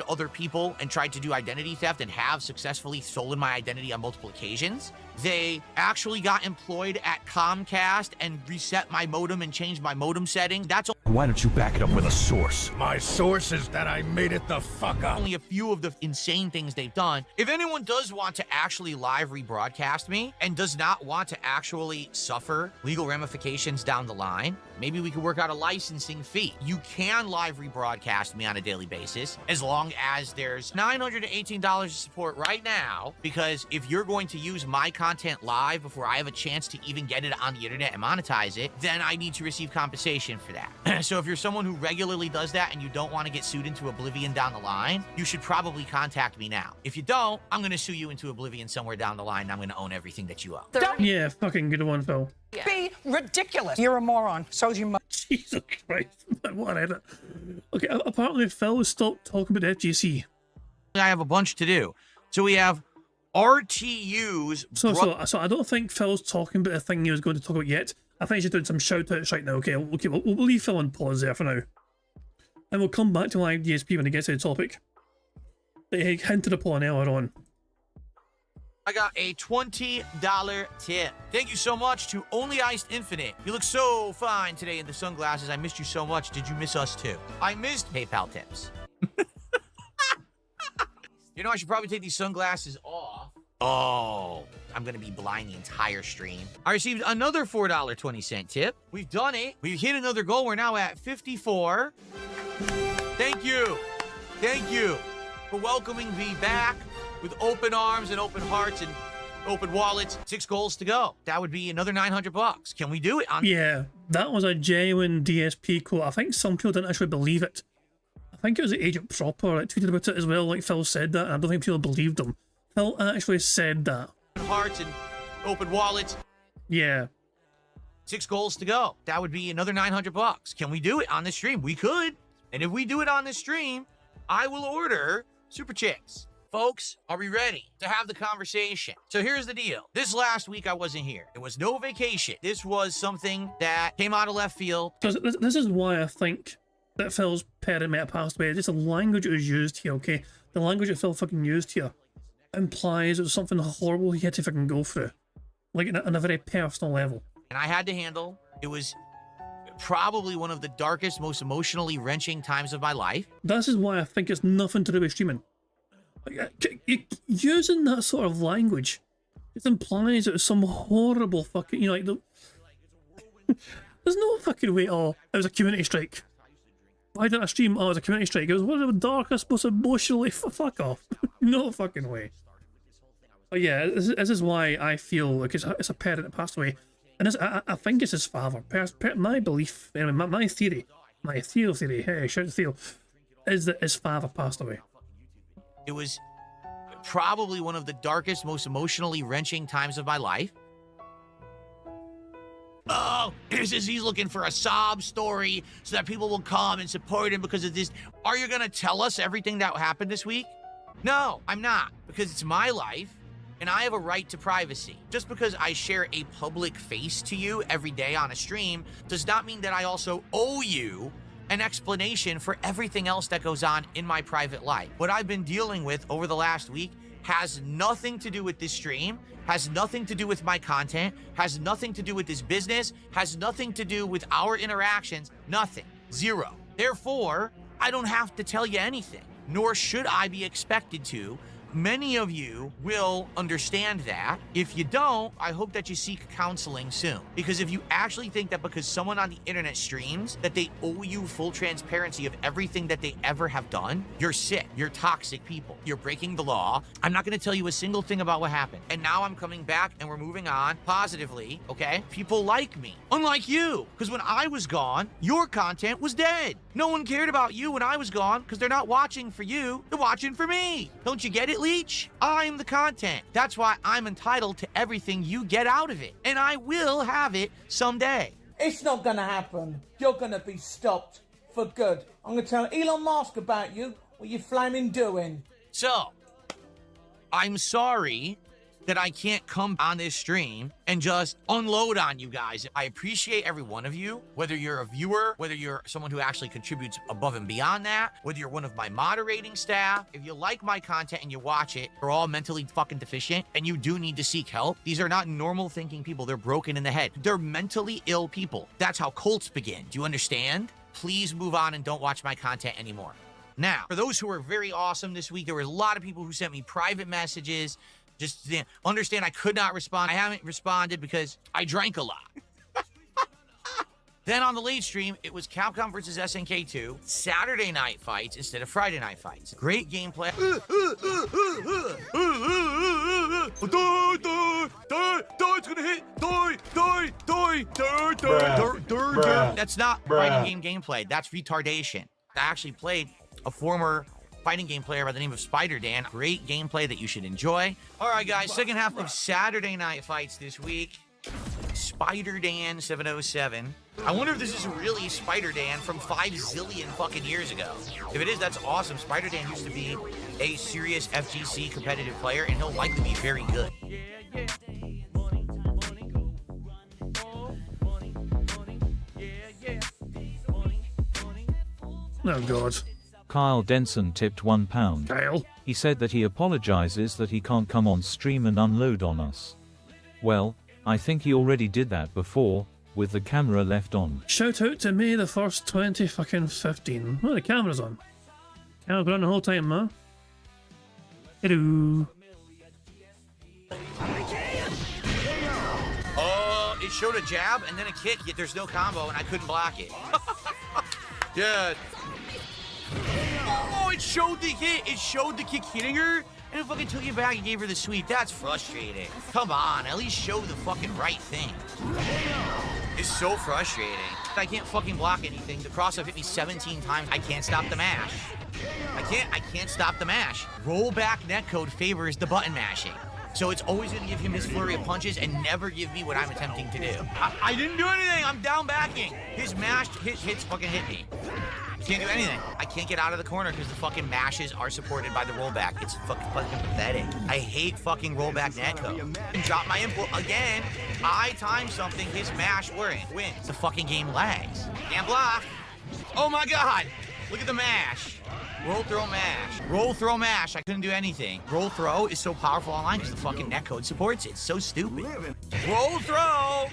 Other people and tried to do identity theft and have successfully stolen my identity on multiple occasions. They actually got employed at Comcast and reset my modem and changed my modem setting. That's Why don't you back it up with a source? My source is that I made it the fuck up. only a few of the insane things they've done. If anyone does want to actually live rebroadcast me and does not want to actually suffer legal ramifications down the line, maybe we could work out a licensing fee. You can live rebroadcast me on a daily basis as long as there's $918 of support right now, because if you're going to use my content live before I have a chance to even get it on the internet and monetize it, then I need to receive compensation for that. So if you're someone who regularly does that and you don't want to get sued into oblivion down the line, you should probably contact me now. If you don't, I'm going to sue you into oblivion somewhere down the line and I'm going to own everything that you own. Yeah, fucking good one, Phil. Be ridiculous. You're a moron. So's your mother. Jesus Christ, what an edit. Okay, apparently Phil has stopped talking about FGC. I have a bunch to do. So we have RTUs. So I don't think Phil's talking about the thing he was going to talk about yet. I think he's just doing some shout outs right now. Okay, we'll leave Phil on pause there for now. And we'll come back to live DSP when he gets to the topic that he hinted upon earlier on. I got a $20 tip. Thank you so much to Only Iced Infinite. You look so fine today in the sunglasses. I missed you so much. Did you miss us too? I missed PayPal tips. You know, I should probably take these sunglasses off. Oh, I'm going to be blind the entire stream. I received another $4.20 tip. We've done it. We've hit another goal. We're now at 54. Thank you. Thank you for welcoming me back with open arms and open hearts and open wallets, 6 goals to go. That would be another $900. Can we do it on? Yeah, that was a genuine DSP quote. I think some people didn't actually believe it. I think it was the Agent Proper that tweeted about it as well, like Phil said that, and I don't think people believed him. Phil actually said that. Hearts and open wallets. Yeah. 6 goals to go. That would be another $900. Can we do it on the stream? We could. And if we do it on the stream, I will order Super Chicks. Folks, are we ready to have the conversation? So here's the deal. This last week I wasn't here. It was no vacation. This was something that came out of left field. This is why I think that Phil's parent may have passed away. Just the language that was used here, okay? The language that Phil fucking used here implies it was something horrible he had to fucking go through. Like on a very personal level. And I had to handle. It was probably one of the darkest, most emotionally wrenching times of my life. This is why I think it's nothing to do with streaming. Using that sort of language, it implies it was some horrible fucking, you know, like there's no fucking way. Oh, it was a community strike. Why didn't I stream? Oh, it was a community strike. It was one of the darkest, most emotionally. Fuck off. No fucking way. But yeah, this is why I feel like it's a parent that passed away, and I think it's his father. My belief, anyway, my theory, hey, shout out Theo, is that his father passed away. It was probably one of the darkest, most emotionally wrenching times of my life. Oh, he's looking for a sob story so that people will come and support him because of this. Are you going to tell us everything that happened this week? No, I'm not, because it's my life and I have a right to privacy. Just because I share a public face to you every day on a stream does not mean that I also owe you an explanation for everything else that goes on in my private life. What I've been dealing with over the last week has nothing to do with this stream, has nothing to do with my content, has nothing to do with this business, has nothing to do with our interactions, nothing, zero. Therefore, I don't have to tell you anything, nor should I be expected to. Many of you will understand that. If you don't, I hope that you seek counseling soon. Because if you actually think that because someone on the internet streams, that they owe you full transparency of everything that they ever have done, you're sick. You're toxic people. You're breaking the law. I'm not going to tell you a single thing about what happened. And now I'm coming back and we're moving on positively, okay? People like me. Unlike you. Because when I was gone, your content was dead. No one cared about you when I was gone because they're not watching for you. They're watching for me. Don't you get it, Leech? I'm the content. That's why I'm entitled to everything you get out of it. And I will have it someday. It's not gonna happen. You're gonna be stopped for good. I'm gonna tell Elon Musk about you. What you flaming doing? So, I'm sorry that I can't come on this stream and just unload on you guys. I appreciate every one of you, whether you're a viewer, whether you're someone who actually contributes above and beyond that, whether you're one of my moderating staff. If you like my content and you watch it, you're all mentally fucking deficient and you do need to seek help. These are not normal thinking people. They're broken in the head. They're mentally ill people. That's how cults begin. Do you understand? Please move on and don't watch my content anymore. Now, for those who were very awesome this week, there were a lot of people who sent me private messages. Just understand I could not respond. I haven't responded because I drank a lot. Then on the late stream, it was Capcom versus SNK 2, Saturday night fights instead of Friday night fights. Great gameplay. It's gonna hit. That's not fighting game gameplay. That's retardation. I actually played a former fighting game player by the name of Spider Dan. Great gameplay that you should enjoy. All right, guys, second half of Saturday night fights this week. Spider Dan 707. I wonder if this is really Spider Dan from 5 zillion fucking years ago. If it is, that's awesome. Spider Dan used to be a serious FGC competitive player, and he'll likely be very good. Oh, God. Kyle Denson tipped £1. Kyle? He said that he apologizes that he can't come on stream and unload on us. Well, I think he already did that before, with the camera left on. Shout out to May the 1st, 2015. Oh, the camera's on. Camera's been on the whole time, man. Hello. Oh, it showed a jab and then a kick, yet there's no combo, and I couldn't block it. Yeah. Oh, it showed the hit. It showed the kick hitting her, And who fucking took you back and gave her the sweep? That's frustrating. Come on, at least show the fucking right thing. It's so frustrating. I can't fucking block anything. The cross-up hit me 17 times. I can't stop the mash. I can't stop the mash. Rollback netcode favors the button mashing. So it's always gonna give him his flurry of punches and never give me what I'm attempting to do. I didn't do anything, I'm down backing. His mashed hits fucking hit me. Can't do anything. I can't get out of the corner because the fucking mashes are supported by the rollback. It's fucking pathetic. I hate fucking rollback netcode. Drop my input again. I time something, his mash wins. The fucking game lags. Can't block. Oh my god. Look at the mash. Roll, throw, mash. Roll, throw, mash. I couldn't do anything. Roll, throw is so powerful online because the fucking netcode supports it. It's so stupid. Roll, throw.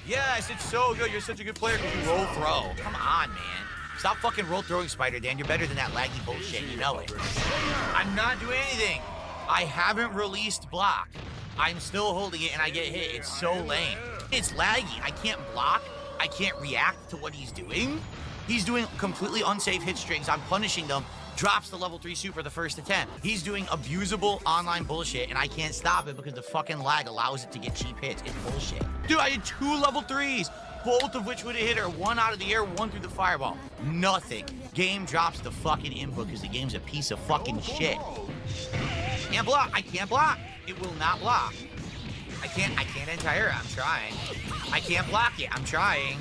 Yes, it's so good. You're such a good player because you roll, throw. Come on, man. Stop fucking roll throwing, Spider Dan. You're better than that laggy bullshit. You know it. I'm not doing anything. I haven't released block. I'm still holding it and I get hit. It's so lame. It's laggy. I can't block. I can't react to what he's doing. He's doing completely unsafe hit strings. I'm punishing them. Drops the level 3 super the first attempt. He's doing abusable online bullshit and I can't stop it because the fucking lag allows it to get cheap hits. It's bullshit. Dude, I did 2 level 3s. Both of which would have hit her. 1 out of the air, 1 through the fireball. Nothing. Game drops the fucking input because the game's a piece of fucking shit. Can't block. I can't block. It will not block. I can't entire. I'm trying. I can't block it. I'm trying.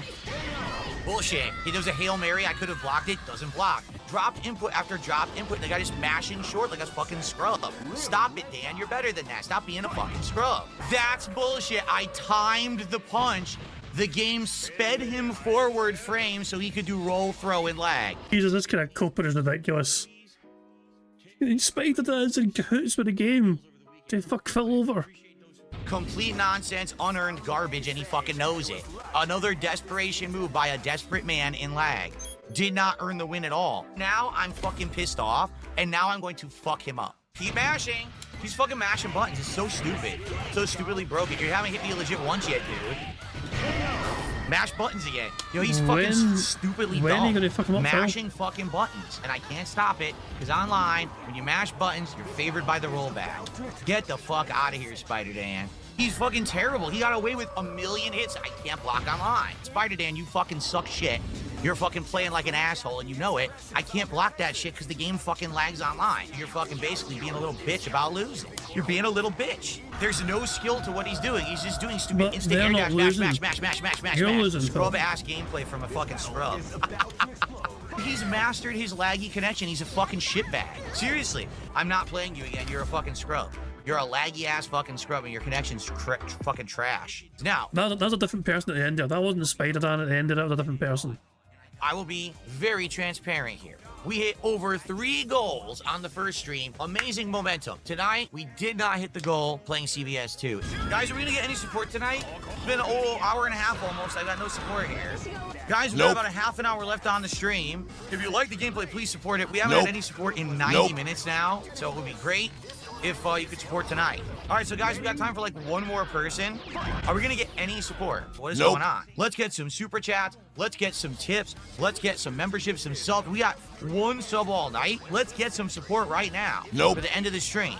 Bullshit. There was a Hail Mary. I could have blocked it. Doesn't block. Dropped input after dropped input. The guy just mashing short like a fucking scrub. Stop it, Dan. You're better than that. Stop being a fucking scrub. That's bullshit. I timed the punch. The game sped him forward frames so he could do roll, throw, and lag. Jesus, this kind of coping is ridiculous. In spite of that, it's in cahoots with the game. They fuck fell over. Complete nonsense, unearned garbage, and he fucking knows it. Another desperation move by a desperate man in lag. Did not earn the win at all. Now I'm fucking pissed off, and now I'm going to fuck him up. Keep mashing. He's fucking mashing buttons. It's so stupid. So stupidly broken. You haven't hit me legit once yet, dude. Mash buttons again. Yo, he's fucking stupidly dumb. When are you gonna fuck him up, mashing fucking buttons, and I can't stop it because online, when you mash buttons, you're favored by the rollback. Get the fuck out of here, Spider Dan. He's fucking terrible. He got away with 1,000,000 hits. I can't block online. Spider Dan, you fucking suck shit. You're fucking playing like an asshole and you know it. I can't block that shit because the game fucking lags online. You're fucking basically being a little bitch about losing. You're being a little bitch. There's no skill to what he's doing. He's just doing stupid instant air dash, mash. Scrub ass gameplay from a fucking scrub. He's mastered his laggy connection. He's a fucking shitbag. Seriously, I'm not playing you again. You're a fucking scrub. You're a laggy ass fucking scrub and your connection's fucking trash. Now, that's a different person at the end there. That wasn't the Spider Dan at the end. That was a different person. I will be very transparent here. We hit over 3 goals on the first stream. Amazing momentum. Tonight, we did not hit the goal playing CVS 2. Guys, are we gonna get any support tonight? It's been an hour and a half almost. I got no support here. Guys, we have about a half an hour left on the stream. If you like the gameplay, please support it. We haven't had any support in 90 minutes now, so it would be great if you could support tonight. All right, so guys, we got time for like 1 more person. Are we gonna get any support? What is going on? Let's get some super chats. Let's get some tips. Let's get some memberships, some subs. We got 1 sub all night. Let's get some support right now for the end of the stream.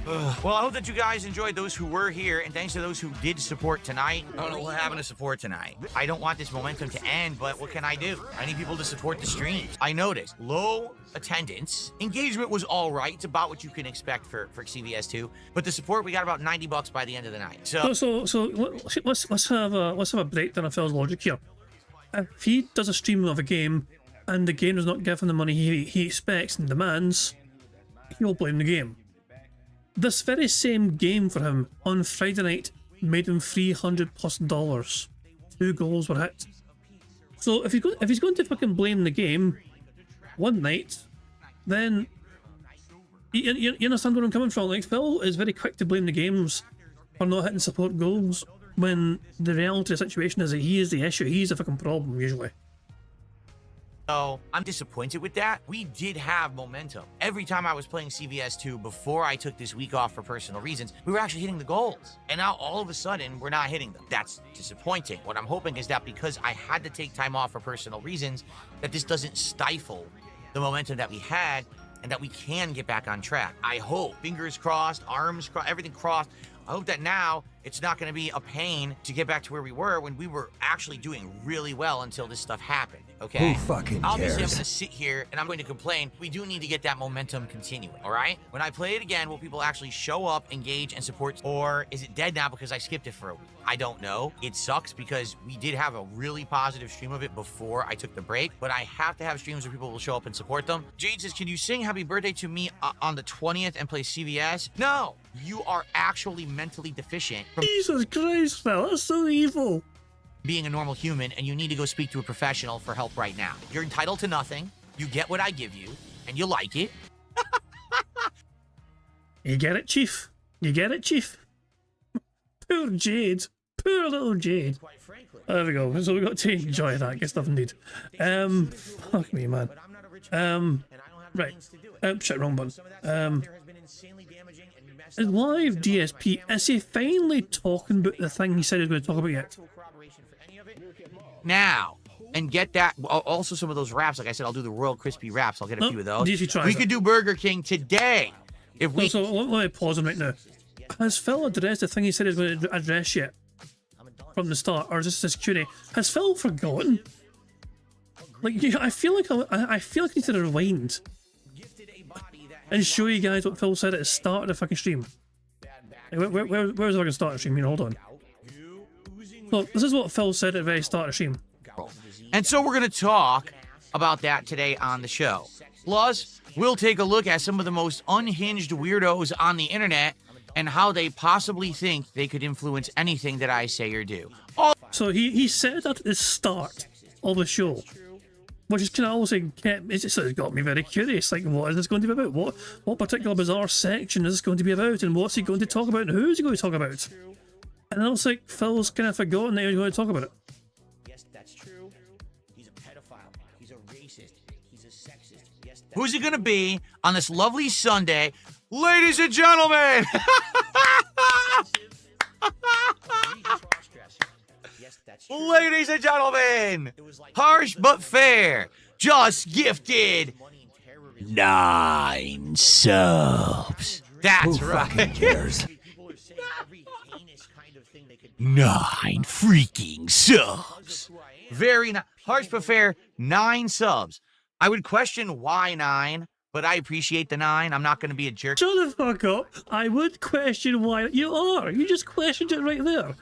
Well, I hope that you guys enjoyed those who were here, and thanks to those who did support tonight. I don't know what happened to support tonight. I don't want this momentum to end, but what can I do? I need people to support the streams. I noticed low attendance. Engagement was all right. It's about what you can expect for CVS 2, but the support, we got about $90 by the end of the night. So let's have a breakdown of Phil's logic here. If he does a stream of a game and the game does not give him the money he expects and demands, he'll blame the game. This very same game for him on Friday night made him $300+. 2 goals were hit. So if he's going to fucking blame the game one night, then you understand where I'm coming from. Like, Phil is very quick to blame the games for not hitting support goals when the reality of the situation is that he is the issue. He's the fucking problem usually. So I'm disappointed with that. We did have momentum. Every time I was playing CVS 2 before I took this week off for personal reasons, we were actually hitting the goals. And now all of a sudden, we're not hitting them. That's disappointing. What I'm hoping is that because I had to take time off for personal reasons, that this doesn't stifle the momentum that we had and that we can get back on track. I hope, fingers crossed, arms crossed, everything crossed. I hope that now it's not going to be a pain to get back to where we were when we were actually doing really well until this stuff happened, okay? Who fucking Obviously, I'm cares? going to sit here and I'm going to complain. We do need to get that momentum continuing, all right? When I play it again, will people actually show up, engage, and support? Or is it dead now because I skipped it for a week? I don't know. It sucks because we did have a really positive stream of it before I took the break, but I have to have streams where people will show up and support them. Jade says, can you sing Happy Birthday to Me on the 20th and play CVS? No, you are actually mentally deficient from Jesus Christ, Phil, that's so evil. being a normal human, and you need to go speak to a professional for help right now. You're entitled to nothing. You get what I give you, and you like it. You get it, Chief? You get it, Chief? Poor Jade. Poor little Jade. There we go. So we got to enjoy that. Good stuff indeed. Fuck me, man. Right. Shit, wrong button. Is live DSP, is he finally talking about the thing he said he was going to talk about yet? Now, and get that. Also, some of those wraps. Like I said, I'll do the Royal Crispy wraps. I'll get a few of those. We could do Burger King today. If we. So let me pause him right now. Has Phil addressed the thing he said he was going to address yet? From the start, or is this his Q&A? Has Phil forgotten? Like, I feel like I need to rewind and show you guys what Phil said at the start of the fucking stream. Like, where's the fucking start of the stream? Hold on. Look, this is what Phil said at the very start of the stream. And so we're going to talk about that today on the show. Plus, we'll take a look at some of the most unhinged weirdos on the internet and how they possibly think they could influence anything that I say or do. So he said that at the start of the show, which is kind of also it's got me very curious. Like, what is this going to be about? What particular bizarre section is this going to be about? And what's he going to talk about? And who is he going to talk about? And I was like, Phil's kind of forgotten that he was going to talk about it. Yes, that's true. He's a pedophile. He's a racist. He's a sexist. Yes, who's it going to be on this lovely Sunday? Ladies and gentlemen! Ladies and gentlemen! Harsh but fair. Just gifted 9 subs. That's right. Who fucking cares? 9 freaking subs. Very nice. Harsh but fair, 9 subs. I would question why 9, but I appreciate the 9. I'm not going to be a jerk. Shut the fuck up. I would question why you are. You just questioned it right there.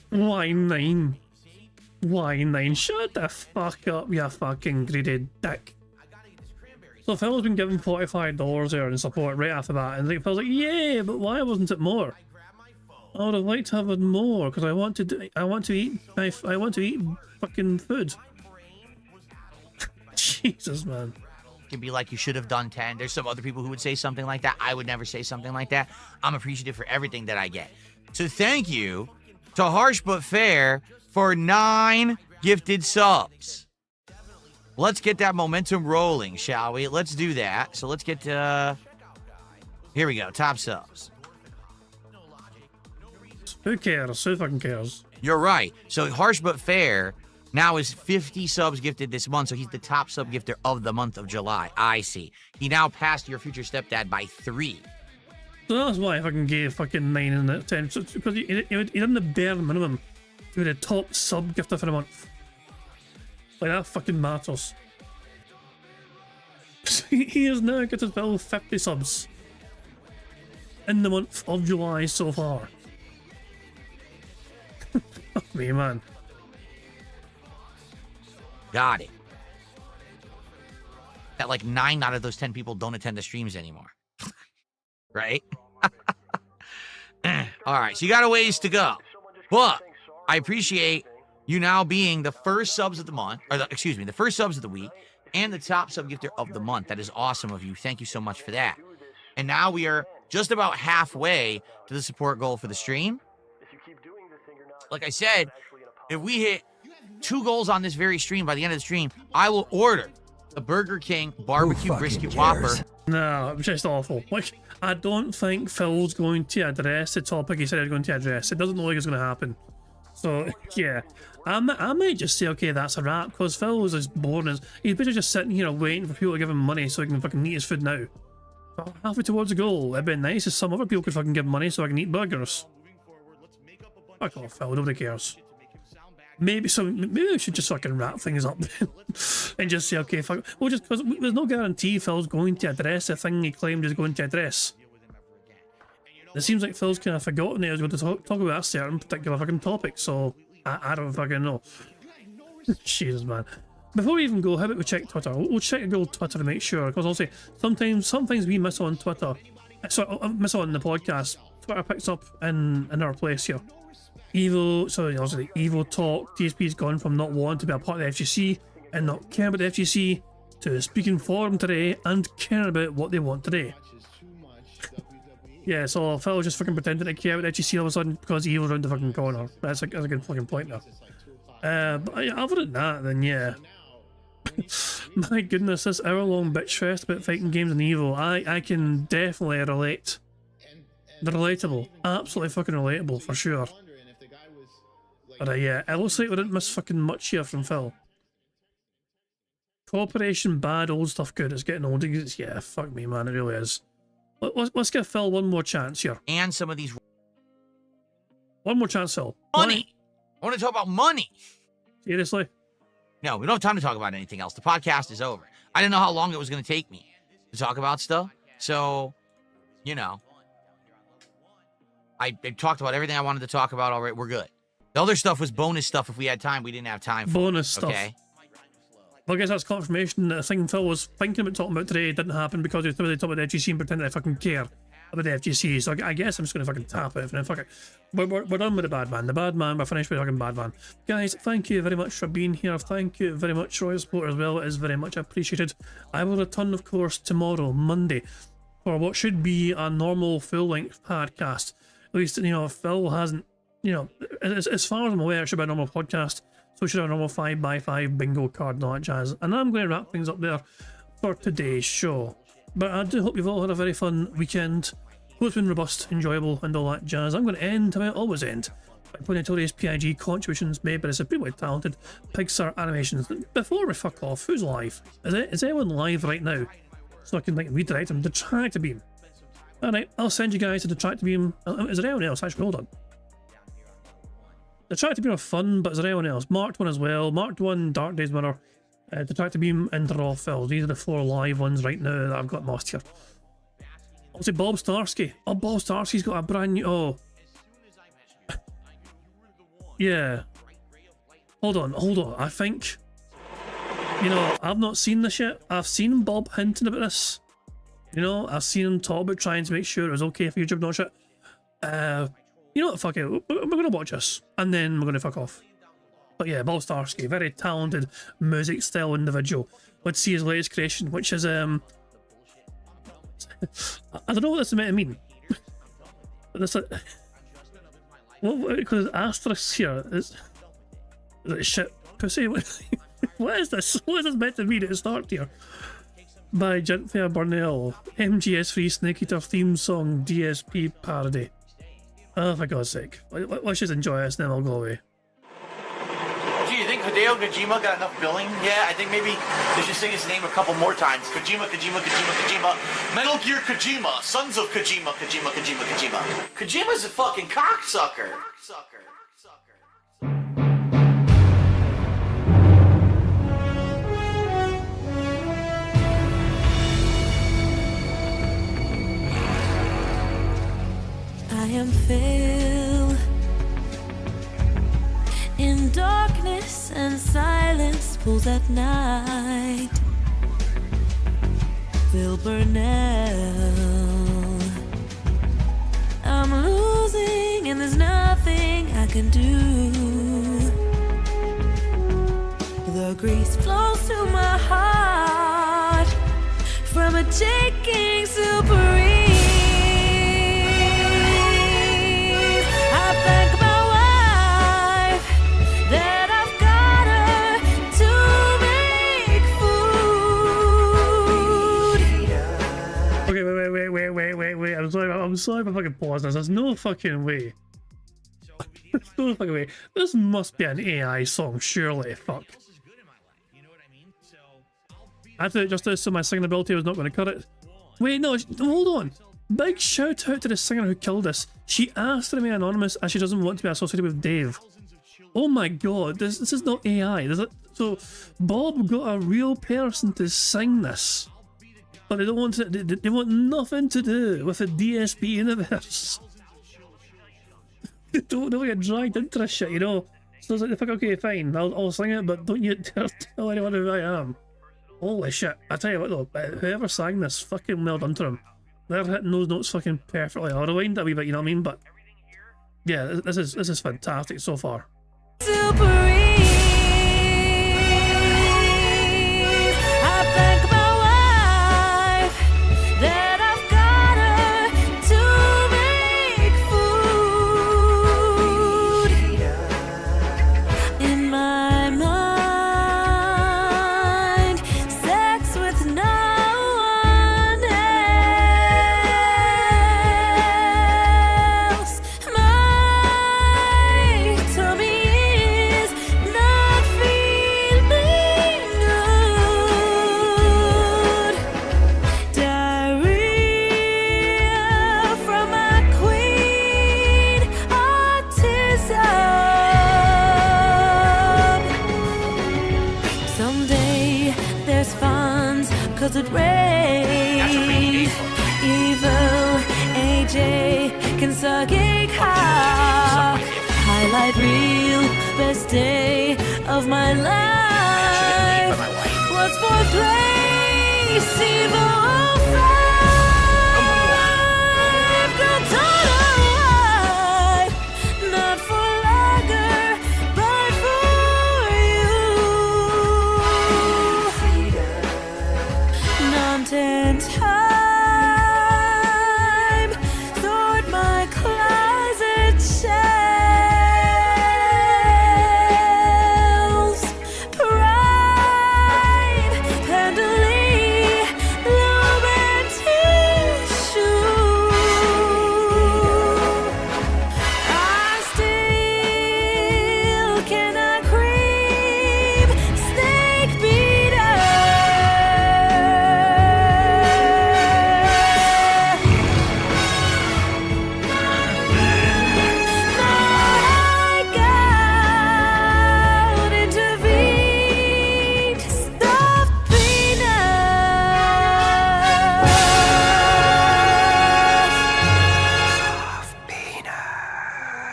Why 9? Why 9? Shut the fuck up, you fucking greedy dick. So Phil's been given $45 there in support right after that, and Phil's like, yeah, but why wasn't it more? I would have liked to have it more because I want to eat fucking food. Jesus, man. Can be like, you should have done 10. There's some other people who would say something like that. I would never say something like that. I'm appreciative for everything that I get. So thank you to Harsh but Fair for 9 gifted subs. Let's get that momentum rolling, shall we? Let's do that. So let's get to... Here we go. Top subs. Who cares? Who fucking cares? You're right. So Harsh but Fair now is 50 subs gifted this month, so he's the top sub gifter of the month of July. I see. He now passed your future stepdad by 3. So that's why I fucking gave fucking 9 and a 10. So, because he done the bare minimum to be the top sub gifter for the month. Like, that fucking matters. He has now got his bill 50 subs in the month of July so far. Fuck me, man. Got it. That like 9 out of those 10 people don't attend the streams anymore. Right? Alright, so you got a ways to go. But I appreciate you now being the first subs of the month, or the first subs of the week, and the top sub gifter of the month. That is awesome of you. Thank you so much for that. And now we are just about halfway to the support goal for the stream. Like I said, if we hit 2 goals on this very stream by the end of the stream, I will order the Burger King barbecue brisket whopper. No, it's just awful. Like, I don't think Phil's going to address the topic he said he was going to address. It doesn't look like it's going to happen. So yeah, I might just say okay, that's a wrap, because Phil was as boring as he's basically just sitting here waiting for people to give him money so he can fucking eat his food now. Well, halfway towards the goal, it'd be nice if some other people could fucking give money so I can eat burgers. Fuck off, Phil, nobody cares. Maybe we should just fucking wrap things up and just say okay, fuck. Well, just because there's no guarantee Phil's going to address the thing he claimed he's going to address. It seems like Phil's kind of forgotten he was going to talk about a certain particular fucking topic, so I don't fucking know. Jesus, man. Before we even go, how about we check Twitter? We'll check the old Twitter to make sure, because I'll say sometimes some things we miss on Twitter, miss on the podcast, Twitter picks up in our place here. Evo talk, DSP's gone from not wanting to be a part of the FGC and not caring about the FGC to speaking for them today and caring about what they want today. Yeah, so Phil just fucking pretending to care about the FGC all of a sudden because Evo's around the fucking corner. That's a good fucking point there. But other than that, then yeah. My goodness, this hour-long bitch fest about fighting games and Evo, I can definitely relate. They're relatable. Absolutely fucking relatable, for sure. But yeah, it looks like we didn't miss fucking much here from Phil. Cooperation bad, old stuff good. It's getting old. Yeah, fuck me, man, it really is. Let's give Phil one more chance here. And some of these... One more chance, Phil. Money! I want to talk about money! Seriously? No, we don't have time to talk about anything else. The podcast is over. I didn't know how long it was going to take me to talk about stuff. So, you know. I talked about everything I wanted to talk about already. We're good. The other stuff was bonus stuff if we had time. We didn't have time for bonus stuff. Okay? Well, I guess that's confirmation that the thing Phil was thinking about talking about today didn't happen because he was talking about the FGC and pretending I fucking care about the FGC. So I guess I'm just going to fucking tap it. And fuck it. We're done with the bad man. The bad man, we're finished with the fucking bad man. Guys, thank you very much for being here. Thank you very much for your support as well. It is very much appreciated. I will return, of course, tomorrow, Monday, for what should be a normal full-length podcast. At least, you know, Phil hasn't, you know, as far as I'm aware, it should be a normal podcast. So we should have a normal 5x5 bingo card and all that jazz. And I'm going to wrap things up there for today's show. But I do hope you've all had a very fun weekend. Hope it's been robust, enjoyable, and all that jazz. I'm going to end how I always end, by pointing to today's PIG contributions made by this pretty talented Pixar Animations. Before we fuck off, who's live? Is anyone live right now? So I can like redirect them. Detractor Beam. Alright, I'll send you guys to Detractor Beam. Is there anyone else? Actually, hold on. Detractor Beam are fun, but is there anyone else? Marked one as well. Marked one, Dark Days winner. Detractor Beam and Raw Phil. These are the 4 live ones right now that I've got lost here. I'll say Bob Starsky. Oh, Bob Starsky's got a brand new... Oh. Yeah. Hold on. I think... You know, I've not seen this yet. I've seen Bob hinting about this. You know, I've seen him talk about trying to make sure it was okay for YouTube, not shit. You know what, fuck it. We're going to watch this. And then we're going to fuck off. But yeah, Bob Starsky, very talented music style individual. Let's see his latest creation, which is, I don't know what this is meant to mean. This, well, because asterisk here is shit pussy. What is this? What is this meant to mean at the start here? By Genthia Burnell, MGS3 Snake Eater theme song DSP parody. Oh, for God's sake. Let's just enjoy this and then I'll go away. Do you think Hideo Kojima got enough billing? Yeah, I think maybe they should say his name a couple more times. Kojima. Metal Gear Kojima. Sons of Kojima. Kojima's a fucking cocksucker. I am filled in darkness and silence pulls at night. Phil Burnell, I'm losing and there's nothing I can do. The grease flows to my heart from a shaking super. Wait. I'm sorry if I fucking paused this. There's no fucking way No fucking way. This must be an AI song, surely. Fuck. I thought just this, so my singing ability was not going to cut it. Wait, no, hold on. Big shout out to the singer who killed us. She asked to remain anonymous as she doesn't want to be associated with Dave. Oh my god, this is not AI. So Bob got a real person to sing this, but they don't want to. They want nothing to do with the DSP universe. They don't get dragged into this shit, you know. So it's like, okay, fine, I'll sing it, but don't you dare tell anyone who I am. Holy shit! I tell you what though, whoever sang this, fucking well done to them. They're hitting those notes fucking perfectly. I'll rewind a wee bit, you know what I mean? But yeah, this is fantastic so far. Cause it rains. Evil AJ can suck a cock. Highlight reel, best day of my life. Was fourth place. Evil 5. The total life. Not for lager, but for you. Non-10 time, sort my closet shelves. Pride, handily, lube and tissue. I still cannot cream snake beater.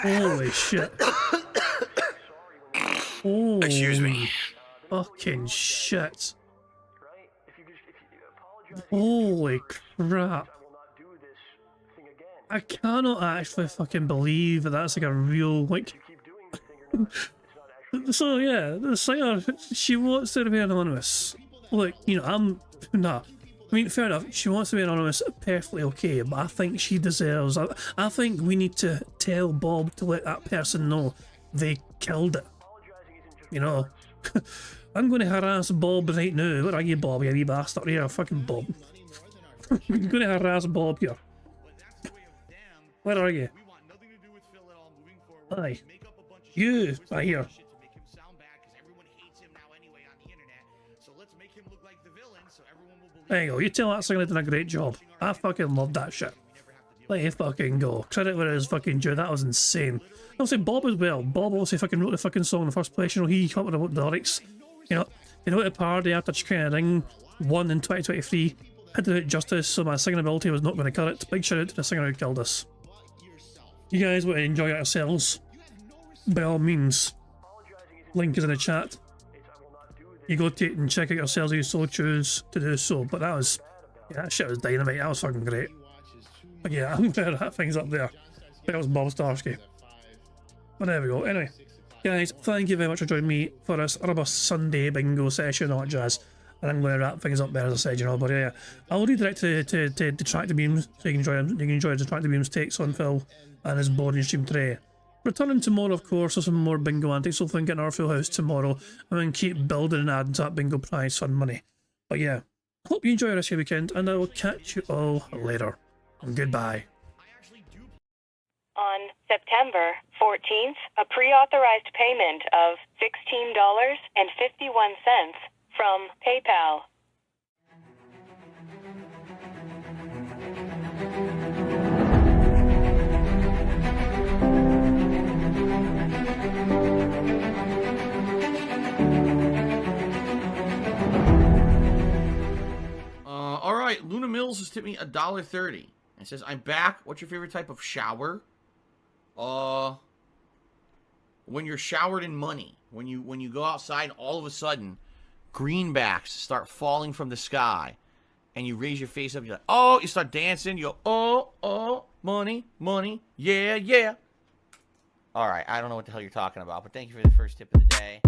Holy shit. Holy Excuse me. fucking shit. Holy crap. I cannot actually fucking believe that that's like a real, like... So yeah, the singer, she wants to be anonymous. Look, you know, nah. I mean, fair enough, she wants to be anonymous, perfectly okay, but I think she deserves... I think we need to tell Bob to let that person know they killed it. You know? I'm going to harass Bob right now. Where are you, Bob, you wee bastard? Here, fucking Bob. I'm going to harass Bob here. Where are you? Aye. You are here. There you go, you tell that singer did a great job. I fucking loved that shit. Let you fucking go. Credit where it is fucking due, that was insane. I'll say Bob as well. Bob also fucking wrote the fucking song in the first place, you know, he came up with the lyrics. You know, he wrote a parody after Chicken Ring, won in 2023. Had to do it justice, so my singing ability was not going to cut it. Big shout out to the singer who killed us. You guys want to enjoy yourselves? By all means, link is in the chat. You go to it and check out yourselves if you so choose to do so. But that was, yeah, that shit was dynamite. That was fucking great. But yeah, I'm gonna wrap things up there. That was Bob Starsky. But there we go. Anyway, guys, thank you very much for joining me for this robust Sunday bingo session, all that jazz. And I'm going to wrap things up there, as I said, you know. But yeah, I'll redirect to Detractor Beams, so you can enjoy Detractor Beams' takes on Phil and his boarding stream today. Returning tomorrow, of course, with some more bingo antics. Hopefully, we can get our full house tomorrow and then keep building and adding to that bingo prize fund money. But yeah, hope you enjoy the rest of your weekend, and I will catch you all later. Goodbye. On September 14th, a pre-authorized payment of $16.51 from PayPal. All right, Luna Mills has tipped me $1.30. It says, "I'm back. What's your favorite type of shower?" When you're showered in money. When you go outside, all of a sudden, greenbacks start falling from the sky, and you raise your face up. You're like, oh, you start dancing. You go, oh, money, money, yeah, yeah. All right, I don't know what the hell you're talking about, but thank you for the first tip of the day.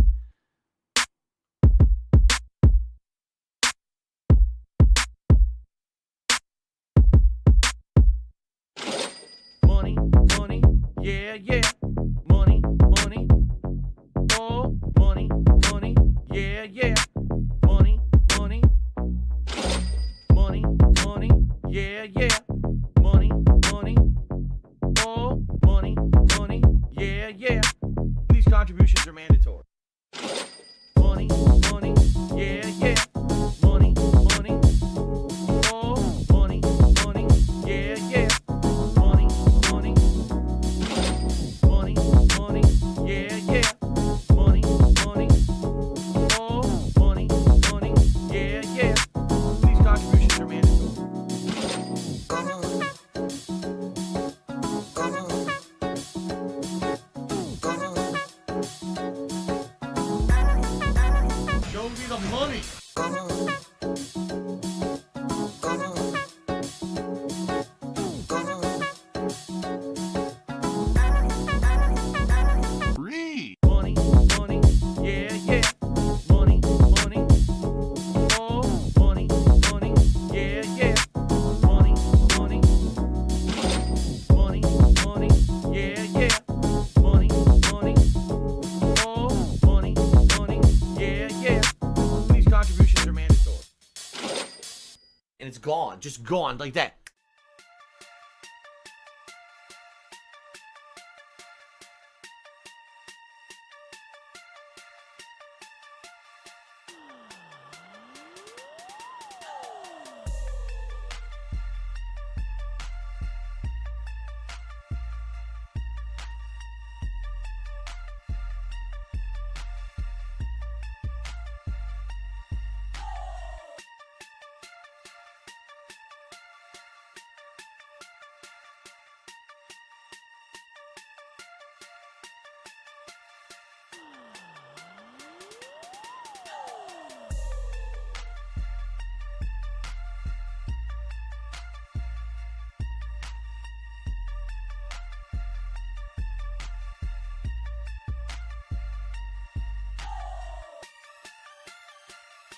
Money, money, yeah, yeah. Money, money, oh, money, money, yeah, yeah. Money, money, money, money, yeah, yeah. Money, money, oh, money, money, yeah, yeah. These contributions are mandatory. Money, money, yeah, yeah. Money, money, oh, money, money, yeah, yeah. Money, money, money, money, yeah, yeah. Money, money, oh, money, money, yeah, yeah. These contributions are mandatory. Show me the money. Free. Money, money, yeah, yeah. Money, money, oh, money, money, yeah, yeah. Money, money, money, money, yeah, yeah. Money, money, oh, money, money, yeah, yeah. These contributions are mandatory. And it's gone, just gone like that.